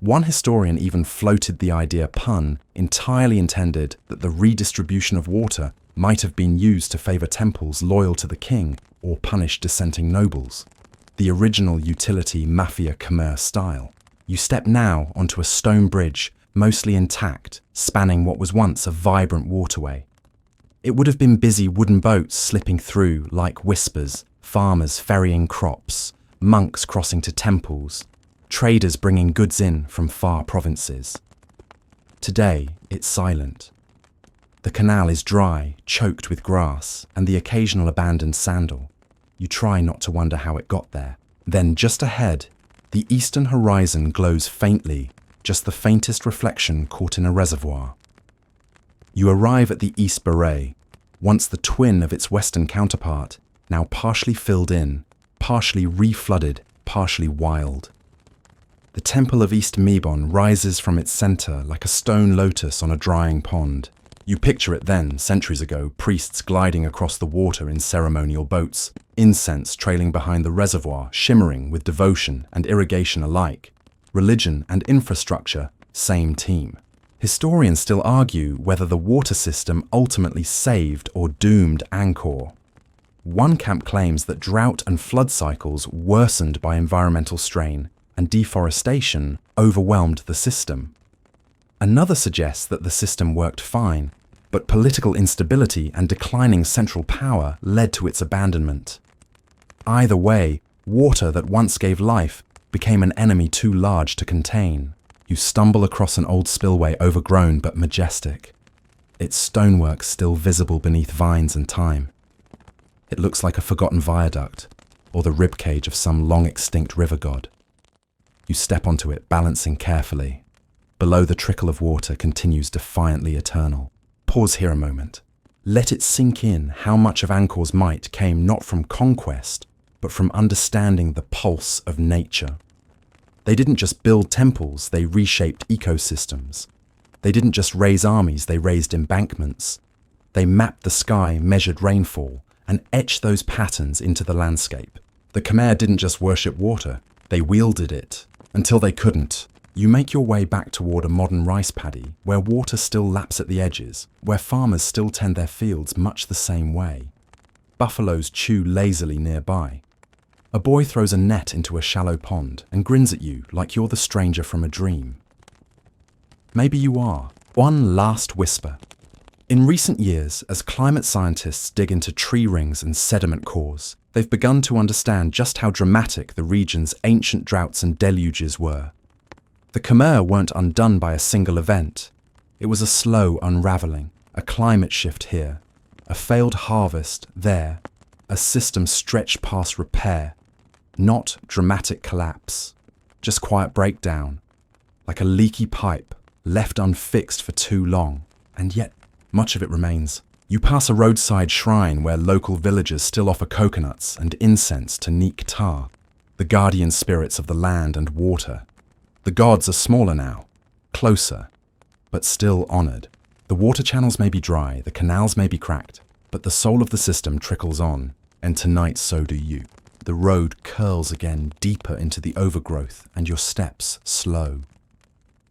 Speaker 1: One historian even floated the idea, pun, entirely intended that the redistribution of water might have been used to favour temples loyal to the king or punish dissenting nobles. The original utility mafia Khmer style. You step now onto a stone bridge, mostly intact, spanning what was once a vibrant waterway. It would have been busy wooden boats slipping through like whispers, farmers ferrying crops, monks crossing to temples, traders bringing goods in from far provinces. Today, it's silent. The canal is dry, choked with grass, and the occasional abandoned sandal. You try not to wonder how it got there. Then just ahead, The eastern horizon glows faintly, just the faintest reflection caught in a reservoir. You arrive at the East Beret, once the twin of its western counterpart, now partially filled in, partially reflooded, partially wild. The temple of East Mebon rises from its center like a stone lotus on a drying pond. You picture it then, centuries ago, priests gliding across the water in ceremonial boats, incense trailing behind the reservoir, shimmering with devotion and irrigation alike. Religion and infrastructure, same team. Historians still argue whether the water system ultimately saved or doomed Angkor. One camp claims that drought and flood cycles worsened by environmental strain, and deforestation overwhelmed the system. Another suggests that the system worked fine, but political instability and declining central power led to its abandonment. Either way, water that once gave life became an enemy too large to contain. You stumble across an old spillway overgrown but majestic, its stonework still visible beneath vines and thyme. It looks like a forgotten viaduct, or the ribcage of some long-extinct river god. You step onto it, balancing carefully. Below, the trickle of water continues defiantly eternal. Pause here a moment. Let it sink in how much of Angkor's might came not from conquest, but from understanding the pulse of nature. They didn't just build temples, they reshaped ecosystems. They didn't just raise armies, they raised embankments. They mapped the sky, measured rainfall, and etched those patterns into the landscape. The Khmer didn't just worship water, they wielded it. Until they couldn't, you make your way back toward a modern rice paddy, where water still laps at the edges, where farmers still tend their fields much the same way. Buffaloes chew lazily nearby. A boy throws a net into a shallow pond and grins at you like you're the stranger from a dream. Maybe you are. One last whisper. In recent years, as climate scientists dig into tree rings and sediment cores, they've begun to understand just how dramatic the region's ancient droughts and deluges were. The Khmer weren't undone by a single event. It was a slow unraveling, a climate shift here, a failed harvest there, a system stretched past repair, not dramatic collapse, just quiet breakdown, like a leaky pipe left unfixed for too long, and yet much of it remains. You pass a roadside shrine where local villagers still offer coconuts and incense to Neek Tar, the guardian spirits of the land and water. The gods are smaller now, closer, but still honored. The water channels may be dry, the canals may be cracked, but the soul of the system trickles on, and tonight so do you. The road curls again deeper into the overgrowth, and your steps slow.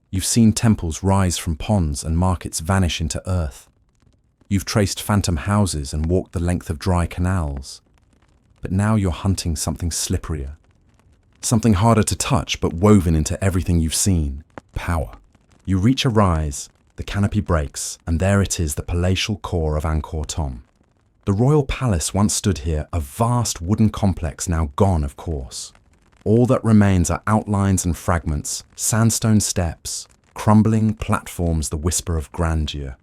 Speaker 1: You've seen temples rise from ponds and markets vanish into earth. You've traced phantom houses and walked the length of dry canals. But now you're hunting something slipperier. Something harder to touch but woven into everything you've seen. Power. You reach a rise, the canopy breaks, and there it is, the palatial core of Angkor Thom. The royal palace once stood here, a vast wooden complex now gone, of course. All that remains are outlines and fragments, sandstone steps, crumbling platforms, the whisper of grandeur.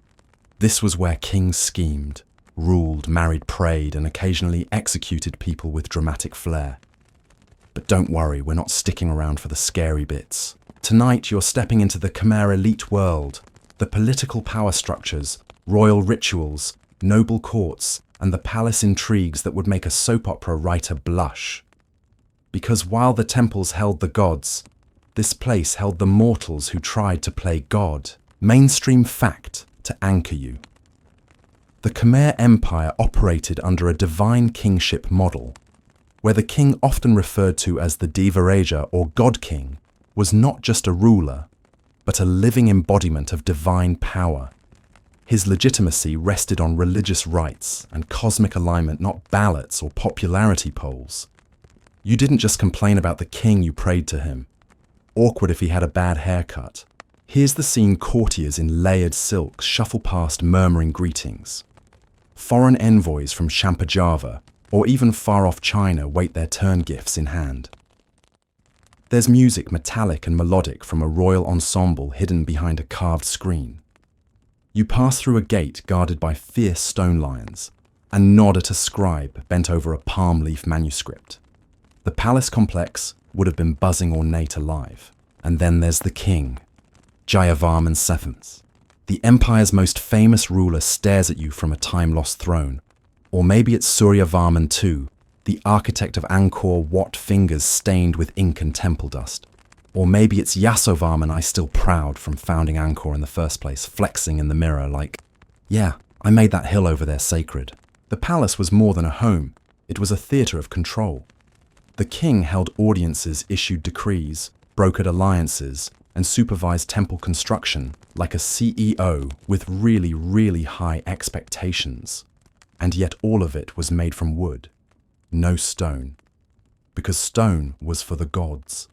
Speaker 1: This was where kings schemed, ruled, married, prayed, and occasionally executed people with dramatic flair. But don't worry, we're not sticking around for the scary bits. Tonight you're stepping into the Khmer elite world, the political power structures, royal rituals, noble courts, and the palace intrigues that would make a soap opera writer blush. Because while the temples held the gods, this place held the mortals who tried to play God. Mainstream fact to anchor you. The Khmer Empire operated under a divine kingship model, where the king, often referred to as the Devaraja or God King, was not just a ruler, but a living embodiment of divine power. His legitimacy rested on religious rites and cosmic alignment, not ballots or popularity polls. You didn't just complain about the king, you prayed to him. Awkward if he had a bad haircut. Here's the scene: courtiers in layered silks shuffle past murmuring greetings. Foreign envoys from Java or even far-off China wait their turn, gifts in hand. There's music, metallic and melodic, from a royal ensemble hidden behind a carved screen. You pass through a gate guarded by fierce stone lions and nod at a scribe bent over a palm leaf manuscript. The palace complex would have been buzzing ornate alive. And then there's the king, Jayavarman VII. The empire's most famous ruler stares at you from a time-lost throne. Or maybe it's Suryavarman II, the architect of Angkor, Wat fingers stained with ink and temple dust. Or maybe it's Yasovarman I still proud from founding Angkor in the first place, flexing in the mirror like, yeah, I made that hill over there sacred. The palace was more than a home, it was a theatre of control. The king held audiences, issued decrees, brokered alliances, and supervised temple construction like a CEO with really, really high expectations. And yet all of it was made from wood, no stone. Because stone was for the gods.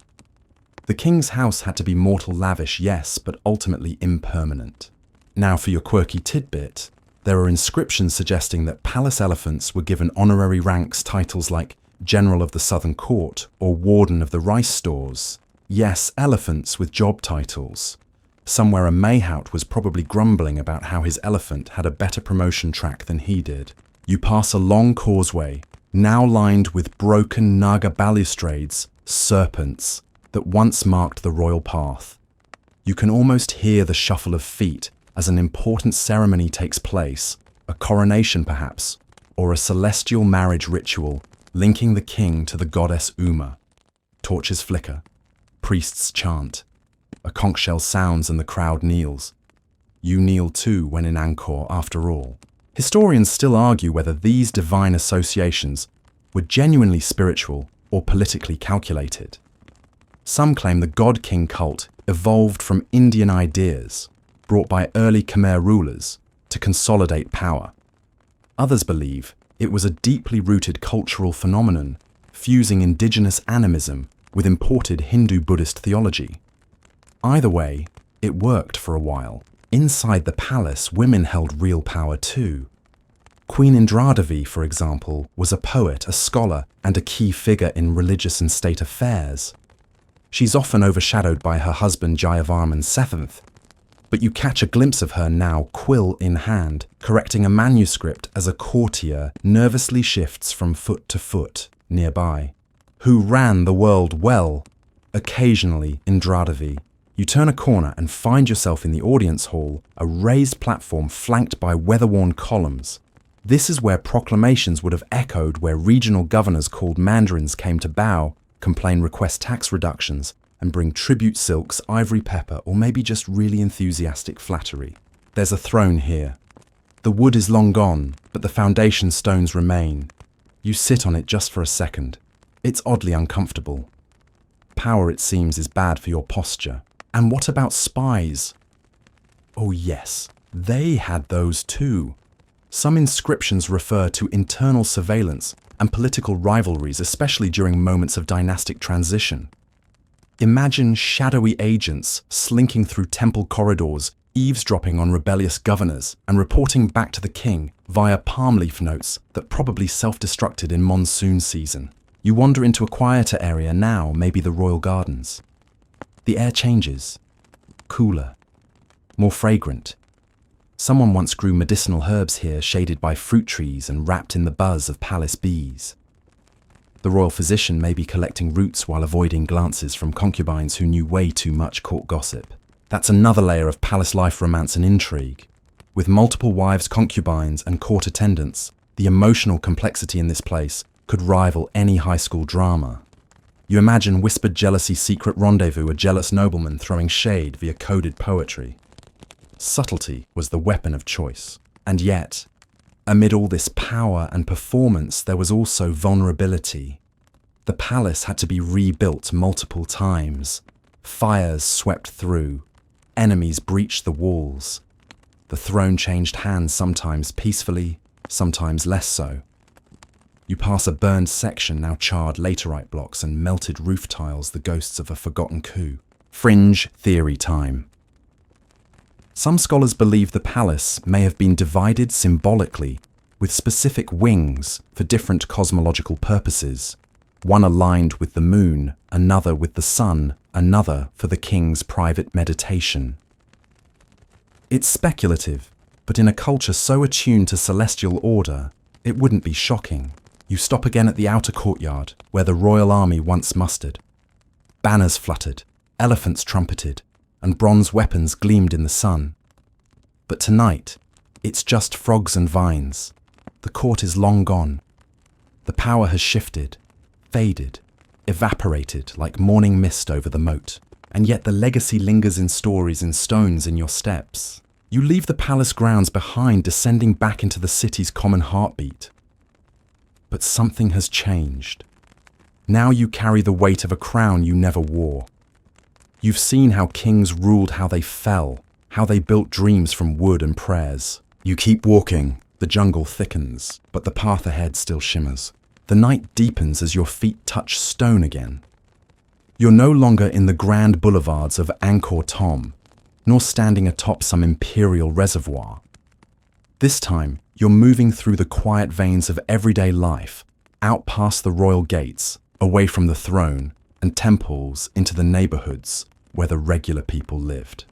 Speaker 1: The king's house had to be mortal lavish, yes, but ultimately impermanent. Now for your quirky tidbit, there are inscriptions suggesting that palace elephants were given honorary ranks, titles like General of the Southern Court or Warden of the Rice Stores. Yes, elephants with job titles. Somewhere a Mayhout was probably grumbling about how his elephant had a better promotion track than he did. You pass a long causeway, now lined with broken Naga balustrades, serpents, that once marked the royal path. You can almost hear the shuffle of feet as an important ceremony takes place, a coronation perhaps, or a celestial marriage ritual linking the king to the goddess Uma. Torches flicker, priests chant, a conch shell sounds and the crowd kneels. You kneel too when in Angkor, after all. Historians still argue whether these divine associations were genuinely spiritual or politically calculated. Some claim the god-king cult evolved from Indian ideas brought by early Khmer rulers to consolidate power. Others believe it was a deeply rooted cultural phenomenon, fusing indigenous animism with imported Hindu-Buddhist theology. Either way, it worked for a while. Inside the palace, women held real power too. Queen Indradevi, for example, was a poet, a scholar, and a key figure in religious and state affairs. She's often overshadowed by her husband Jayavarman VII, but you catch a glimpse of her now, quill in hand, correcting a manuscript as a courtier nervously shifts from foot to foot nearby. Who ran the world well? Occasionally, Indradevi. You turn a corner and find yourself in the audience hall, a raised platform flanked by weather-worn columns. This is where proclamations would have echoed, where regional governors called mandarins came to bow, complain, request tax reductions, and bring tribute silks, ivory pepper, or maybe just really enthusiastic flattery. There's a throne here. The wood is long gone, but the foundation stones remain. You sit on it just for a second. It's oddly uncomfortable. Power, it seems, is bad for your posture. And what about spies? Oh yes, they had those too. Some inscriptions refer to internal surveillance and political rivalries, especially during moments of dynastic transition. Imagine shadowy agents slinking through temple corridors, eavesdropping on rebellious governors, and reporting back to the king via palm leaf notes that probably self-destructed in monsoon season. You wander into a quieter area now, maybe the royal gardens. The air changes, cooler, more fragrant. Someone once grew medicinal herbs here, shaded by fruit trees and wrapped in the buzz of palace bees. The royal physician may be collecting roots while avoiding glances from concubines who knew way too much court gossip. That's another layer of palace life romance and intrigue. With multiple wives, concubines, and court attendants, the emotional complexity in this place could rival any high school drama. You imagine whispered jealousy, secret rendezvous, a jealous nobleman throwing shade via coded poetry. Subtlety was the weapon of choice. And yet, amid all this power and performance, there was also vulnerability. The palace had to be rebuilt multiple times. Fires swept through. Enemies breached the walls. The throne changed hands, sometimes peacefully, sometimes less so. You pass a burned section, now charred laterite blocks and melted roof tiles, the ghosts of a forgotten coup. Fringe theory time. Some scholars believe the palace may have been divided symbolically, with specific wings for different cosmological purposes. One aligned with the moon, another with the sun, another for the king's private meditation. It's speculative, but in a culture so attuned to celestial order, it wouldn't be shocking. You stop again at the outer courtyard, where the royal army once mustered. Banners fluttered, elephants trumpeted, and bronze weapons gleamed in the sun. But tonight, it's just frogs and vines. The court is long gone. The power has shifted, faded, evaporated like morning mist over the moat. And yet the legacy lingers in stories in stones in your steps. You leave the palace grounds behind, descending back into the city's common heartbeat. But something has changed. Now you carry the weight of a crown you never wore. You've seen how kings ruled, how they fell, how they built dreams from wood and prayers. You keep walking, the jungle thickens, but the path ahead still shimmers. The night deepens as your feet touch stone again. You're no longer in the grand boulevards of Angkor Thom, nor standing atop some imperial reservoir. This time, you're moving through the quiet veins of everyday life, out past the royal gates, away from the throne, and temples into the neighborhoods where the regular people lived.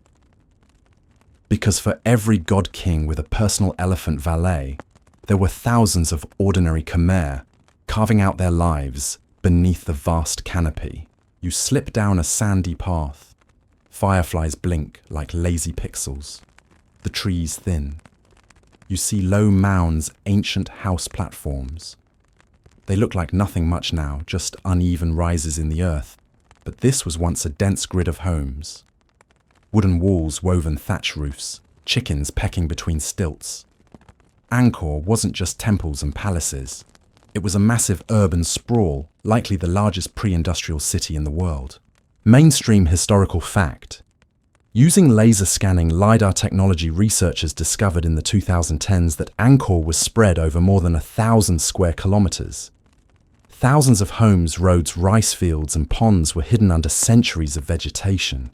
Speaker 1: Because for every god king with a personal elephant valet, there were thousands of ordinary Khmer carving out their lives beneath the vast canopy. You slip down a sandy path. Fireflies blink like lazy pixels. The trees thin. You see low mounds, ancient house platforms. They look like nothing much now, just uneven rises in the earth. But this was once a dense grid of homes. Wooden walls, woven thatch roofs, chickens pecking between stilts. Angkor wasn't just temples and palaces. It was a massive urban sprawl, likely the largest pre-industrial city in the world. Mainstream historical fact. Using laser scanning LiDAR technology, researchers discovered in the 2010s that Angkor was spread over more than 1,000 square kilometers. Thousands of homes, roads, rice fields, and ponds were hidden under centuries of vegetation.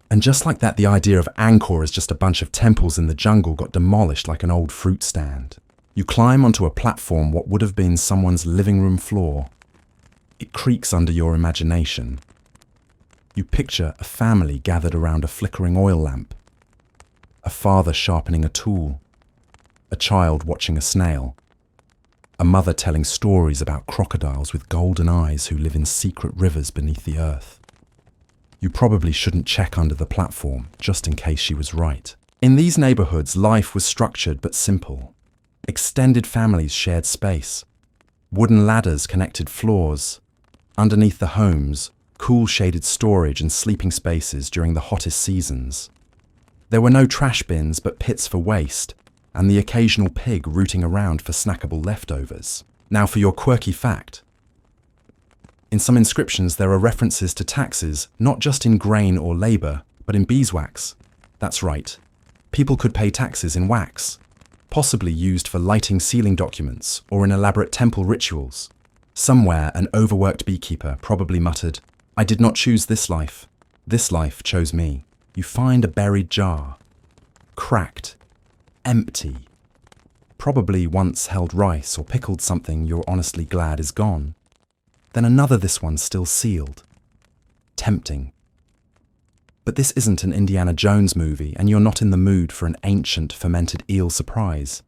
Speaker 1: And just like that, the idea of Angkor as just a bunch of temples in the jungle got demolished like an old fruit stand. You climb onto a platform, what would have been someone's living room floor. It creaks under your imagination. You picture a family gathered around a flickering oil lamp, a father sharpening a tool, a child watching a snail, a mother telling stories about crocodiles with golden eyes who live in secret rivers beneath the earth. You probably shouldn't check under the platform, just in case she was right. In these neighborhoods, life was structured but simple. Extended families shared space. Wooden ladders connected floors. Underneath the homes, cool shaded storage and sleeping spaces during the hottest seasons. There were no trash bins but pits for waste, and the occasional pig rooting around for snackable leftovers. Now for your quirky fact. In some inscriptions there are references to taxes, not just in grain or labour, but in beeswax. That's right. People could pay taxes in wax, possibly used for lighting sealing documents or in elaborate temple rituals. Somewhere an overworked beekeeper probably muttered, "I did not choose this life chose me." You find a buried jar. Cracked. Empty. Probably once held rice or pickled something you're honestly glad is gone. Then another, this one still sealed. Tempting. But this isn't an Indiana Jones movie, and you're not in the mood for an ancient fermented eel surprise.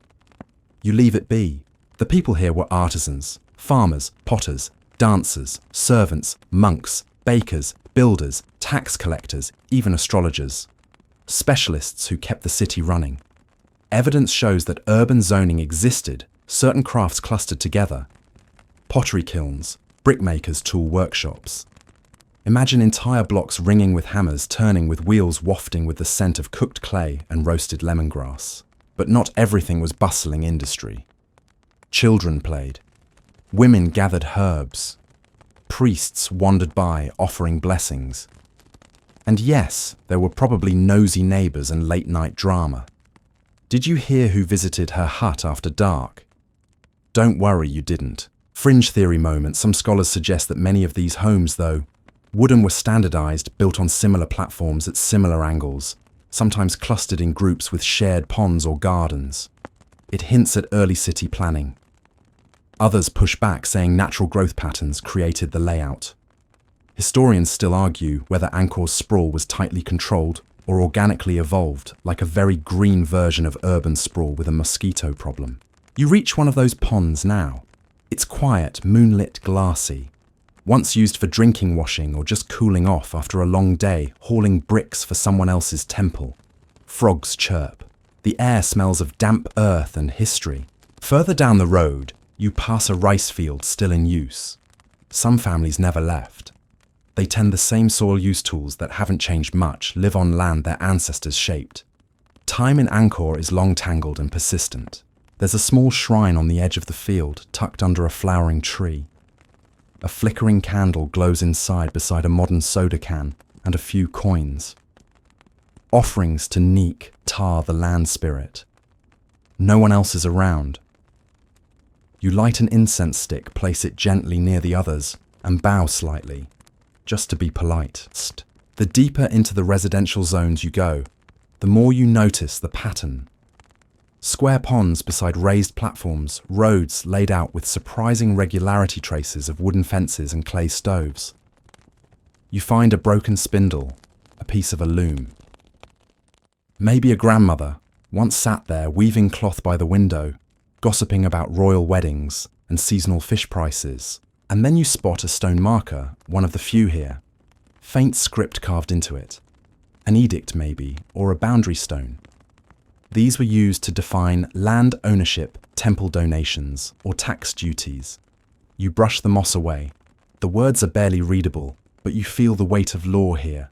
Speaker 1: You leave it be. The people here were artisans, farmers, potters, dancers, servants, monks, bakers, builders, tax collectors, even astrologers. Specialists who kept the city running. Evidence shows that urban zoning existed, certain crafts clustered together. Pottery kilns, brickmakers' tool workshops. Imagine entire blocks ringing with hammers, turning with wheels wafting with the scent of cooked clay and roasted lemongrass. But not everything was bustling industry. Children played. Women gathered herbs. Priests wandered by, offering blessings. And yes, there were probably nosy neighbours and late-night drama. Did you hear who visited her hut after dark? Don't worry, you didn't. Fringe theory moment. Some scholars suggest that many of these homes, though, wooden were standardized, built on similar platforms at similar angles, sometimes clustered in groups with shared ponds or gardens. It hints at early city planning. Others push back, saying natural growth patterns created the layout. Historians still argue whether Angkor's sprawl was tightly controlled or organically evolved, like a very green version of urban sprawl with a mosquito problem. You reach one of those ponds now. It's quiet, moonlit, glassy. Once used for drinking washing or just cooling off after a long day, hauling bricks for someone else's temple. Frogs chirp. The air smells of damp earth and history. Further down the road, you pass a rice field still in use. Some families never left. They tend the same soil use tools that haven't changed much, live on land their ancestors shaped. Time in Angkor is long tangled and persistent. There's a small shrine on the edge of the field, tucked under a flowering tree. A flickering candle glows inside beside a modern soda can and a few coins. Offerings to Neek, Tar, the land spirit. No one else is around. You light an incense stick, place it gently near the others, and bow slightly, just to be polite. The deeper into the residential zones you go, the more you notice the pattern. Square ponds beside raised platforms, roads laid out with surprising regularity traces of wooden fences and clay stoves. You find a broken spindle, a piece of a loom. Maybe a grandmother once sat there weaving cloth by the window, gossiping about royal weddings and seasonal fish prices, and then you spot a stone marker, one of the few here. Faint script carved into it. An edict maybe, or a boundary stone. These were used to define land ownership, temple donations, or tax duties. You brush the moss away. The words are barely readable, but you feel the weight of law here.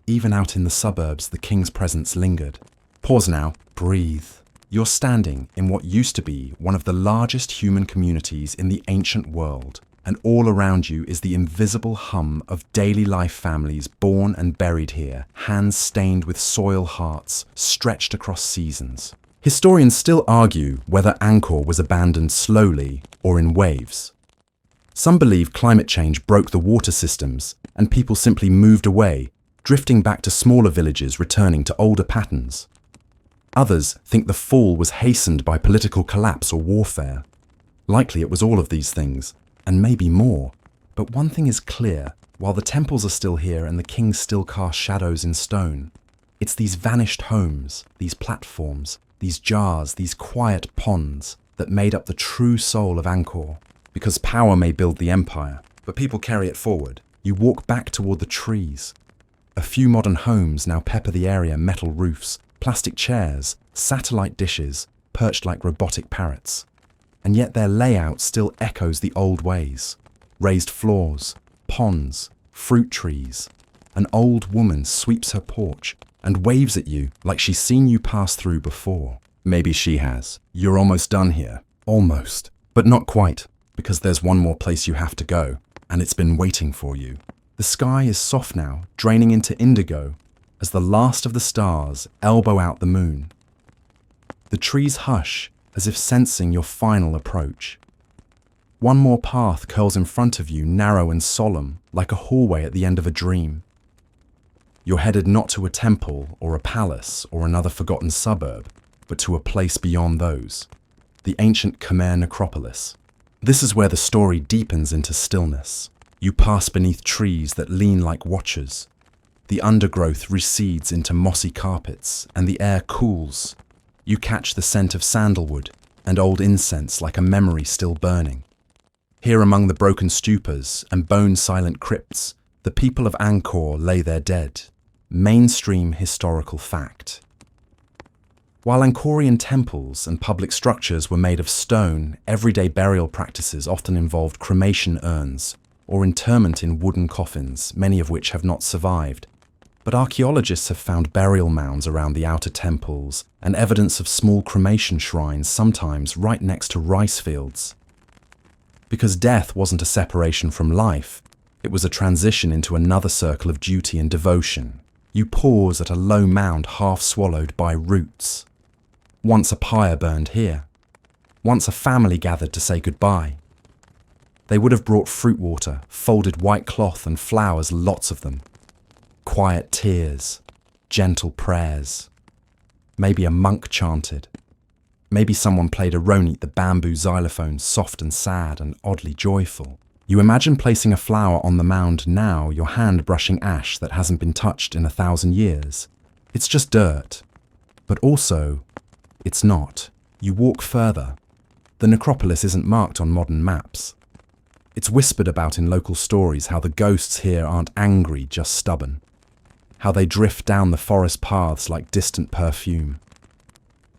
Speaker 1: Even out in the suburbs, the king's presence lingered. Pause now, breathe. You're standing in what used to be one of the largest human communities in the ancient world, and all around you is the invisible hum of daily life families born and buried here, hands stained with soil hearts, stretched across seasons. Historians still argue whether Angkor was abandoned slowly or in waves. Some believe climate change broke the water systems and people simply moved away, drifting back to smaller villages returning to older patterns. Others think the fall was hastened by political collapse or warfare. Likely it was all of these things, and maybe more. But one thing is clear, while the temples are still here and the kings still cast shadows in stone, it's these vanished homes, these platforms, these jars, these quiet ponds that made up the true soul of Angkor. Because power may build the empire, but people carry it forward. You walk back toward the trees. A few modern homes now pepper the area, metal roofs, plastic chairs, satellite dishes, perched like robotic parrots. And yet their layout still echoes the old ways. Raised floors, ponds, fruit trees. An old woman sweeps her porch and waves at you like she's seen you pass through before. Maybe she has. You're almost done here. Almost. But not quite, because there's one more place you have to go, and it's been waiting for you. The sky is soft now, draining into indigo, as the last of the stars elbow out the moon. The trees hush, as if sensing your final approach. One more path curls in front of you, narrow and solemn, like a hallway at the end of a dream. You're headed not to a temple or a palace or another forgotten suburb, but to a place beyond those, the ancient Khmer necropolis. This is where the story deepens into stillness. You pass beneath trees that lean like watchers. The undergrowth recedes into mossy carpets, and the air cools. You catch the scent of sandalwood and old incense like a memory still burning. Here among the broken stupas and bone-silent crypts, the people of Angkor lay their dead. Mainstream historical fact. While Angkorian temples and public structures were made of stone, everyday burial practices often involved cremation urns or interment in wooden coffins, many of which have not survived. But archaeologists have found burial mounds around the outer temples and evidence of small cremation shrines, sometimes right next to rice fields. Because death wasn't a separation from life, it was a transition into another circle of duty and devotion. You pause at a low mound half swallowed by roots. Once a pyre burned here. Once a family gathered to say goodbye. They would have brought fruit water, folded white cloth and flowers, lots of them. Quiet tears, gentle prayers. Maybe a monk chanted. Maybe someone played a ronit, the bamboo xylophone, soft and sad and oddly joyful. You imagine placing a flower on the mound now, your hand brushing ash that hasn't been touched in 1,000 years. It's just dirt. But also, it's not. You walk further. The necropolis isn't marked on modern maps. It's whispered about in local stories how the ghosts here aren't angry, just stubborn. How they drift down the forest paths like distant perfume.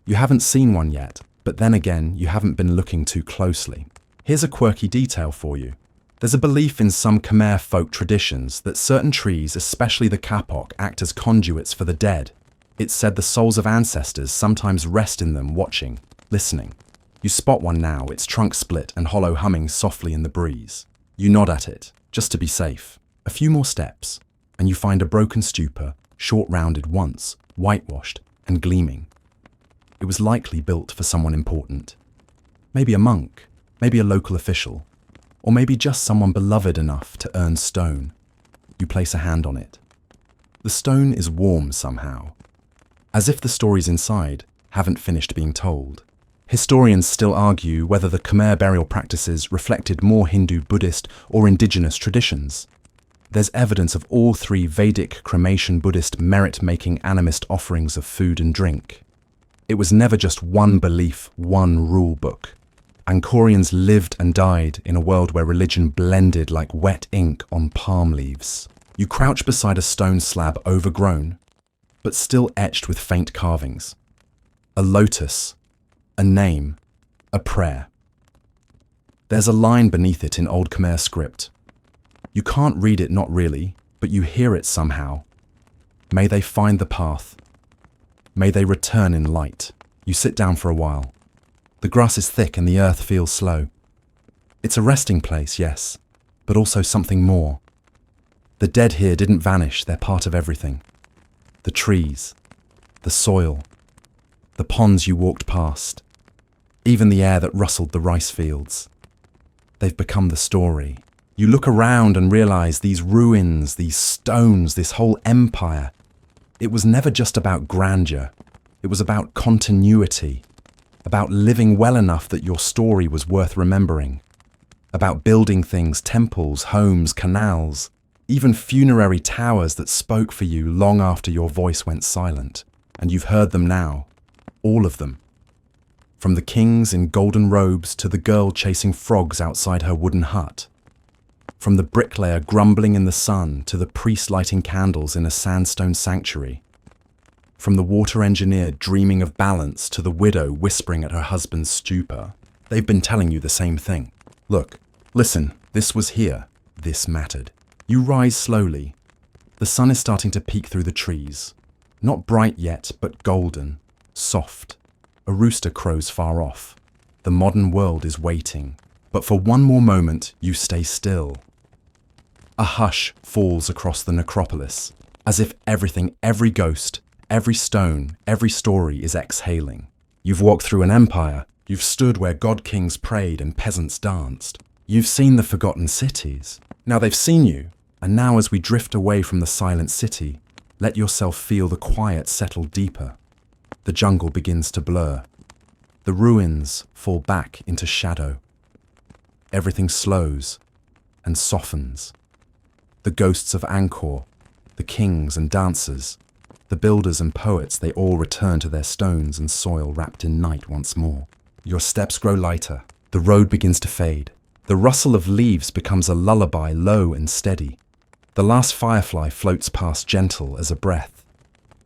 Speaker 1: You haven't seen one yet, but then again, you haven't been looking too closely. Here's a quirky detail for you. There's a belief in some Khmer folk traditions that certain trees, especially the kapok, act as conduits for the dead. It's said the souls of ancestors sometimes rest in them, watching, listening. You spot one now, its trunk split and hollow humming softly in the breeze. You nod at it, just to be safe. A few more steps, and you find a broken stupa, short-rounded once, whitewashed and gleaming. It was likely built for someone important. Maybe a monk, maybe a local official, or maybe just someone beloved enough to earn stone. You place a hand on it. The stone is warm somehow, as if the stories inside haven't finished being told. Historians still argue whether the Khmer burial practices reflected more Hindu, Buddhist, or indigenous traditions. There's evidence of all three Vedic, cremation, Buddhist, merit-making animist offerings of food and drink. It was never just one belief, one rule book. Angkorians lived and died in a world where religion blended like wet ink on palm leaves. You crouch beside a stone slab overgrown, but still etched with faint carvings. A lotus, a name, a prayer. There's a line beneath it in Old Khmer script. You can't read it, not really, but you hear it somehow. May they find the path. May they return in light. You sit down for a while. The grass is thick and the earth feels slow. It's a resting place, yes, but also something more. The dead here didn't vanish, they're part of everything. The trees, the soil, the ponds you walked past, even the air that rustled the rice fields. They've become the story. You look around and realize these ruins, these stones, this whole empire. It was never just about grandeur. It was about continuity. About living well enough that your story was worth remembering. About building things, temples, homes, canals, even funerary towers that spoke for you long after your voice went silent. And you've heard them now. All of them. From the kings in golden robes to the girl chasing frogs outside her wooden hut. From the bricklayer grumbling in the sun to the priest lighting candles in a sandstone sanctuary. From the water engineer dreaming of balance to the widow whispering at her husband's stupor, they've been telling you the same thing. Look, listen, this was here. This mattered. You rise slowly. The sun is starting to peek through the trees. Not bright yet, but golden, soft. A rooster crows far off. The modern world is waiting. But for one more moment, you stay still. A hush falls across the necropolis, as if everything, every ghost, every stone, every story is exhaling. You've walked through an empire. You've stood where god-kings prayed and peasants danced. You've seen the forgotten cities. Now they've seen you. And now as we drift away from the silent city, let yourself feel the quiet settle deeper. The jungle begins to blur. The ruins fall back into shadow. Everything slows and softens. The ghosts of Angkor, the kings and dancers, the builders and poets, they all return to their stones and soil wrapped in night once more. Your steps grow lighter. The road begins to fade. The rustle of leaves becomes a lullaby, low and steady. The last firefly floats past gentle as a breath.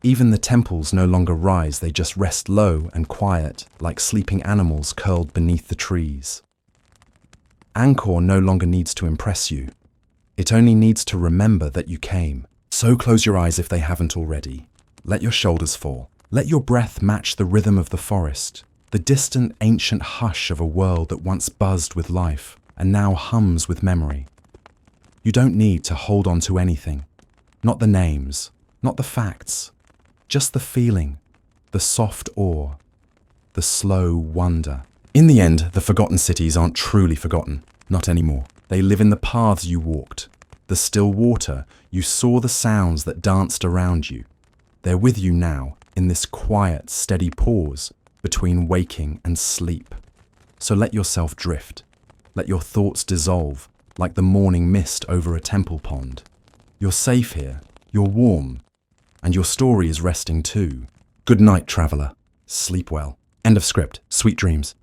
Speaker 1: Even the temples no longer rise, they just rest low and quiet, like sleeping animals curled beneath the trees. Angkor no longer needs to impress you. It only needs to remember that you came. So close your eyes if they haven't already. Let your shoulders fall. Let your breath match the rhythm of the forest, the distant ancient hush of a world that once buzzed with life and now hums with memory. You don't need to hold on to anything. Not the names, not the facts, just the feeling, the soft awe, the slow wonder. In the end, the forgotten cities aren't truly forgotten. Not anymore. They live in the paths you walked, the still water. You saw the sounds that danced around you. They're with you now, in this quiet, steady pause between waking and sleep. So let yourself drift. Let your thoughts dissolve, like the morning mist over a temple pond. You're safe here, you're warm, and your story is resting too. Good night, traveller. Sleep well. End of script. Sweet dreams.